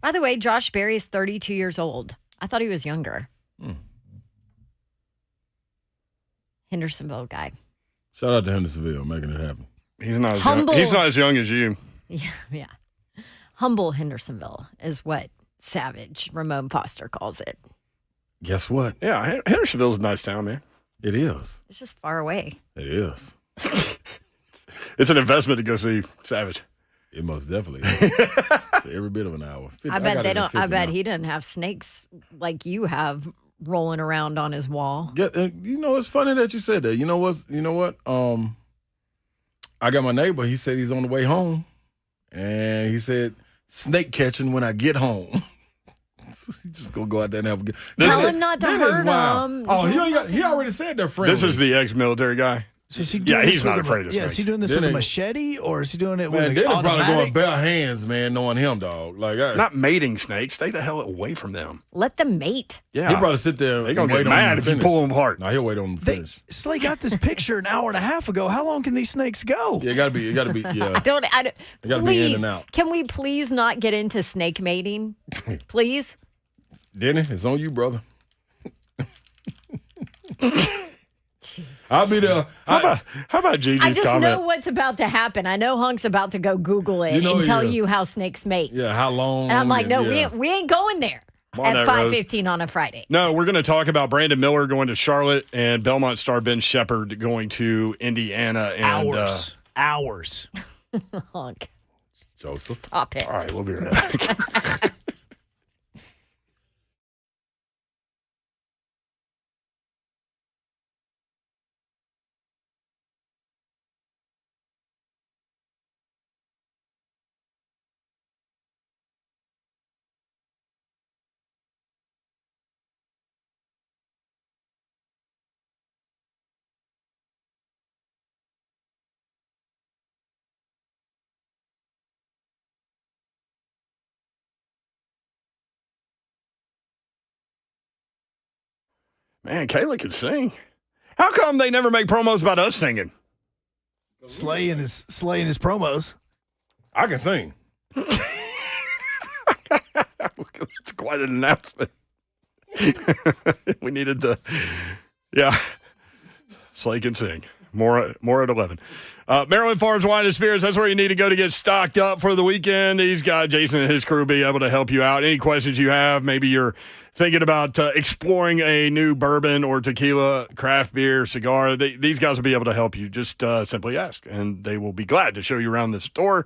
By the way, Josh Berry is 32 years old. I thought he was younger. Hendersonville guy. Shout out to Hendersonville, making it happen. He's not as young as you. Yeah. Humble Hendersonville is what Savage Ramon Foster calls it. Guess what? Yeah, Hendersonville's a nice town, man. It is. It's just far away. It is. It's an investment to go see Savage. It most definitely is. It's every bit of an hour. I bet they don't. I bet he doesn't have snakes like you have rolling around on his wall. You know, it's funny that you said that. You know what? I got my neighbor. He said he's on the way home, and he said snake catching when I get home. He just gonna go out there and have a good. Tell him not to hurt him. Oh, he already said they're friends. This is the ex-military guy. So is he doing he's not afraid of snakes. Is he doing this with a machete, or is he doing it with an they're automatic? probably going bare hands, man, knowing him, dog. Like not mating snakes. Stay the hell away from them. Let them mate. Yeah, he'll probably sit there. They're gonna get mad if you pull them apart. No, he'll wait on them to finish. Slay got this picture an hour and a half ago. How long can these snakes go? Yeah, it gotta be. Yeah, I don't. it gotta Please, be in and out. can we please not get into snake mating? Please. Denny, it's on you, brother. I'll be there. How about Gigi's I just comment? know what's about to happen. I know Hunk's about to go Google it and tell you how snakes mate. Yeah, how long? And I'm like, no, we ain't going there at 5:15 on a Friday. No, we're going to talk about Brandon Miller going to Charlotte and Belmont star Ben Shepherd going to Indiana. And, Hours. Hunk. Joseph. Stop it. All right, we'll be right back. Man, Kayla can sing. How come they never make promos about us singing? Slay in his promos. I can sing. It's quite an announcement. We needed Slay can sing. More at 11. Maryland Farms Wine and Spirits, that's where you need to go to get stocked up for the weekend. These guys, Jason and his crew, will be able to help you out. Any questions you have, maybe you're thinking about exploring a new bourbon or tequila, craft beer, cigar, these guys will be able to help you. Just simply ask, and they will be glad to show you around the store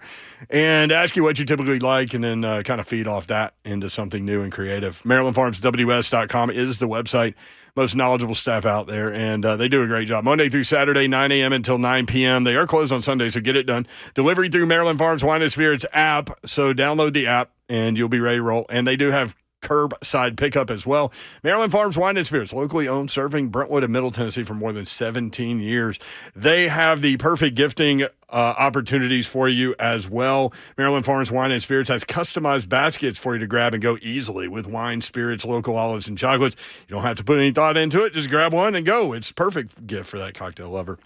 and ask you what you typically like, and then kind of feed off that into something new and creative. MarylandFarmsWS.com is the website. Most knowledgeable staff out there, and they do a great job. Monday through Saturday, 9 a.m. until 9 p.m. They are closed on Sunday, so get it done. Delivery through Maryland Farms Wine and Spirits app, so download the app, and you'll be ready to roll. And they do have curbside pickup as well. Maryland Farms Wine and Spirits, locally owned, serving Brentwood and Middle Tennessee for more than 17 years. They have the perfect gifting opportunities for you as well. Maryland Farms Wine and Spirits has customized baskets for you to grab and go easily with wine, spirits, local olives, and chocolates. You don't have to put any thought into it. Just grab one and go. It's a perfect gift for that cocktail lover.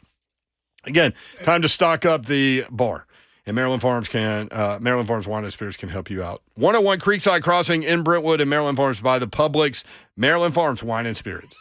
Again, time to stock up the bar. And Maryland Farms Wine and Spirits can help you out. 101 Creekside Crossing in Brentwood, and Maryland Farms by the Publix. Maryland Farms Wine and Spirits.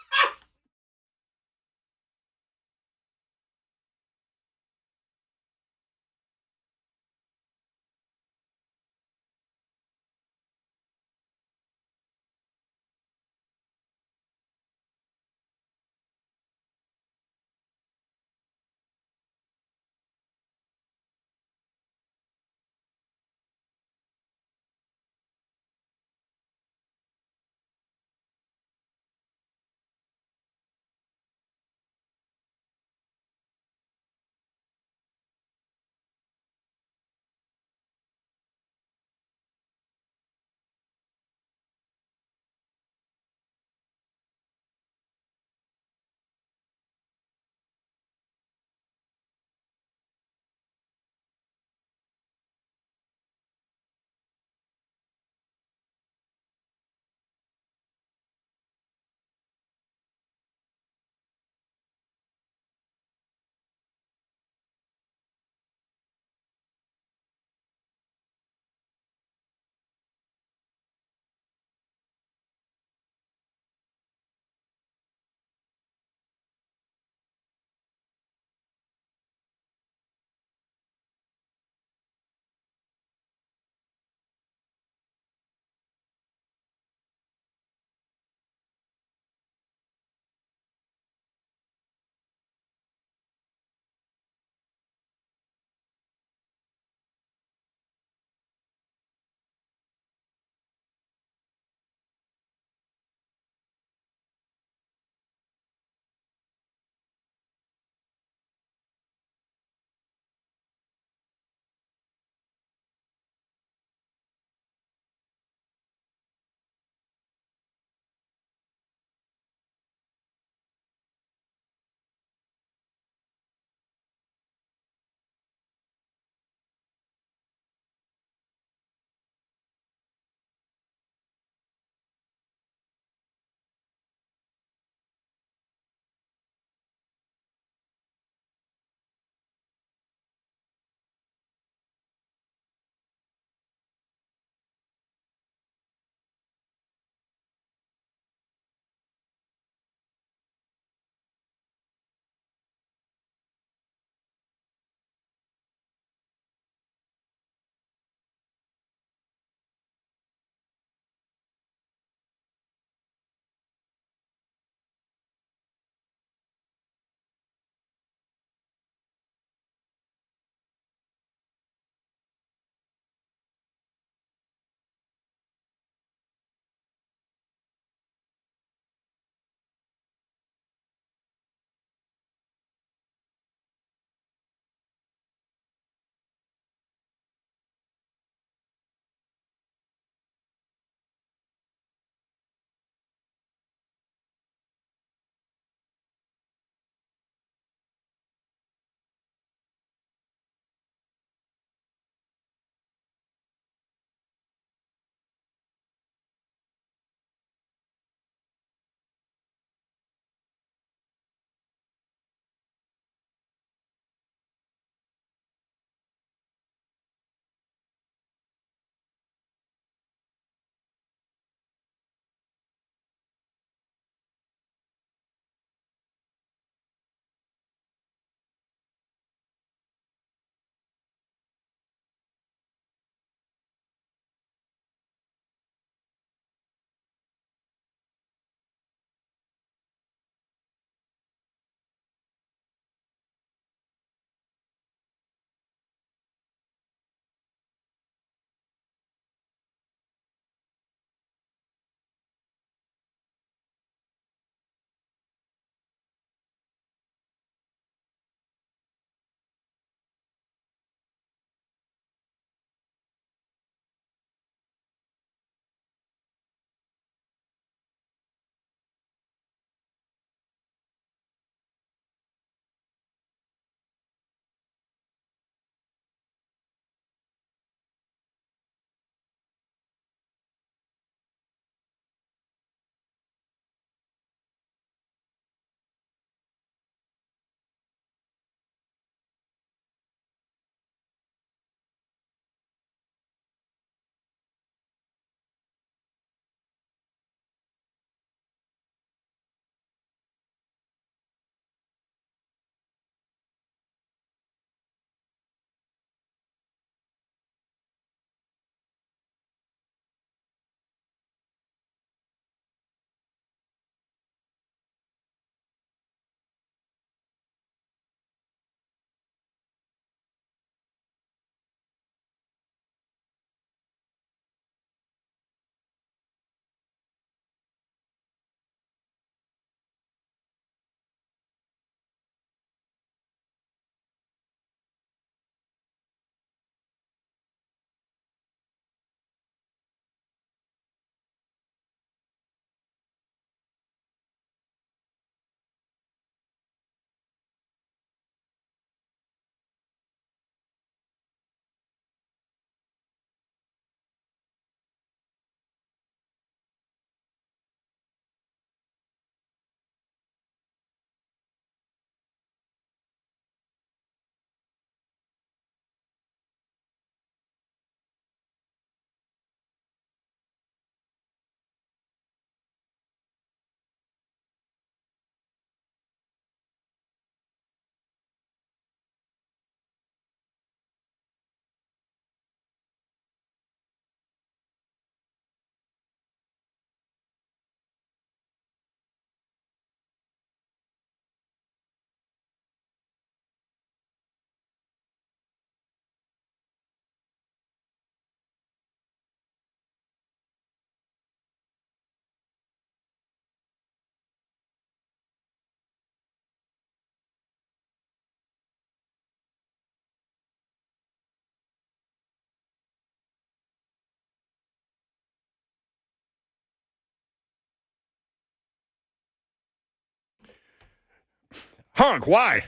Hunk, why?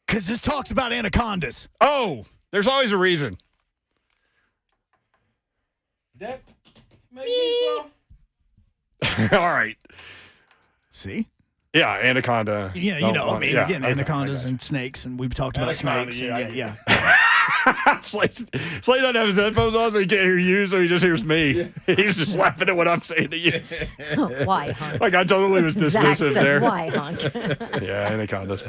Because this talks about anacondas. Oh, there's always a reason. That maybe All right. See? Yeah, anaconda. Yeah, again, anacondas and snakes, and we've talked about Anaconda, snakes. yeah, And yeah. Slade doesn't have his headphones on, so he can't hear you, so he just hears me. He's just laughing at what I'm saying to you. Why, Hunk? Like I totally was Zach dismissive said, there. why, Hunk? Yeah, anacondas.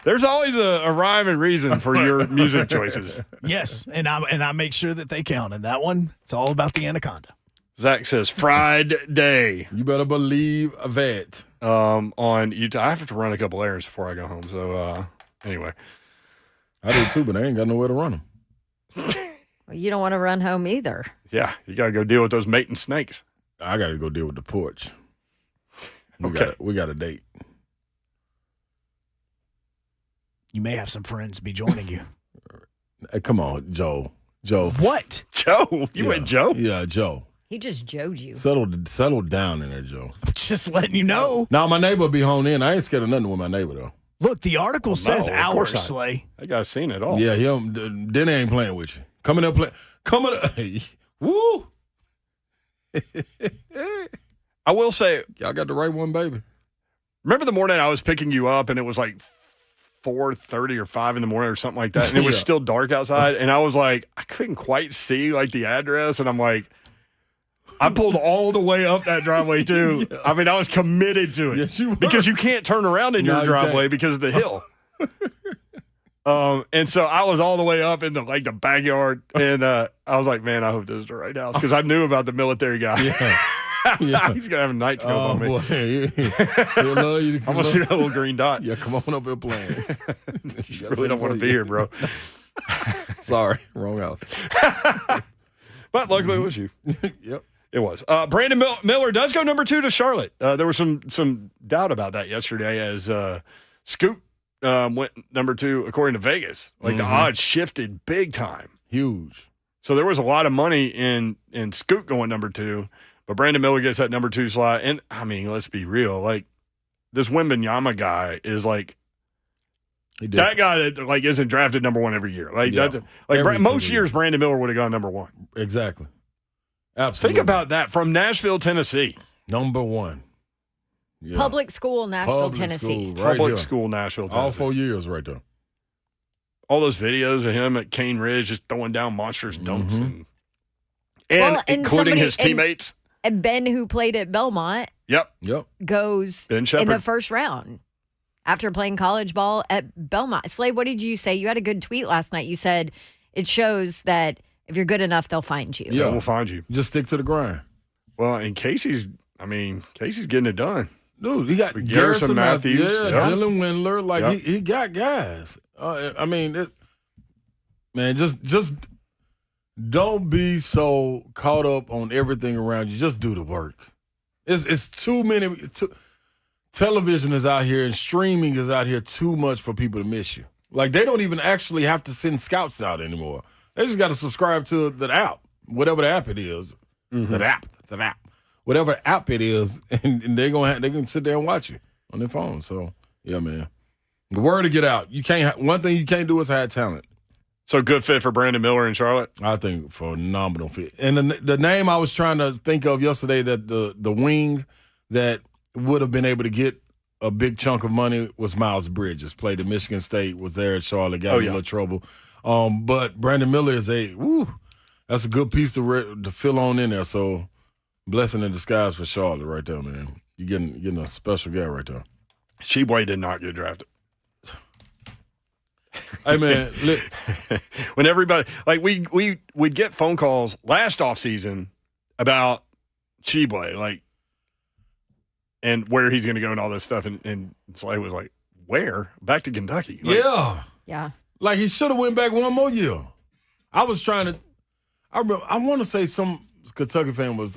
There's always a rhyme and reason for your music choices. Yes, and I make sure that they count. And that one, it's all about the anaconda. Zach says fried day. You better believe that. On Utah. I have to run a couple errands before I go home. So anyway. I do too, but I ain't got nowhere to run them. Well, you don't want to run home either. Yeah, you got to go deal with those mating snakes. I got to go deal with the porch. We got a date. You may have some friends be joining you. Hey, come on, Joe. Joe. What? Joe? You went Joe? Yeah, Joe. He just Joe'd you. Settle down in there, Joe. Just letting you know. Now, my neighbor will be honed in. I ain't scared of nothing with my neighbor, though. Look, the article says of hours, course not. Slay. That guy's seen it all. Yeah, Denny ain't playing with you. Coming up, woo! I will say, Y'all got the right one, baby. remember the morning I was picking you up and it was like 4:30 or 5 in the morning or something like that, and it was Yeah. still dark outside, and I was like, I couldn't quite see like the address, and I'm like, I pulled all the way up that driveway too. Yeah. I mean, I was committed to it. Yes, you were. Because you can't turn around in No, your you driveway can't. because of the hill. And so I was all the way up in the backyard, and I was like, man, I hope this is the right house because I knew about the military guy. Yeah. He's gonna have a night scope on me. Boy. He'll love you. I'm gonna see that little green dot. Yeah, come on up here playing. You really don't want to be here, bro. Sorry, wrong house. But luckily it was you. Yep. It was. Brandon Miller does go number 2 to Charlotte. There was some doubt about that yesterday as Scoop went number 2 according to Vegas. Like the odds shifted big time. Huge. So there was a lot of money in Scoop going number 2, but Brandon Miller gets that number 2 slot. And I mean, let's be real. Like this Wembanyama guy is like that guy that like isn't drafted number 1 every year. Like Yeah. that's like Every most single years Brandon Miller would have gone number 1. Exactly. Absolutely. Think about that from Nashville, Tennessee. Number 1. Yeah. Public school, Nashville, Public Tennessee. school, right Public here. school, Nashville, All Tennessee. 4 years right there. All those videos of him at Cane Ridge just throwing down monstrous dunks and Well, and including somebody- his teammates. And Ben, who played at Belmont, Yep. goes Ben in Shepherd. the first round after playing college ball at Belmont. Slade, what did you say? You had a good tweet last night. You said it shows that if you're good enough, they'll find you. Yeah, we'll find you. Just stick to the grind. Well, and Casey's getting it done. Dude, he got With Garrison Matthews. Yeah, Yep. Dylan Windler. Like, Yep. he got guys. I mean, just don't be so caught up on everything around you. Just do the work. It's too many. Television is out here and streaming is out here too much for people to miss you. Like, they don't even actually have to send scouts out anymore. They just got to subscribe to the app, whatever the app it is. The app. Whatever app it is, and they can sit there and watch you on their phone. So, yeah, man. The word to get out. One thing you can't do is hide talent. So good fit for Brandon Miller in Charlotte? I think phenomenal fit. And the name I was trying to think of yesterday, that the wing that would have been able to get a big chunk of money was Miles Bridges. Played at Michigan State, was there at Charlotte, got in a little trouble. But Brandon Miller is that's a good piece to fill on in there. So, blessing in disguise for Charlotte right there, man. You're getting a special guy right there. Sheboy did not get drafted. Hey, man. When everybody, like, we'd get phone calls last offseason about Sheboy, like, and where he's going to go and all this stuff. And Slade was like, where? Back to Kentucky. Like, Yeah. Like, he should have went back one more year. I was trying to – I want to say some Kentucky fan was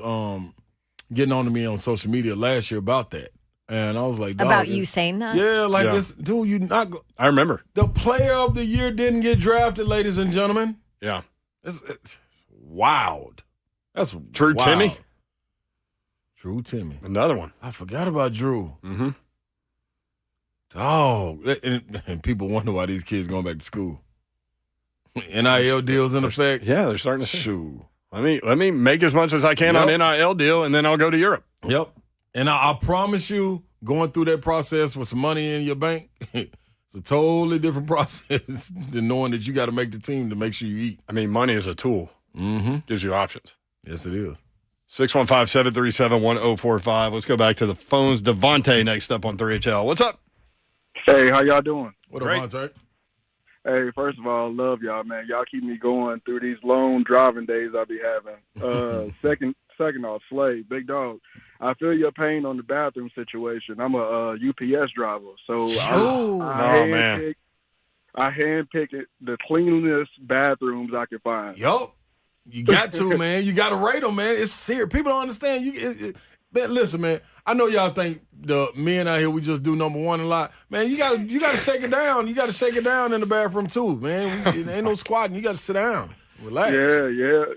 getting on to me on social media last year about that. And I was like, dog, About you saying that? Yeah, it's, dude, you not go. I remember. The player of the year didn't get drafted, ladies and gentlemen. Yeah. It's wild. That's Drew wild. Timmy. Drew Timmy. Another one. I forgot about Drew. Mm-hmm. Oh, and people wonder why these kids going back to school. NIL deals in effect. Yeah, they're starting to shoot. Let me make as much as I can on NIL deal, and then I'll go to Europe. Yep. And I promise you, going through that process with some money in your bank, it's a totally different process than knowing that you got to make the team to make sure you eat. I mean, money is a tool. Mm-hmm. Gives you options. Yes, it is. 615-737-1045. Let's go back to the phones. Devontae next up on 3HL. What's up? Hey, how y'all doing? What up, Devontae? Hey, first of all, love y'all, man. Y'all keep me going through these long driving days I be having. Second off, Slay, big dog. I feel your pain on the bathroom situation. I'm a UPS driver, so I handpick the cleanest bathrooms I can find. Yup. You got to, man. You got to rate them, man. It's serious. People don't understand. Man, listen, man. I know y'all think the men out here, we just do number one a lot. Man, you gotta shake it down. You got to shake it down in the bathroom, too, man. It ain't no squatting. You got to sit down. Relax.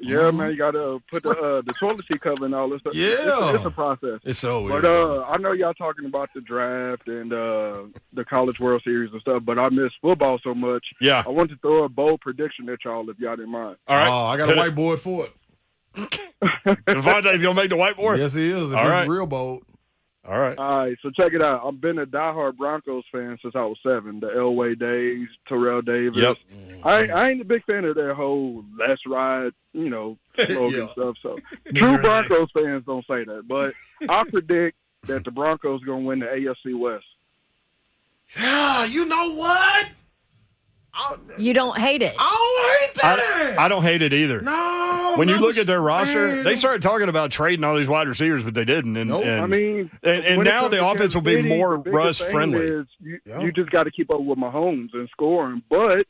Yeah, man. You got to put the toilet seat cover and all this stuff. Yeah. It's a process. It's so weird. But I know y'all talking about the draft and the College World Series and stuff, but I miss football so much. Yeah. I want to throw a bold prediction at y'all if y'all didn't mind. All right. Oh, I got a whiteboard for it. Devontae's going to make the whiteboard? Yes, he is. All right. It's real bold. All right. So check it out. I've been a diehard Broncos fan since I was 7. The Elway days, Terrell Davis. Yep. I ain't a big fan of that whole "let's ride," slogan stuff. So true Broncos fans don't say that. But I predict that the Broncos going to win the AFC West. Yeah, you know what? You don't hate it. I don't hate that. I don't hate it either. No. When you look at their roster, they started talking about trading all these wide receivers, but they didn't. And now the offense will be more Russ friendly. You just got to keep up with Mahomes and scoring. But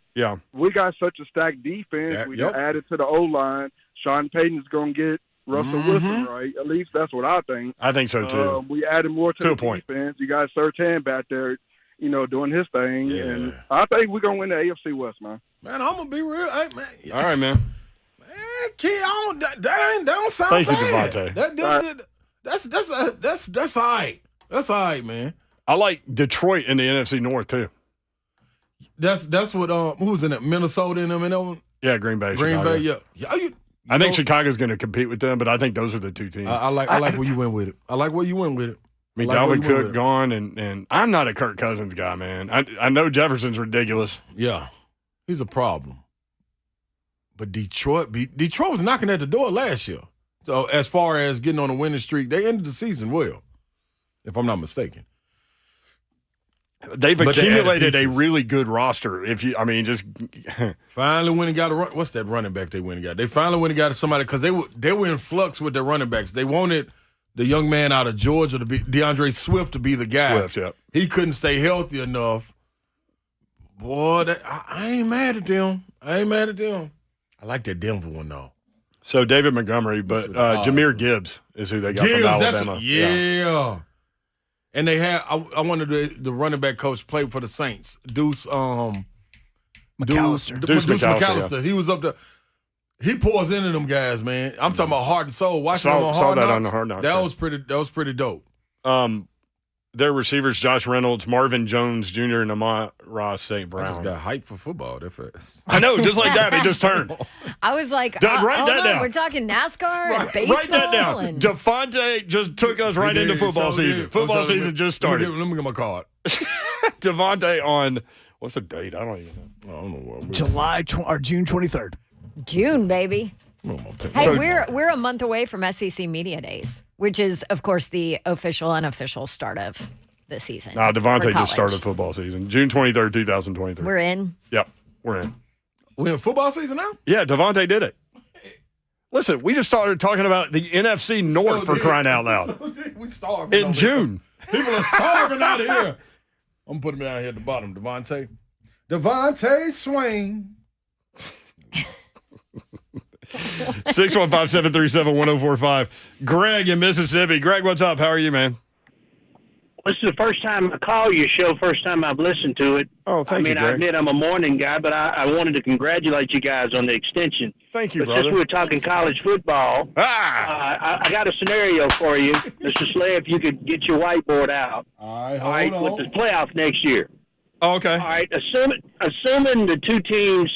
we got such a stacked defense. We added to the O-line. Sean Payton's going to get Russell Wilson right. At least that's what I think. I think so, too. We added more to the defense. You got Surtain back there, doing his thing. Yeah. And I think we're going to win the AFC West, man. Man, I'm going to be real. Hey, man. All right, man. Kid, that don't sound Thank bad. you, Devontae. That's all right. That's all right, man. I like Detroit in the NFC North, too. That's what who's in it? Minnesota in them and them? Yeah, Green Bay. Green Bay, yeah. I think Chicago's going to compete with them, but I think those are the two teams. I like where you went with it. I like where you went with it. I mean, Dalvin Cook gone, and I'm not a Kirk Cousins guy, man. I know Jefferson's ridiculous. Yeah, he's a problem. But Detroit was knocking at the door last year. So as far as getting on a winning streak, they ended the season well, if I'm not mistaken. They've accumulated a really good roster. Finally went and got what's that running back they went and got? They finally went and got somebody because they were in flux with their running backs. They wanted the young man out of Georgia to be DeAndre Swift to be the guy. Swift, yeah. He couldn't stay healthy enough. Boy, I ain't mad at them. I like that Denver one, though. So David Montgomery, but Jahmyr Gibbs is who they got from Alabama. Yeah. And they had I wanted the running back coach play for the Saints, Deuce McAllister. Deuce McAllister. Yeah. He was up there. He pours into them guys, man. I'm talking about heart and soul. Watching them on Hard Knocks. On the Hard Knocks. That was pretty dope. Their receivers, Josh Reynolds, Marvin Jones Jr., and Amon-Ra St. Brown. I just got hyped for football. I know, just like that. They just turned. I was like, write that down. We're talking NASCAR and baseball. Write that down. Devontae just took us right into football season. Football season just started. Let me get my card. Devontae on, what's the date? I don't even know. I don't know. Or June 23rd. June, baby. Hey, we're a month away from SEC Media Days, which is, of course, the official, unofficial start of the season. Devontae just started football season. June 23rd, 2023. We're in? Yep, we're in. We're in football season now? Yeah, Devontae did it. Listen, we just started talking about the NFC North for crying out loud. We starving. In June. People are starving out here. I'm putting me out here at the bottom. Devontae Swain. 615-737-1045. Greg in Mississippi. Greg, what's up? How are you, man? This is the first time I call your show, first time I've listened to it. Oh, thank you, I Greg. admit I'm a morning guy, but I wanted to congratulate you guys on the extension. Thank you, but brother. Since we were talking college football, I got a scenario for you. Mr. Slay, if you could get your whiteboard out. All right, with the playoff next year. Oh, okay. All right, assuming the two teams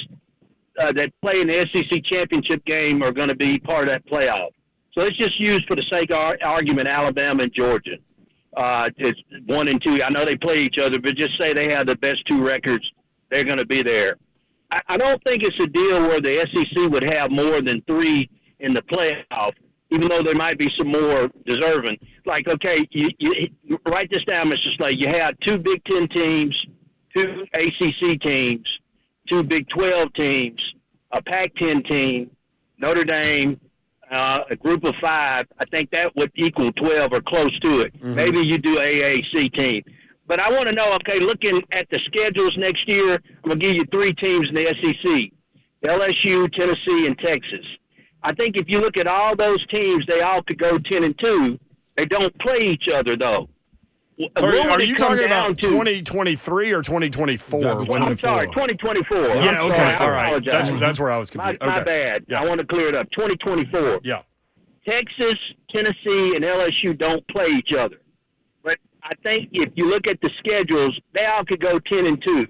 that play in the SEC championship game are going to be part of that playoff. So let's just use, for the sake of argument, Alabama and Georgia. It's 1 and 2. I know they play each other, but just say they have the best 2 records. They're going to be there. I don't think it's a deal where the SEC would have more than 3 in the playoff, even though there might be some more deserving. Like, okay, you write this down, Mr. Slay. You have 2 Big Ten teams, 2 ACC teams, 2 Big 12 teams, a Pac-10 team, Notre Dame, a group of 5. I think that would equal 12 or close to it. Mm-hmm. Maybe you do AAC team. But I want to know, okay, looking at the schedules next year, I'm going to give you 3 teams in the SEC, LSU, Tennessee, and Texas. I think if you look at all those teams, they all could go 10 and 2. They don't play each other, though. So are you talking about 2023 or 2024? I'm sorry, 2024. Yeah, I'm okay, sorry, all right. apologize. That's where I was confused. My bad. Yeah. I want to clear it up. 2024. Yeah. Texas, Tennessee, and LSU don't play each other. But I think if you look at the schedules, they all could go 10 and 2.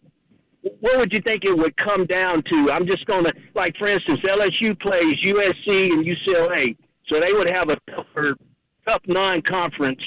What would you think it would come down to? I'm just going to, like, for instance, LSU plays USC and UCLA, so they would have a tough non-conference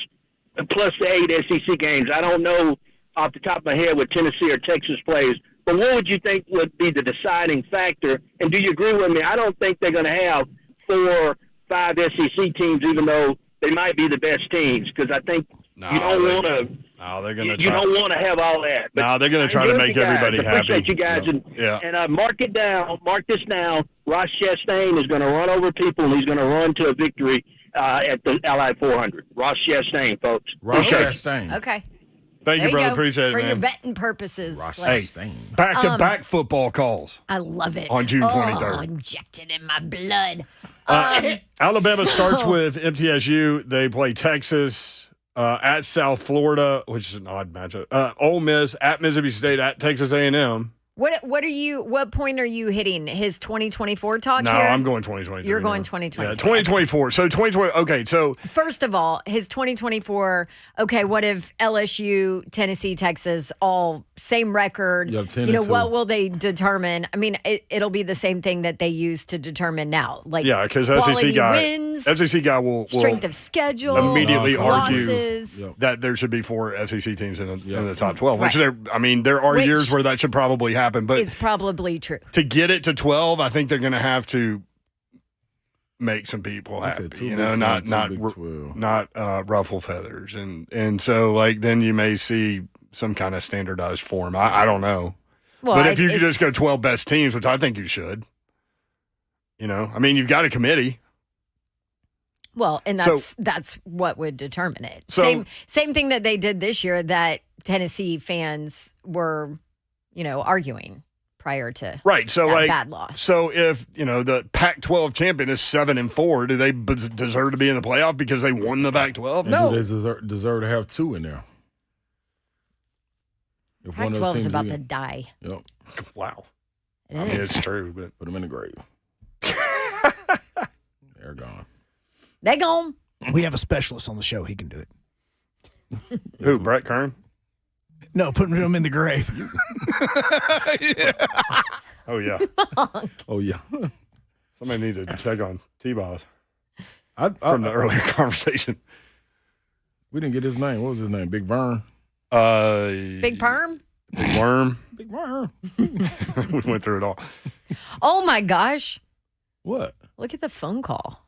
plus the 8 SEC games. I don't know off the top of my head what Tennessee or Texas plays, but what would you think would be the deciding factor? And do you agree with me? I don't think they're going to have 4 or 5 SEC teams, even though they might be the best teams, because I think you don't want to. No, they're going to You don't want to have all that. But no, they're going to try to make everybody happy. Appreciate you guys, and mark it down. Mark this down. Ross Chastain is going to run over people, and he's going to run to a victory at the Allied 400. Ross Chastain, folks. Ross Chastain. Okay. Thank you, brother. Appreciate it, for man. your betting purposes. Hey, back-to-back football calls. I love it. On June 23rd. Oh, injected in my blood. Alabama starts with MTSU. They play Texas at South Florida, which is an odd matchup. Ole Miss at Mississippi State at Texas A&M. What point are you hitting? His 2024 talk No, here? I'm going 2023. You're going 2024. Yeah, 2024. So 2020. Okay, so first of all, his 2024. Okay, what if LSU, Tennessee, Texas, all same record? You have 10 and 2. What will they determine? I mean, it'll be the same thing that they use to determine now. Like, yeah, because SEC guy will strength of schedule, immediately argue losses. that there should be 4 SEC teams in the top 12. Which there are years where that should probably happen. But it's probably true. To get it to 12, I think they're going to have to make some people happy. Not ruffle feathers, and so like then you may see some kind of standardized form. I don't know, but if you could just go 12 best teams, which I think you should, you've got a committee. Well, and that's what would determine it. So, same thing that they did this year that Tennessee fans were, arguing prior to that bad loss. So if the Pac-12 champion is 7-4, do they deserve to be in the playoff because they won the Pac-12? No, do they deserve to have 2 in there. Pac-12 is about to die. Yep. Wow. It's true, but put them in the grave. They're gone. They gone. We have a specialist on the show. He can do it. Who? Brett Kern? No, putting him in the grave. Yeah. Oh, yeah. Oh, yeah. Somebody needs to check on T-Boss from the earlier conversation. We didn't get his name. What was his name? Big Vern? Big Perm? Big Worm? Big Worm. We went through it all. Oh, my gosh. What? Look at the phone call.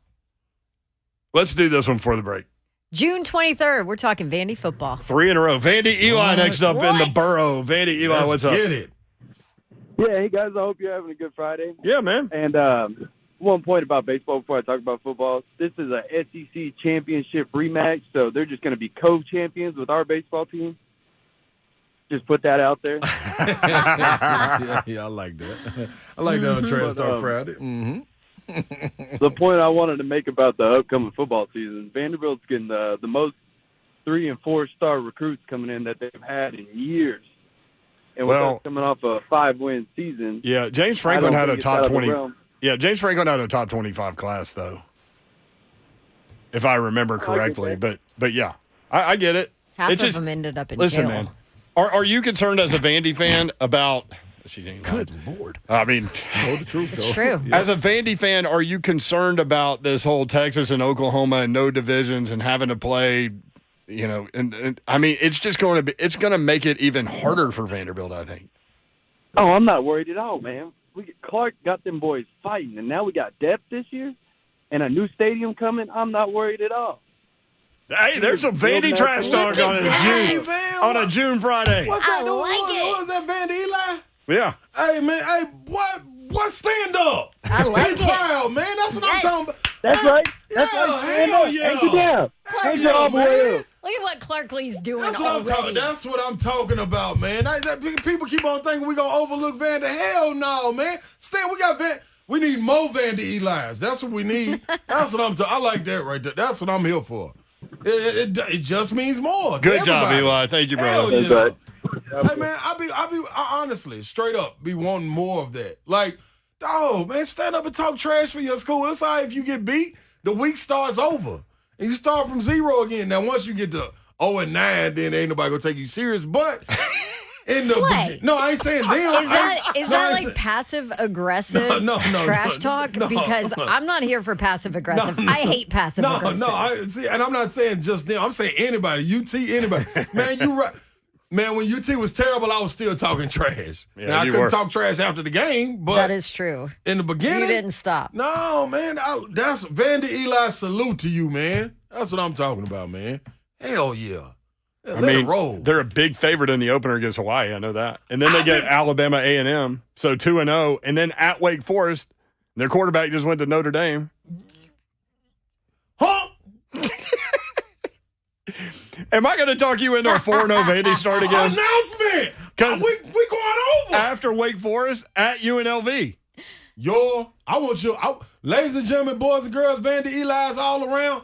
Let's do this one for the break. June 23rd, we're talking Vandy football. 3 in a row. Vandy Eli next up in the borough. Vandy Eli, what's up? Get it. Yeah, hey guys, I hope you're having a good Friday. Yeah, man. And one point about baseball before I talk about football. This is a SEC championship rematch, so they're just going to be co-champions with our baseball team. Just put that out there. Yeah, I like that. I like that on Trash Talk Friday. Mm-hmm. The point I wanted to make about the upcoming football season, Vanderbilt's getting the most 3 and 4 star recruits coming in that they've had in years. And with Well- us coming off a 5-win season. Yeah, James I Franklin don't had a think it's top out of the 20. realm. Yeah, James Franklin had a top 25 class, though, if I remember correctly. But yeah, I get it. Half It's of just- them ended up in Listen, jail. man, are you concerned as a Vandy fan about? She ain't lying. Good Lord. I mean, Told the truth, It's though. true. as a Vandy fan, are you concerned about this whole Texas and Oklahoma and no divisions and having to play? You know, and I mean, it's just going to make it even harder for Vanderbilt, I think. Oh, I'm not worried at all, man. Clark got them boys fighting, and now we got depth this year and a new stadium coming. I'm not worried at all. Hey, there's some Vandy trash talk on a June Friday. What's that? I like What was that, Vandy Eli? Yeah. Hey, man. Hey, what stand up? I like Be it. proud, man. That's what I'm talking about. That's right. That's Yeah, right. Stand hell up. yeah. Ain't you down? Hell Ain't you all the way man. up? Look at what Clark Lee's doing That's what I'm talking. already. That's what I'm talking about, man. People keep on thinking we gonna overlook Vandy. Hell no, man. Stan, we need more Vandy Eli's. That's what we need. That's what I'm talking. I like that right there. That's what I'm here for. It just means more. to Good job, everybody. Eli. Thank you, Hell brother. yeah. Hey man, I honestly, straight up, be wanting more of that. Like, oh man, stand up and talk trash for your school. It's all right if you get beat. The week starts over. And you start from 0 again. Now, once you get to 0-9, then ain't nobody gonna take you serious. But in Slay. no, I ain't saying them. Is that like passive aggressive No, trash talk? no. Because I'm not here for passive aggressive. I hate passive aggressive. No, I see, and I'm not saying just them. I'm saying anybody. UT, anybody. Man, you right. Man, when UT was terrible, I was still talking trash. Yeah, now, I you couldn't were. talk trash after the game, but That is true. in the beginning, You didn't stop. No, man, that's Vandy Eli. Salute to you, man. That's what I'm talking about, man. Hell yeah. Yeah, I let mean, it roll. they're a big favorite in the opener against Hawaii. I know that. And then they get Alabama A&M, so 2-0, and then at Wake Forest, their quarterback just went to Notre Dame. Huh? Am I going to talk you into a 4-0 Vandy start again? Announcement. 'Cause we going over. After Wake Forest at UNLV. Ladies and gentlemen, boys and girls, Vandy Eli's all around.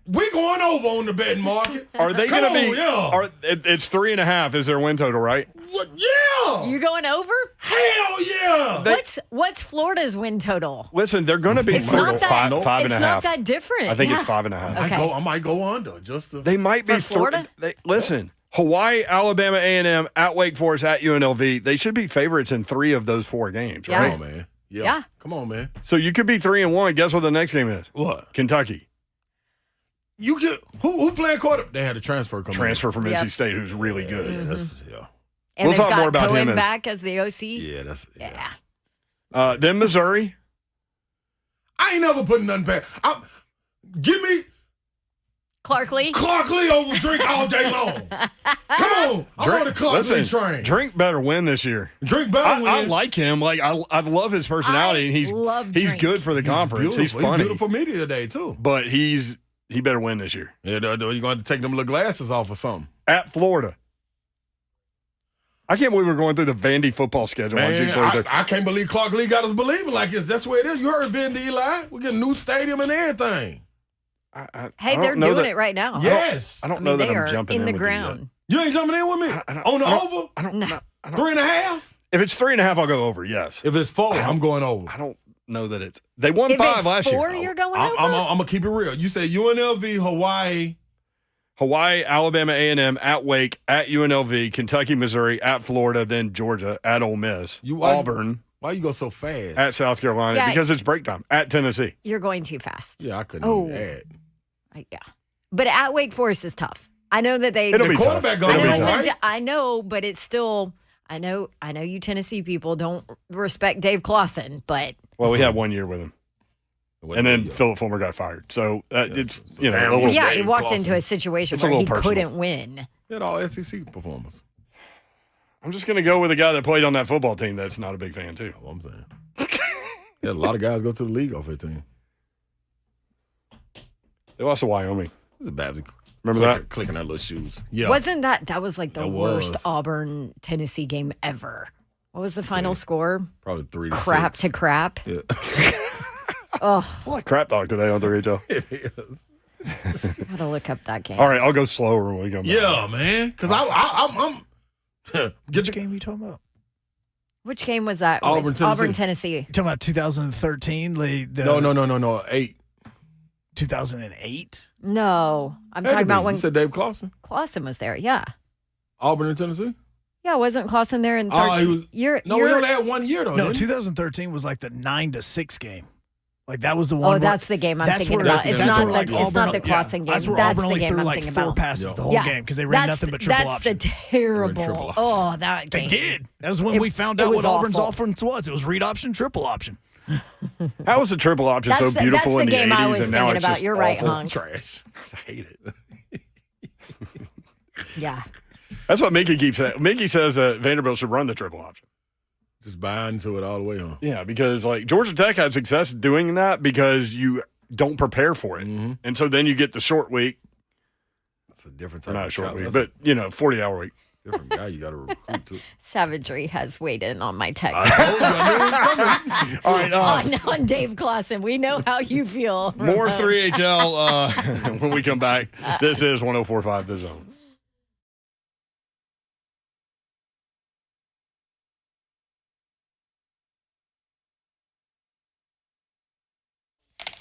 We going over on the betting market. Are they going to be? Yeah. It's 3.5 is their win total, right? What? Yeah. You going over? Hell yeah. What's Florida's win total? Listen, they're going to be It's not that. five and It's a not half. that different. I think Yeah. it's 5.5. Okay. I might go under just to. They might be For Florida? Listen, Hawaii, Alabama A&M, at Wake Forest, at UNLV. They should be favorites in 3 of those 4 games, Yeah. right? Come on, man. Yeah. Come on, man. So you could be 3-1. Guess what the next game is? What? Kentucky. You get who playing quarter? They had a transfer come Transfer from Yep. NC State, who's really good. in. Yeah. And We'll they've talk got more about Cohen him as- back as the OC. Yeah, that's Then Missouri. I ain't never putting nothing past. Give me Clark Lee. Clark Lee over Drink all day long. Come on, I'm on the Clark Lee train. Drink better win this year. Drink better win. I like him. Like I love his personality, and he's Drink. good for the conference. He's funny. beautiful media today too. But he better win this year. Yeah, you're going to have to take them little glasses off or something. At Florida. I can't believe we're going through the Vandy football schedule on June Man, 23rd. I can't believe Clark Lee got us believing like this. That's where it is. You heard Vandy Eli. We get a new stadium and everything. Hey, they're doing it right now. Yes. I don't know that they I'm are jumping in the with you yet. ground. You ain't jumping in with me? On the over? I don't know. 3.5? If it's 3.5, I'll go over, yes. If it's 4, I'm going over. I don't know that it's. They won If 5 it's last 4, year. you're going I'm over? going to keep it real. You said UNLV, Hawaii, Alabama A&M, at Wake, at UNLV, Kentucky, Missouri, at Florida, then Georgia, at Ole Miss, Auburn, Why you go so fast? at South Carolina, Yeah. because it's break time, at Tennessee. You're going too fast. Yeah, I couldn't Oh. even add. Yeah. But at Wake Forest is tough. I know that they. It'll be tough. quarterback I gonna know, be it's right. I know, but it's still. I know you Tennessee people don't respect Dave Clawson, but Well, we had 1 year with him. And then Philip Fulmer got fired. So it's, a little. yeah, he Dave walked Clawson. into a situation It's a where he little personal. couldn't win. He had all SEC performers. I'm just going to go with a guy that played on that football team that's not a big fan, too. That's what I'm saying. Yeah, a lot of guys go to the league off their team. They lost to Wyoming. This is Babs. Remember that? Clicking their little shoes. Yeah. Wasn't that was like the That worst was. Auburn Tennessee game ever? What was the final score? Probably 3 to Crap 6. to crap. Yeah. Oh, It's a lot of crap talk today on the HL. It is. Gotta look up that game. All right, I'll go slower when we go back. Yeah, man. Because I'm Which game are you talking about? Which game was that? Auburn, Tennessee. Auburn, Tennessee. You talking about 2013? No. 8. 2008? No, I'm talking about when you said Dave Clawson. Clawson was there. Yeah. Auburn and Tennessee. Yeah, wasn't Clawson there in 13? He was. You're, No, we only had 1 year though. No, didn't he? 2013 was like the 9-6 game. Like that was the one. Oh, that's the game I'm thinking where- about. It's that's not where, the it's not the Clawson game. That's where That's Auburn the only game threw I'm like thinking 4 about. passes the whole game because they ran nothing but triple option. That's the terrible. Triple option. Oh, that game. They did. That was when we found out was what Auburn's awful. offense was. It was read option, triple option. How was the triple option That's so the- beautiful that's in the the game I 80s was and now thinking it's about. just You're right, awful? Hunk. Trash. I hate it. Yeah. That's what Mickey keeps saying. Mickey says that Vanderbilt should run the triple option. Just buy into it all the way on. Yeah, because like Georgia Tech had success doing that because you don't prepare for it. Mm-hmm. And so then you get the short week. That's a different Or type not of short shot. week, That's but 40-hour week. a different guy you got to recruit to. Savagery has weighed in on my text. I knew it was coming. All right, on Dave Clawson. We know how you feel. more 3HL when we come back. This is 104.5 The Zone.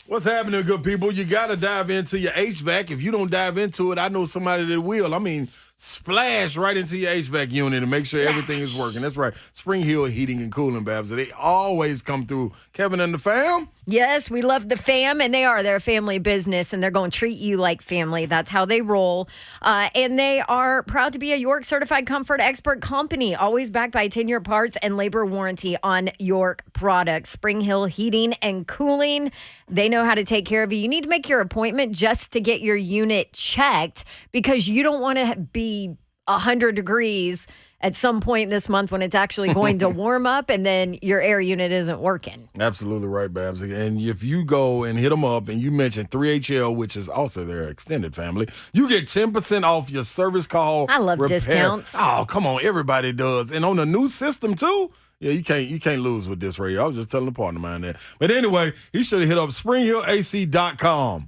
What's happening, good people? You got to dive into your HVAC. If you don't dive into it, I know somebody that will. I mean, splash right into your HVAC unit and make sure everything is working. That's right. Spring Hill Heating and Cooling, Babs. They always come through. Kevin and the fam. Yes, we love the fam, and they're a family business, and they're going to treat you like family. That's how they roll. And they are proud to be a York Certified Comfort Expert company, always backed by 10-year parts and labor warranty on York products. Spring Hill Heating and Cooling, they know how to take care of you. You need to make your appointment just to get your unit checked because you don't want to be 100 degrees at some point this month when it's actually going to warm up and then your air unit isn't working. Absolutely right, Babs. And if you go and hit them up and you mention 3HL, which is also their extended family, you get 10% off your service call. I love repair. discounts. Oh, come on. Everybody does. And on the new system, too. Yeah, you can't lose with this radio. I was just telling a partner of mine that. But anyway, he should have hit up springhillac.com.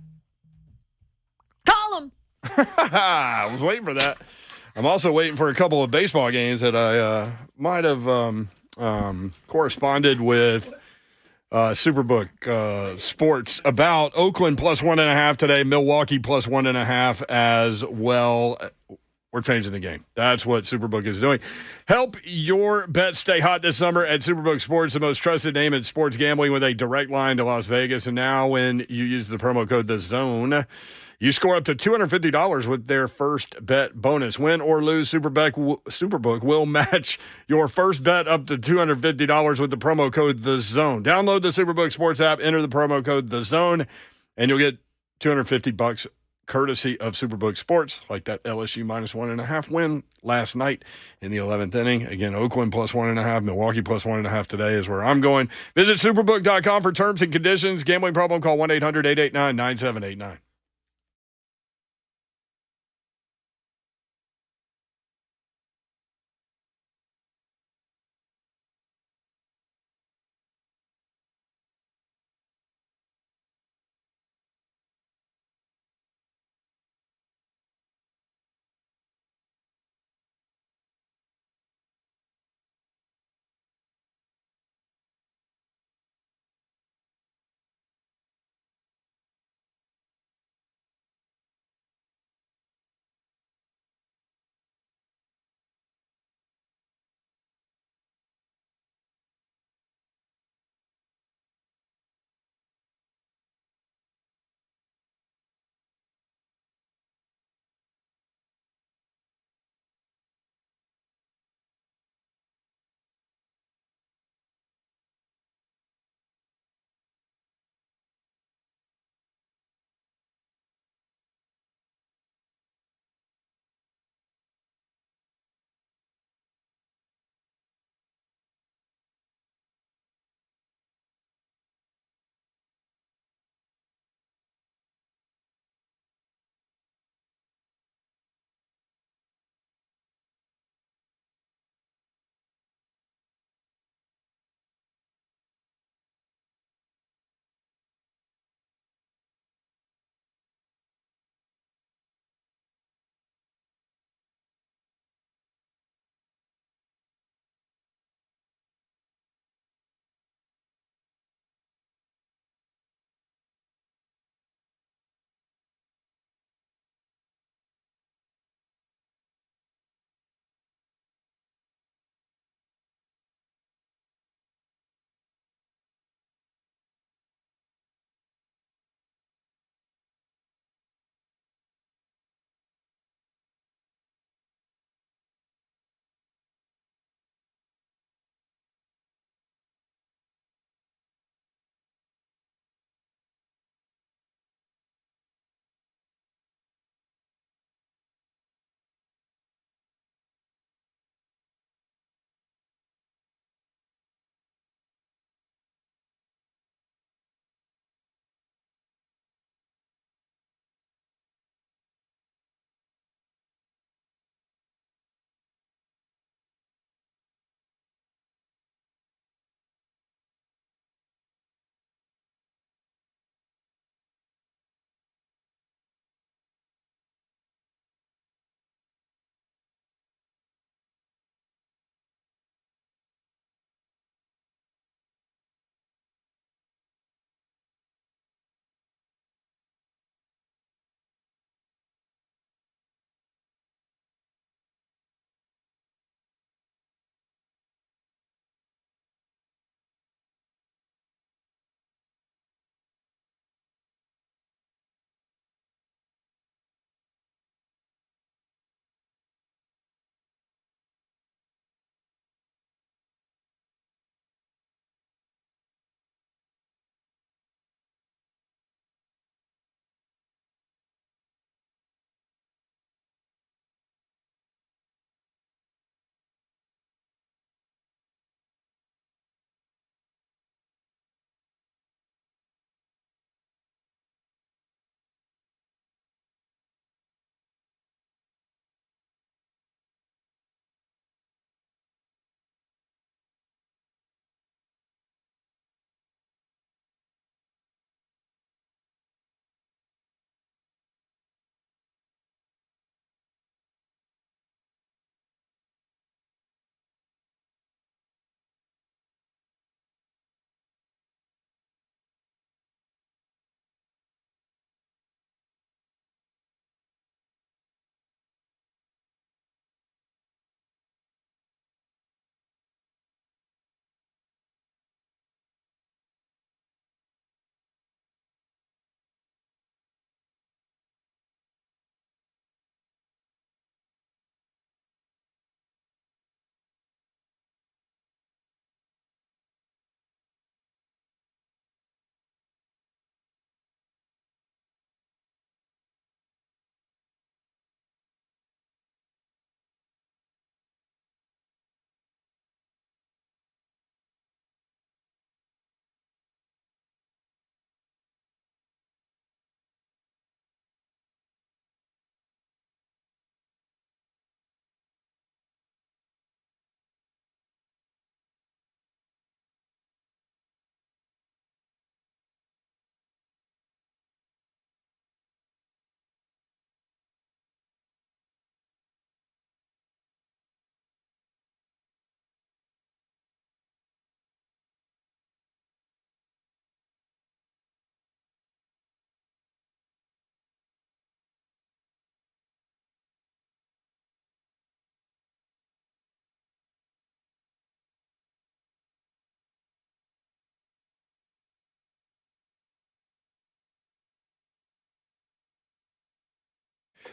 Call them. I was waiting for that. I'm also waiting for a couple of baseball games that I might have corresponded with Superbook Sports about. Oakland plus 1.5 today, Milwaukee plus 1.5 as well. We're changing the game. That's what Superbook is doing. Help your bets stay hot this summer at Superbook Sports, the most trusted name in sports gambling with a direct line to Las Vegas. And now when you use the promo code THEZONE, you score up to $250 with their first bet bonus. Win or lose, Superbook will match your first bet up to $250 with the promo code THEZONE. Download the Superbook Sports app, enter the promo code THEZONE, and you'll get $250 courtesy of Superbook Sports, like that LSU minus 1.5 win last night in the 11th inning. Again, Oakland plus 1.5, Milwaukee plus 1.5 today is where I'm going. Visit superbook.com for terms and conditions. Gambling problem, call 1-800-889-9789.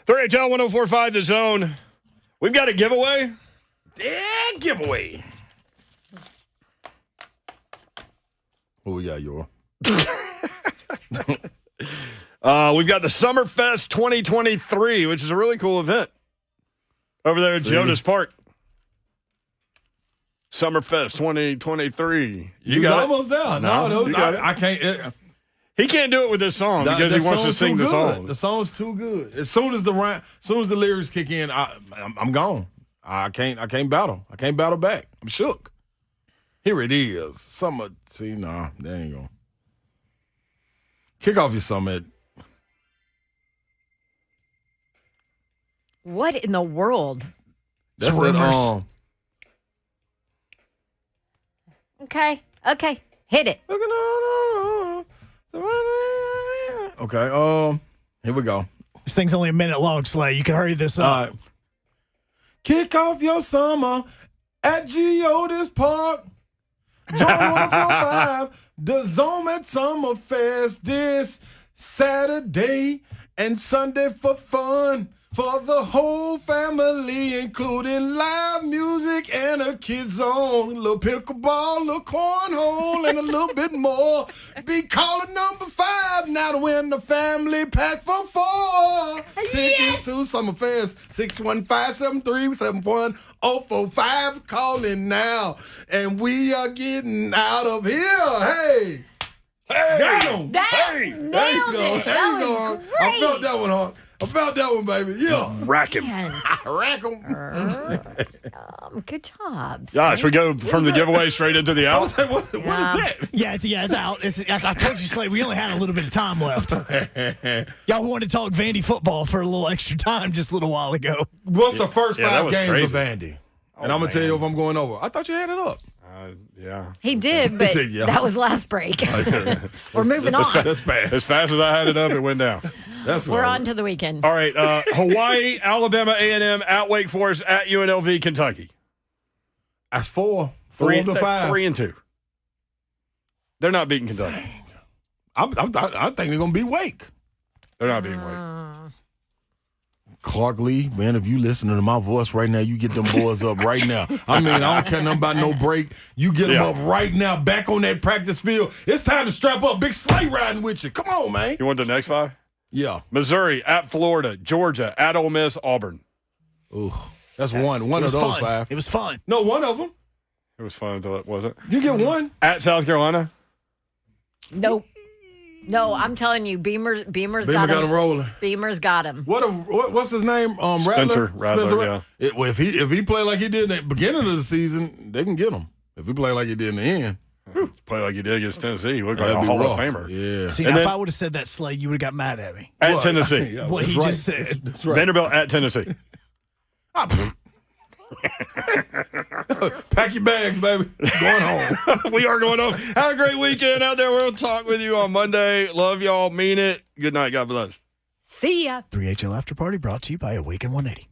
3HL 1045 The Zone. We've got a giveaway. Yeah, giveaway. What we got, Yor? We've got the Summerfest 2023, which is a really cool event over there at Jonas Park. Summerfest 2023. You got almost there. No, I can't. He can't do it with this song because he wants to sing the song. The song's too good. As soon as the lyrics kick in, I'm gone. I can't battle. I can't battle back. I'm shook. Here it is. Summer. See, nah, there you go. Kick off your summit. What in the world? That's rumors. Okay. Hit it. Okay, here we go. This thing's only a minute long, Slay. You can hurry this up. All right. Kick off your summer at Geodis Park. Join 145, the Zone at Summerfest this Saturday and Sunday for fun. For the whole family, including live music and a kids zone, a little pickleball, a little cornhole, and a little bit more. Be calling number 5 now to win the family pack for 4. Tickets to Summerfest, 615-737-1045. Calling now, and we are getting out of here. Hey, got him. There you go. There you go. I felt that one hard. I felt that one, baby. Yeah. Rack him. Rack him. Good job. Gosh, we go from the giveaway straight into the out. What is that? Yeah, it's out. I told you, Slay, we only had a little bit of time left. Y'all wanted to talk Vandy football for a little extra time just a little while ago. What's the first 5 games crazy. of Vandy? And I'm going to tell you if I'm going over. I thought you had it up. Yeah. He did, but that was last break. We're moving on. That's fast. As fast as I had it up, it went down. We're on to the weekend. All right. Hawaii, Alabama A&M, at Wake Forest, at UNLV, Kentucky. That's 4. 4 of the 5. 3 and 2. They're not beating Kentucky. I think they're going to beat Wake. They're not beating Wake. Clark Lee, man, if you listening to my voice right now, you get them boys up right now. I mean, I don't care nothing about no break. You get them up right now, back on that practice field. It's time to strap up. Big sleigh riding with you. Come on, man. You want the next 5? Yeah. Missouri, at Florida, Georgia, at Ole Miss, Auburn. Ooh, that's one of those 5. It was fun. No, one of them. It was fun until it wasn't. You get one. At South Carolina. Nope. No, I'm telling you, Beamer's got him rolling. Beamer's got him. What's his name? Spencer Rattler. Yeah. If he play like he did in the beginning of the season, they can get him. If he play like he did in the end, play like he did against Tennessee, he looked like a Hall of Famer. Yeah. See, now, if I would have said that, Slay, you would have got mad at me. At Tennessee. What he just said. Right. Vanderbilt at Tennessee. Pack your bags, baby. Going home. We are going home. Have a great weekend out there. We'll talk with you on Monday. Love y'all. Mean it. Good night. God bless. See ya. 3HL After Party brought to you by Awaken 180.